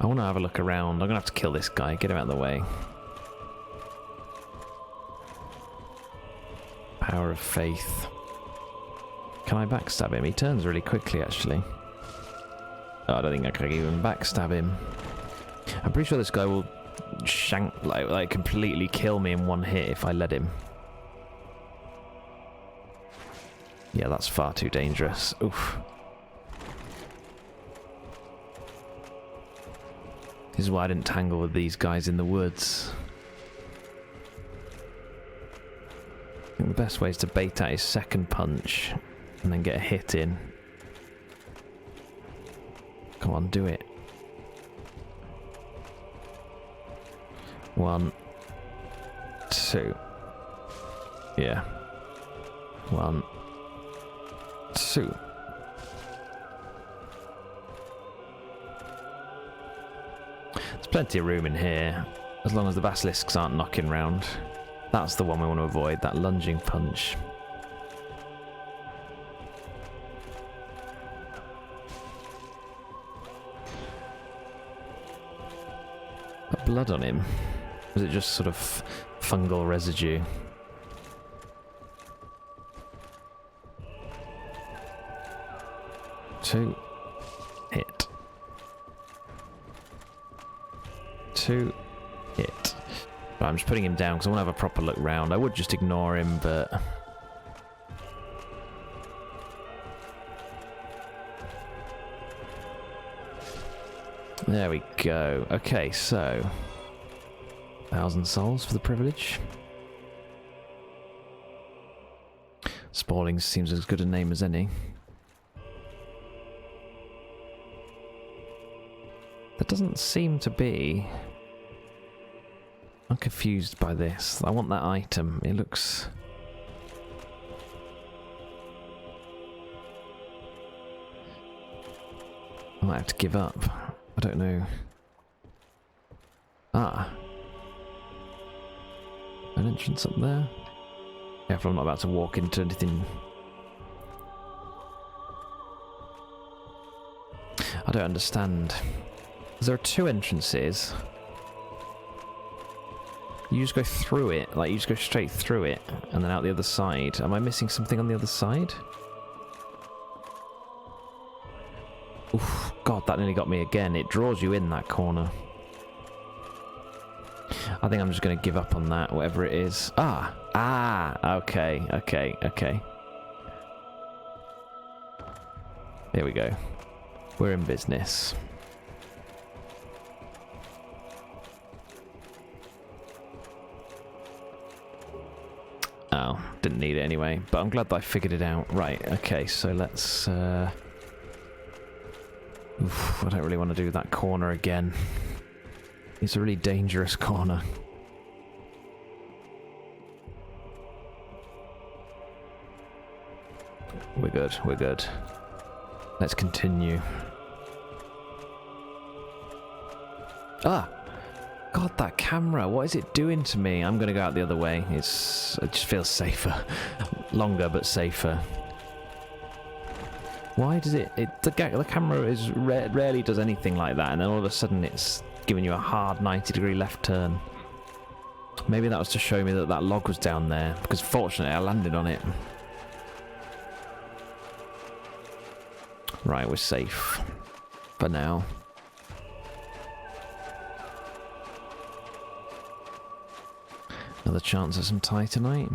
I want to have a look around. I'm going to have to kill this guy. Get him out of the way. Power of faith. Can I backstab him? He turns really quickly, actually. Oh, I don't think I can even backstab him. I'm pretty sure this guy will like completely kill me in one hit if I let him. Yeah, that's far too dangerous. Oof. This is why I didn't tangle with these guys in the woods. I think the best way is to bait out his second punch and then get a hit in. Come on, do it. 1, 2. Yeah. 1, 2. There's plenty of room in here, as long as the basilisks aren't knocking round. That's the one we want to avoid, that lunging punch. That blood on him? Or is it just sort of fungal residue? Two. Hit. 2. Hit. Right, I'm just putting him down because I want to have a proper look round. I would just ignore him, but... There we go. Okay, so... 1,000 souls for the privilege. Spawling seems as good a name as any. There doesn't seem to be... I'm confused by this. I want that item. It looks... I might have to give up. I don't know. Ah. An entrance up there? Careful, I'm not about to walk into anything. I don't understand. There are 2 entrances. You just go through it, like you just go straight through it, and then out the other side. Am I missing something on the other side? Oof, God, that nearly got me again. It draws you in that corner. I think I'm just going to give up on that, whatever it is. Okay. Here we go. We're in business. Oh, didn't need it anyway, but I'm glad that I figured it out. Right, okay, so let's... Oof, I don't really want to do that corner again. It's a really dangerous corner. We're good. Let's continue. Ah! God, that camera, what is it doing to me? I'm going to go out the other way. It just feels safer. Longer, but safer. Why does the camera rarely does anything like that, and then all of a sudden it's giving you a hard 90-degree left turn. Maybe that was to show me that that log was down there, because fortunately I landed on it. Right, we're safe. For now. Another chance at some titanite.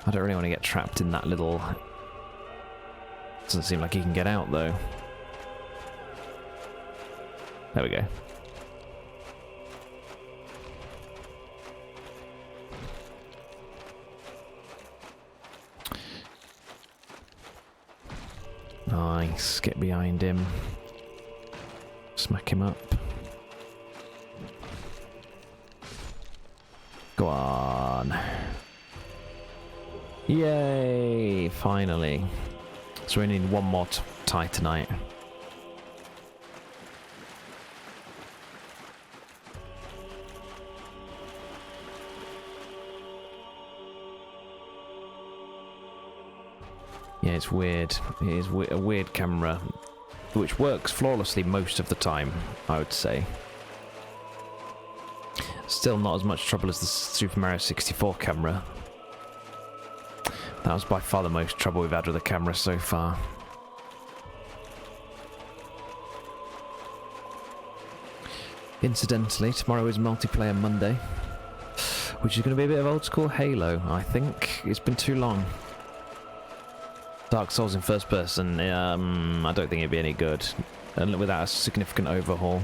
I don't really want to get trapped in that little... Doesn't seem like he can get out, though. There we go. Nice. Get behind him. Smack him up. Go on. Yay! Finally. So we need one more Titanite. Yeah, it's weird. It is a weird camera, which works flawlessly most of the time, I would say. Still not as much trouble as the Super Mario 64 camera. That was by far the most trouble we've had with the camera so far. Incidentally, tomorrow is Multiplayer Monday, which is going to be a bit of old school Halo, I think. It's been too long. Dark Souls in first person, I don't think it'd be any good, and without a significant overhaul.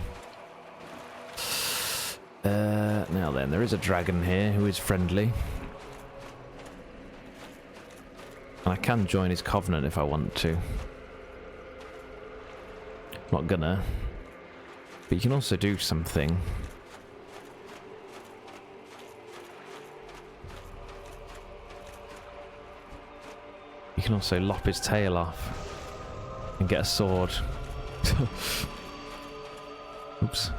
Now then, there is a dragon here who is friendly. And I can join his covenant if I want to. Not gonna. But you can also do something. You can also lop his tail off and get a sword. Oops.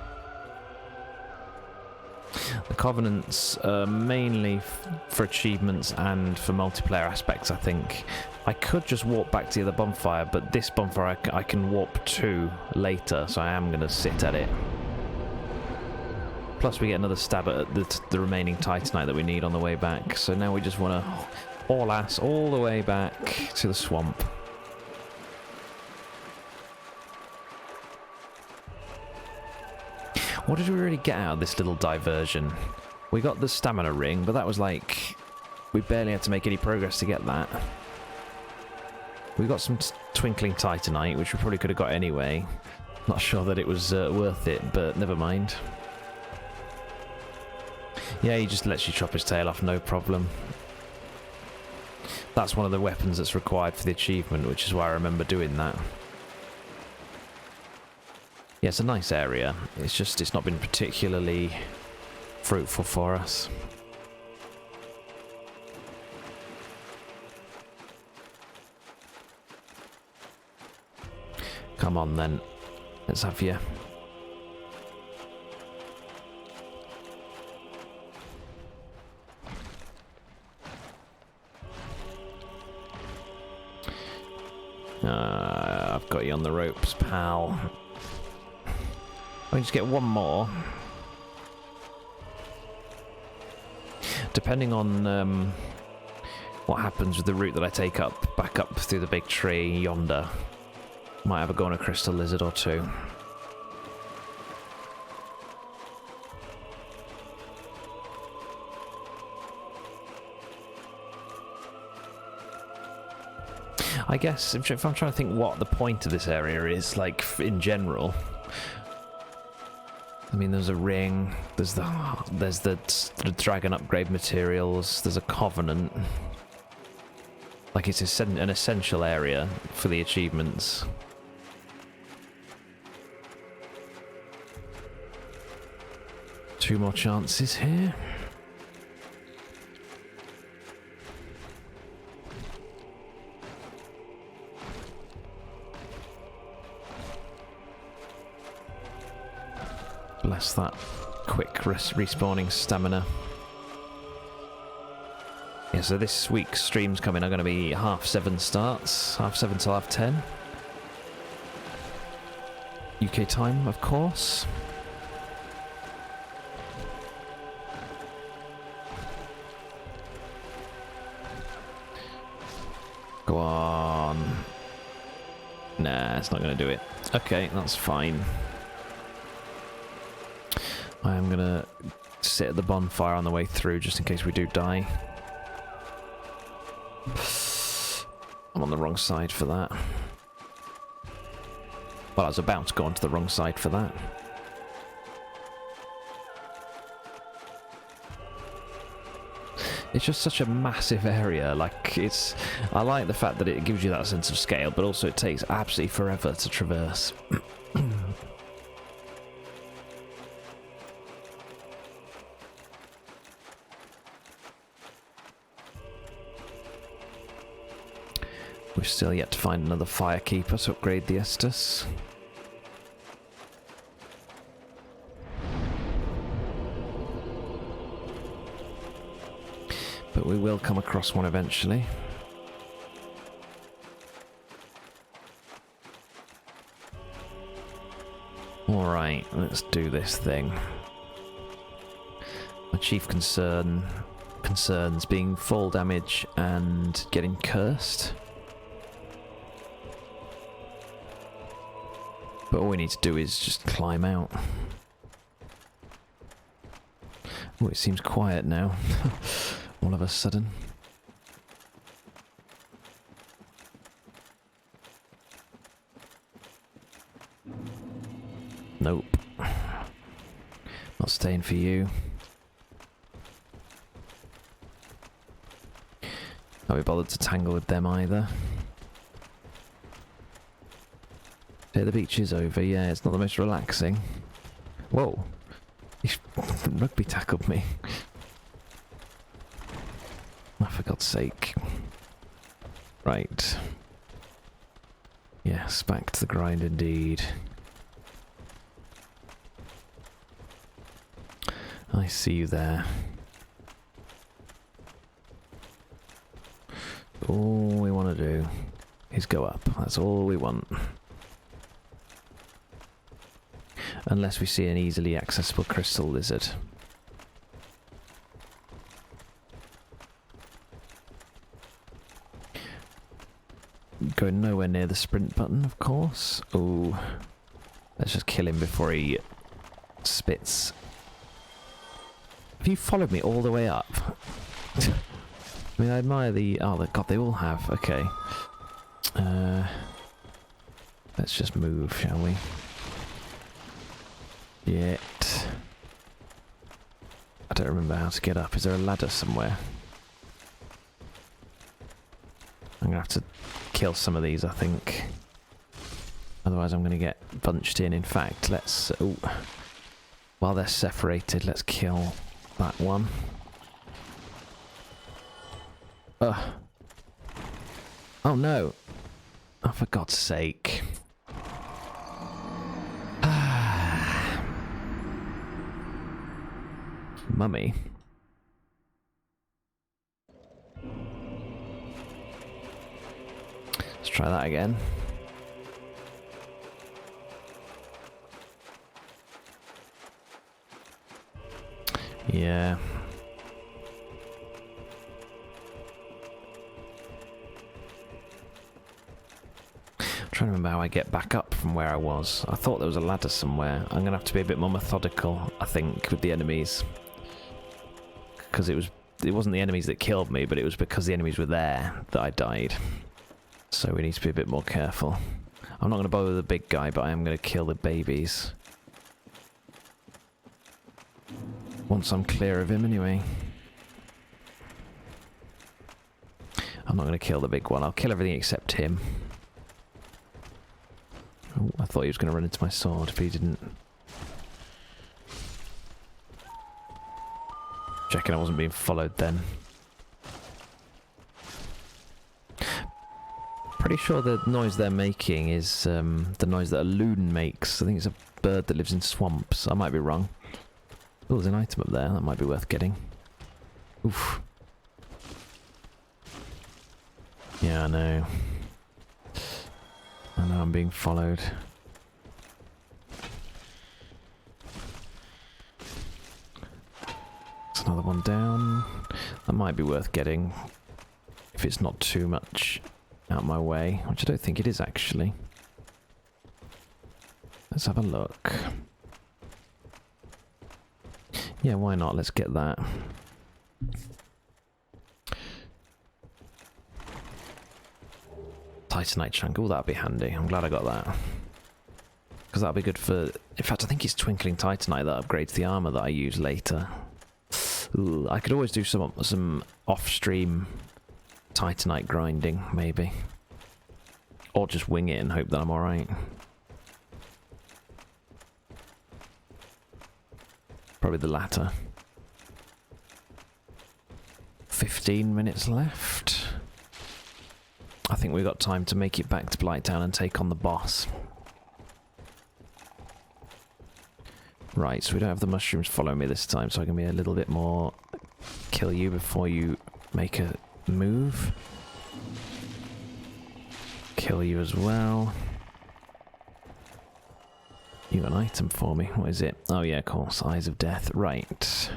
The Covenants are mainly for achievements and for multiplayer aspects, I think. I could just warp back to the other bonfire, but this bonfire I can warp to later, so I am going to sit at it. Plus we get another stab at the remaining Titanite that we need on the way back, so now we just want to haul ass all the way back to the swamp. What did we really get out of this little diversion? We got the stamina ring, but that was like... we barely had to make any progress to get that. We got some twinkling Titanite, which we probably could have got anyway. Not sure that it was worth it, but never mind. Yeah, he just lets you chop his tail off, no problem. That's one of the weapons that's required for the achievement, which is why I remember doing that. Yeah, it's a nice area. It's just, it's not been particularly fruitful for us. Come on then. Let's have you. I've got you on the ropes, pal. I just get one more. Depending on what happens with the route that I take up, back up through the big tree yonder, might have a go on a crystal lizard or two. I guess if I'm trying to think what the point of this area is, like in general. I mean, there's a ring. There's the dragon upgrade materials. There's a covenant. Like it's an essential area for the achievements. Two more chances here. Bless that quick respawning stamina. Yeah, so this week's streams coming are going to be 7:30 starts, 7:30 till 10:30. UK time, of course. Go on. Nah, it's not going to do it. Okay, that's fine. I am going to sit at the bonfire on the way through just in case we do die. I'm on the wrong side for that. Well, I was about to go onto the wrong side for that. It's just such a massive area. Like, it's... I like the fact that it gives you that sense of scale, but also it takes absolutely forever to traverse. We've still yet to find another firekeeper to upgrade the Estus. But we will come across one eventually. Alright, let's do this thing. My chief concerns being fall damage and getting cursed. But all we need to do is just climb out. Oh, it seems quiet now. All of a sudden. Nope. Not staying for you. Not be bothered to tangle with them either. Yeah, the beach is over. Yeah, it's not the most relaxing. Whoa. He rugby tackled me. Oh, for God's sake. Right. Yes, back to the grind indeed. I see you there. All we want to do is go up. That's all we want. Unless we see an easily accessible crystal lizard. Going nowhere near the sprint button, of course. Oh, let's just kill him before he spits. Have you followed me all the way up? I mean, I admire the... Oh, God, they all have. Okay. Let's just move, shall we? Yet. I don't remember how to get up. Is there a ladder somewhere? I'm going to have to kill some of these, I think. Otherwise I'm going to get bunched in. In fact, let's... Oh, while they're separated, let's kill that one. Oh no. Oh, for God's sake. Mummy. Let's try that again. Yeah. I'm trying to remember how I get back up from where I was. I thought there was a ladder somewhere. I'm going to have to be a bit more methodical, I think, with the enemies. Because it wasn't the enemies that killed me, but it was because the enemies were there that I died. So we need to be a bit more careful. I'm not going to bother the big guy, but I am going to kill the babies. Once I'm clear of him, anyway. I'm not going to kill the big one. I'll kill everything except him. Oh, I thought he was going to run into my sword, but he didn't. Checking I wasn't being followed then. Pretty sure the noise they're making is the noise that a loon makes. I think it's a bird that lives in swamps. I might be wrong. Oh, there's an item up there. That might be worth getting. Oof. Yeah, I know. I know I'm being followed. There's another one down. That might be worth getting. If it's not too much out my way. Which I don't think it is, actually. Let's have a look. Yeah, why not? Let's get that. Titanite chunk. Oh, that'd be handy. I'm glad I got that. Because that'll be good for... In fact, I think it's twinkling titanite that upgrades the armor that I use later. Ooh, I could always do some off-stream titanite grinding, maybe. Or just wing it and hope that I'm alright. Probably the latter. 15 minutes left. I think we've got time to make it back to Blighttown and take on the boss. Right, so we don't have the mushrooms following me this time, so I can be a little bit more kill you before you make a move. Kill you as well. You got an item for me. What is it? Oh yeah, of course. Eyes of Death. Right.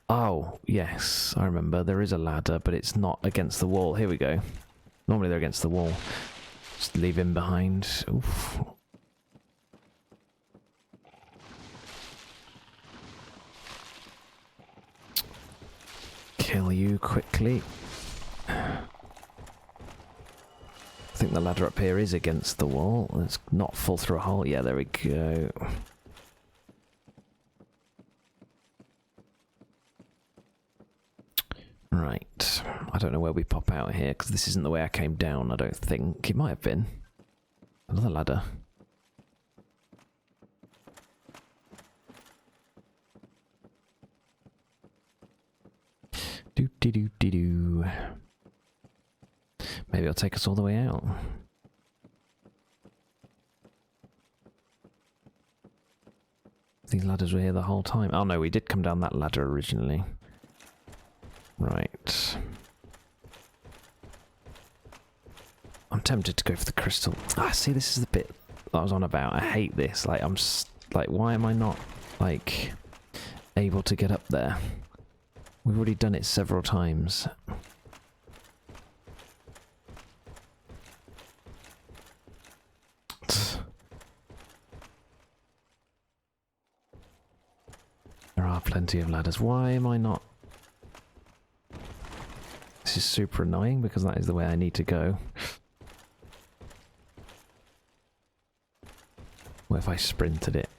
Oh, yes. I remember. There is a ladder, but it's not against the wall. Here we go. Normally they're against the wall. Just leave him behind. Oof. Kill you quickly. I think the ladder up here is against the wall. Let's not fall through a hole. Yeah, there we go. Right. I don't know where we pop out here, because this isn't the way I came down, I don't think. It might have been. Another ladder. Do. Maybe it'll take us all the way out. These ladders were here the whole time. Oh no, we did come down that ladder originally. Right. I'm tempted to go for the crystal. Ah, see, this is the bit that I was on about. I hate this. Like, like, why am I not, like, able to get up there? We've already done it several times. There are plenty of ladders. Why am I not? This is super annoying because that is the way I need to go. What if I sprinted it?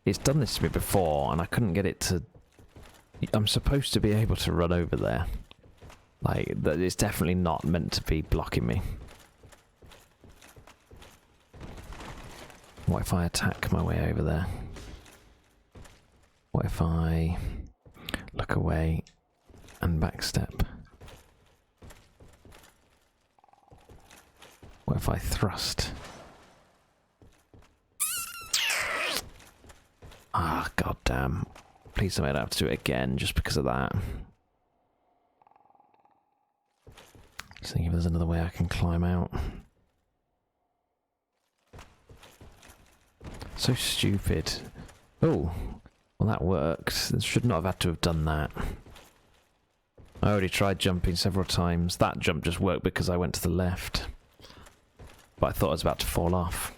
It's done this to me before and I couldn't get it to... I'm supposed to be able to run over there. Like, it's definitely not meant to be blocking me. What if I attack my way over there? What if I look away and backstep? What if I thrust? Ah, goddamn. Please tell me I don't have to do it again just because of that. Just thinking if there's another way I can climb out. So stupid. Oh, well that worked. I should not have had to have done that. I already tried jumping several times. That jump just worked because I went to the left. But I thought I was about to fall off.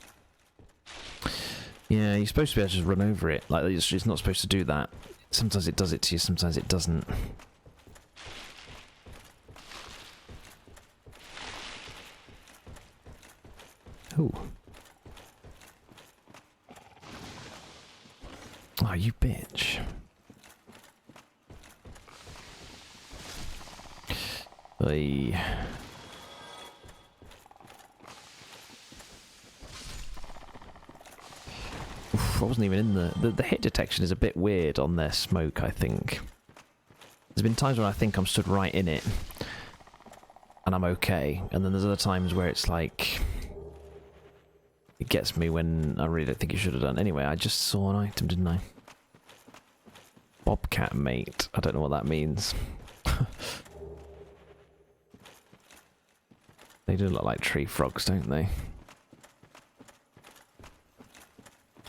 Yeah, you're supposed to be able to just run over it. Like, it's not supposed to do that. Sometimes it does it to you, sometimes it doesn't. Ooh. Oh, you bitch. Oy. Oof, I wasn't even in the hit detection is a bit weird on their smoke, I think. There's been times when I think I'm stood right in it and I'm okay, and then there's other times where it's like it gets me when I really don't think it should have done. Anyway, I just saw an item, didn't I? Bobcat mate. I don't know what that means. They do look like tree frogs, don't they?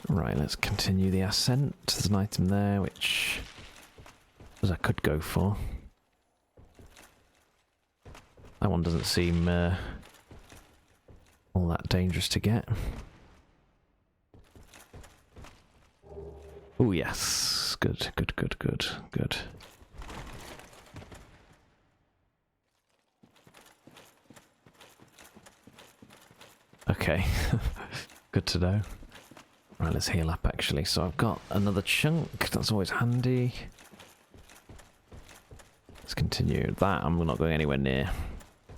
Right, let's continue the ascent. There's an item there, which I could go for. That one doesn't seem all that dangerous to get. Oh yes, good. Okay, good to know. Right, let's heal up actually. So I've got another chunk, that's always handy. Let's continue. That I'm not going anywhere near.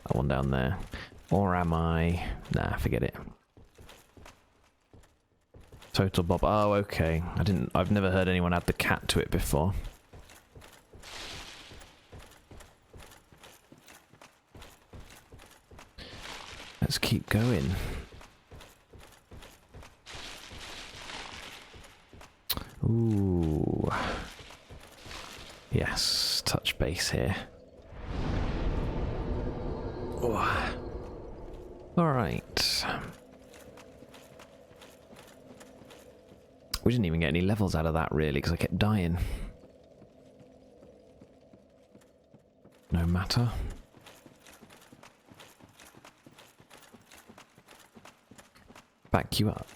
That one down there. Or am I? Nah, forget it. Total Bob. Oh, okay. I've never heard anyone add the cat to it before. let's keep going. Ooh. Yes, touch base here. Oh. Alright. We didn't even get any levels out of that, really, because I kept dying. No matter. Back you up.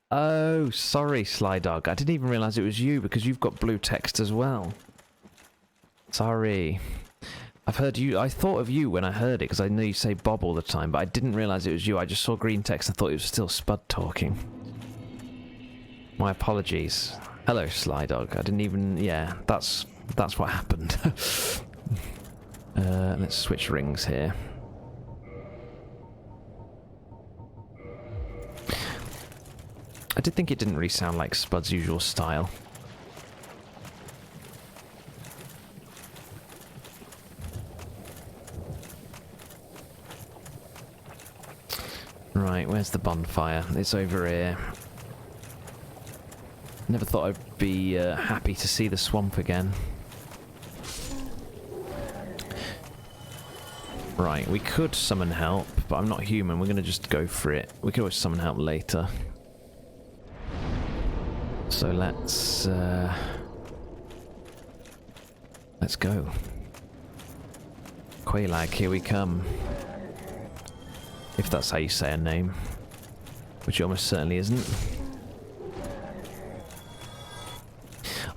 Oh, sorry, Sly Dog. I didn't even realise it was you, because you've got blue text as well. Sorry. I've heard you. I thought of you when I heard it, because I know you say Bob all the time, but I didn't realise it was you. I just saw green text and thought it was still Spud talking. My apologies. Hello, Sly Dog. I didn't even... Yeah, that's what happened. Let's switch rings here. I did think it didn't really sound like Spud's usual style. Right, where's the bonfire? It's over here. Never thought I'd be happy to see the swamp again. Right, we could summon help, but I'm not human. We're going to just go for it. We can always summon help later. So let's go. Quaylag, here we come. If that's how you say a name. Which it almost certainly isn't.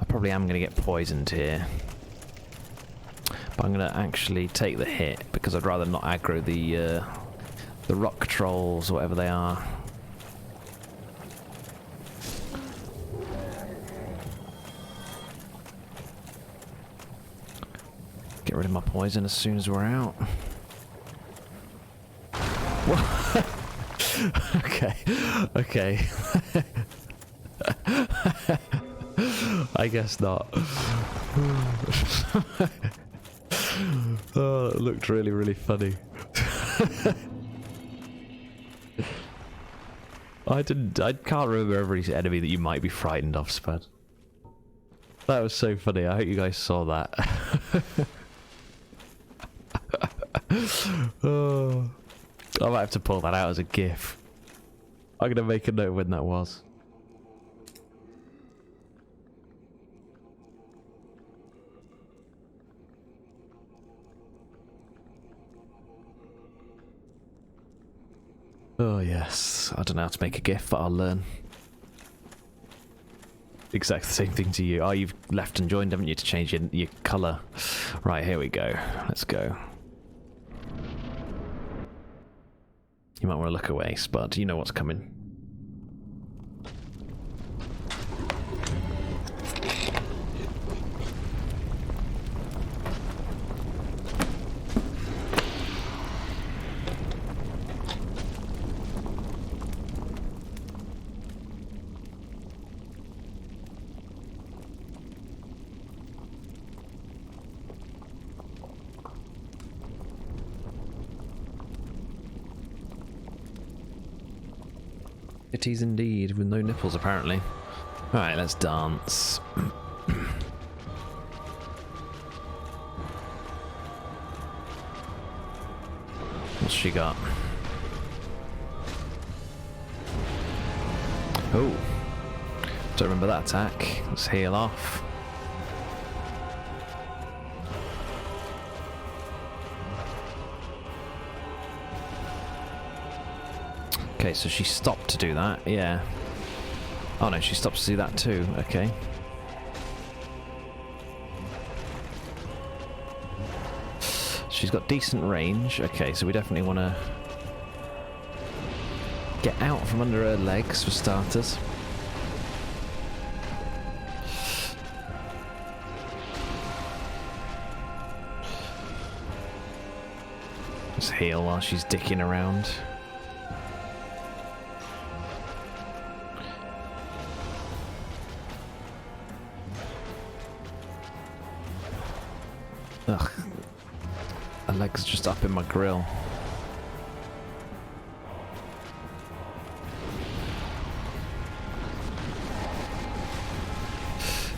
I probably am going to get poisoned here. But I'm going to actually take the hit, because I'd rather not aggro the rock trolls, or whatever they are. Get rid of my poison as soon as we're out. What? Okay. Okay. I guess not. Oh, it looked really, really funny. I can't remember every enemy that you might be frightened of, Spud. That was so funny. I hope you guys saw that. Oh, I might have to pull that out as a GIF. I'm gonna make a note when that was. Oh yes, I don't know how to make a GIF, but I'll learn. Exactly the same thing to you. Oh, you've left and joined, haven't you, to change your colour. Right, here we go. Let's go. You might want to look away, Spud. You know what's coming. Titties indeed, with no nipples apparently. Alright, let's dance. What's she got? Oh, don't remember that attack. Let's heal off. Okay, so she stopped to do that, yeah. Oh no, she stopped to do that too, okay. She's got decent range, okay, so we definitely want to get out from under her legs for starters. Just heal while she's dicking around. Ugh. Her leg's just up in my grill.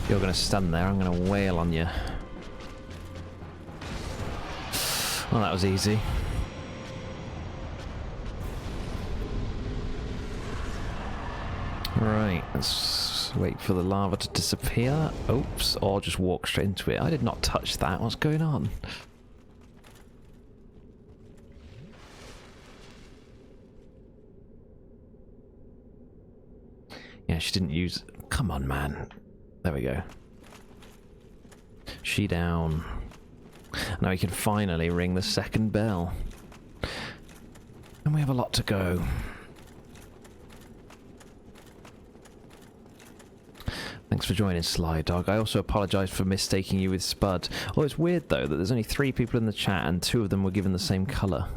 You're going to stand there, I'm going to wail on you. Well, that was easy. Right, let's wait for the lava to disappear. Oops, or just walk straight into it. I did not touch that. What's going on? Yeah, she didn't use... Come on, man. There we go. She down. Now we can finally ring the second bell. And we have a lot to go. Thanks for joining, Sly Dog. I also apologise for mistaking you with Spud. Oh, it's weird, though, that there's only 3 people in the chat and 2 of them were given the same colour.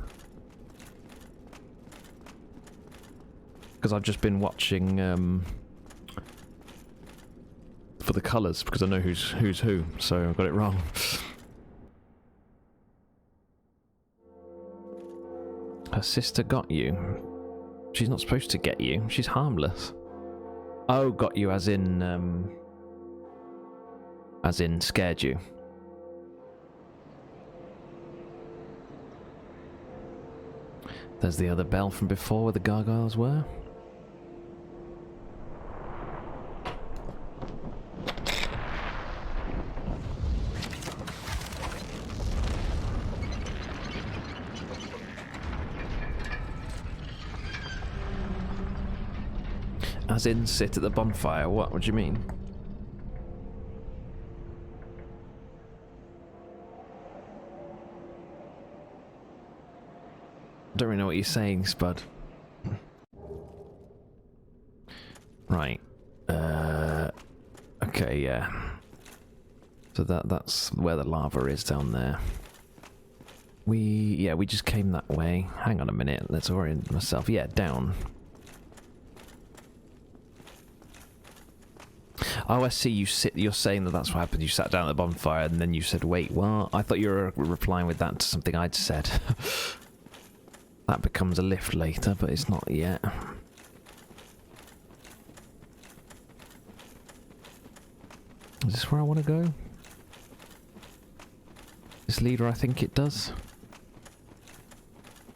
Because I've just been watching for the colours, because I know who's who, so I got it wrong. Her sister got you. She's not supposed to get you. She's harmless. Oh, got you as in scared you. There's the other bell from before where the gargoyles were. As in, sit at the bonfire. What do you mean? I don't really know what you're saying, Spud. Right. Okay, yeah. So that's where the lava is down there. We just came that way. Hang on a minute. Let's orient myself. Yeah, down. Oh, I see. You're saying that's what happened. You sat down at the bonfire and then you said, "Wait, what?" I thought you were replying with that to something I'd said. That becomes a lift later, but it's not yet. Is this where I want to go? This leader, I think it does.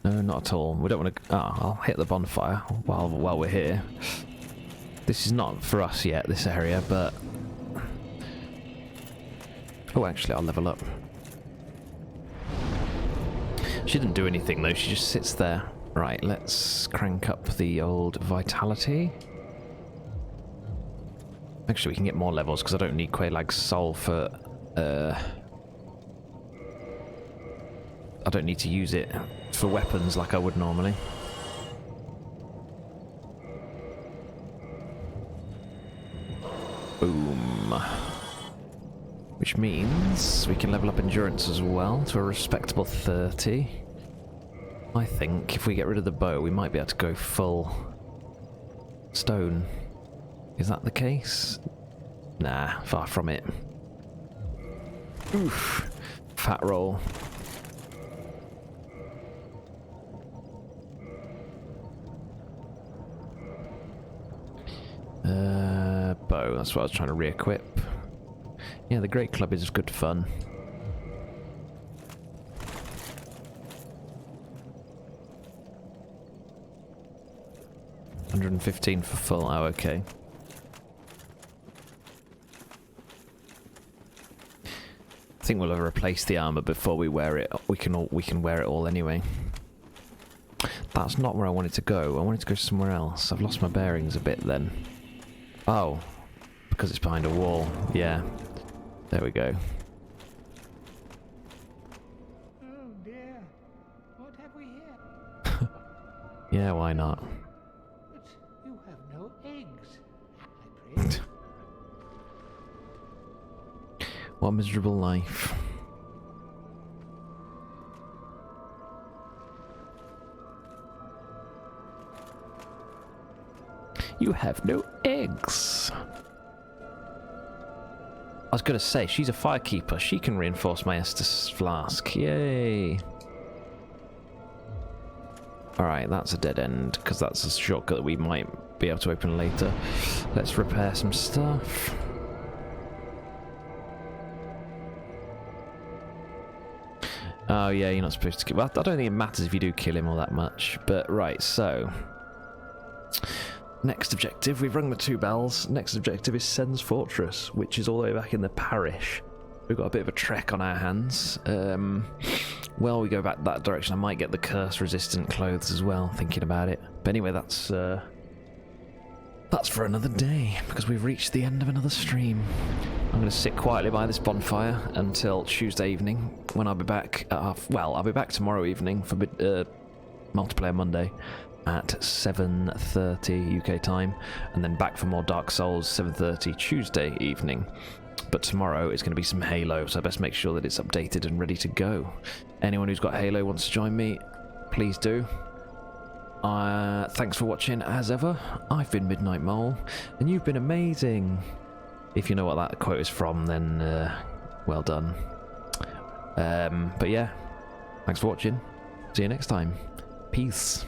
No, not at all. We don't want to. Ah, I'll hit the bonfire while we're here. This is not for us yet, this area, but... Oh, actually, I'll level up. She didn't do anything, though. She just sits there. Right, let's crank up the old vitality. Actually, we can get more levels, because I don't need Quaylag's soul for... I don't need to use it for weapons like I would normally. Boom. Which means we can level up endurance as well to a respectable 30. I think if we get rid of the bow, we might be able to go full stone. Is that the case? Nah, far from it. Oof. Fat roll. Bow, that's what I was trying to re-equip. Yeah, the Great Club is good fun. $115 for full. Oh, okay. I think we'll have replaced the armor before we wear it. We can wear it all anyway. That's not where I wanted to go. I wanted to go somewhere else. I've lost my bearings a bit then. Oh, because it's behind a wall. Yeah. There we go. Oh dear. What have we here? Yeah, why not? But you have no eggs. I pray. What a miserable life. You have no eggs. I was going to say, she's a firekeeper. She can reinforce my Estus flask. Yay. Alright, that's a dead end, because that's a shortcut that we might be able to open later. Let's repair some stuff. Oh yeah, you're not supposed to kill. Well, I don't think it matters if you do kill him all that much. But right, so next objective, we've rung the 2 bells. Next objective is Sen's Fortress, which is all the way back in the parish. We've got a bit of a trek on our hands. Well, we go back that direction. I might get the curse-resistant clothes as well, thinking about it. But anyway, that's for another day, because we've reached the end of another stream. I'm going to sit quietly by this bonfire until Tuesday evening, when I'll be back at well, I'll be back tomorrow evening for Multiplayer Monday at 7:30 UK time, and then back for more Dark Souls 7:30 Tuesday evening. But tomorrow is going to be some Halo, so I best make sure that it's updated and ready to go. Anyone who's got Halo wants to join me, please do. Thanks for watching as ever. I've been Midnight Mole, and you've been amazing. If you know what that quote is from, then well done. But yeah, thanks for watching. See you next time. Peace.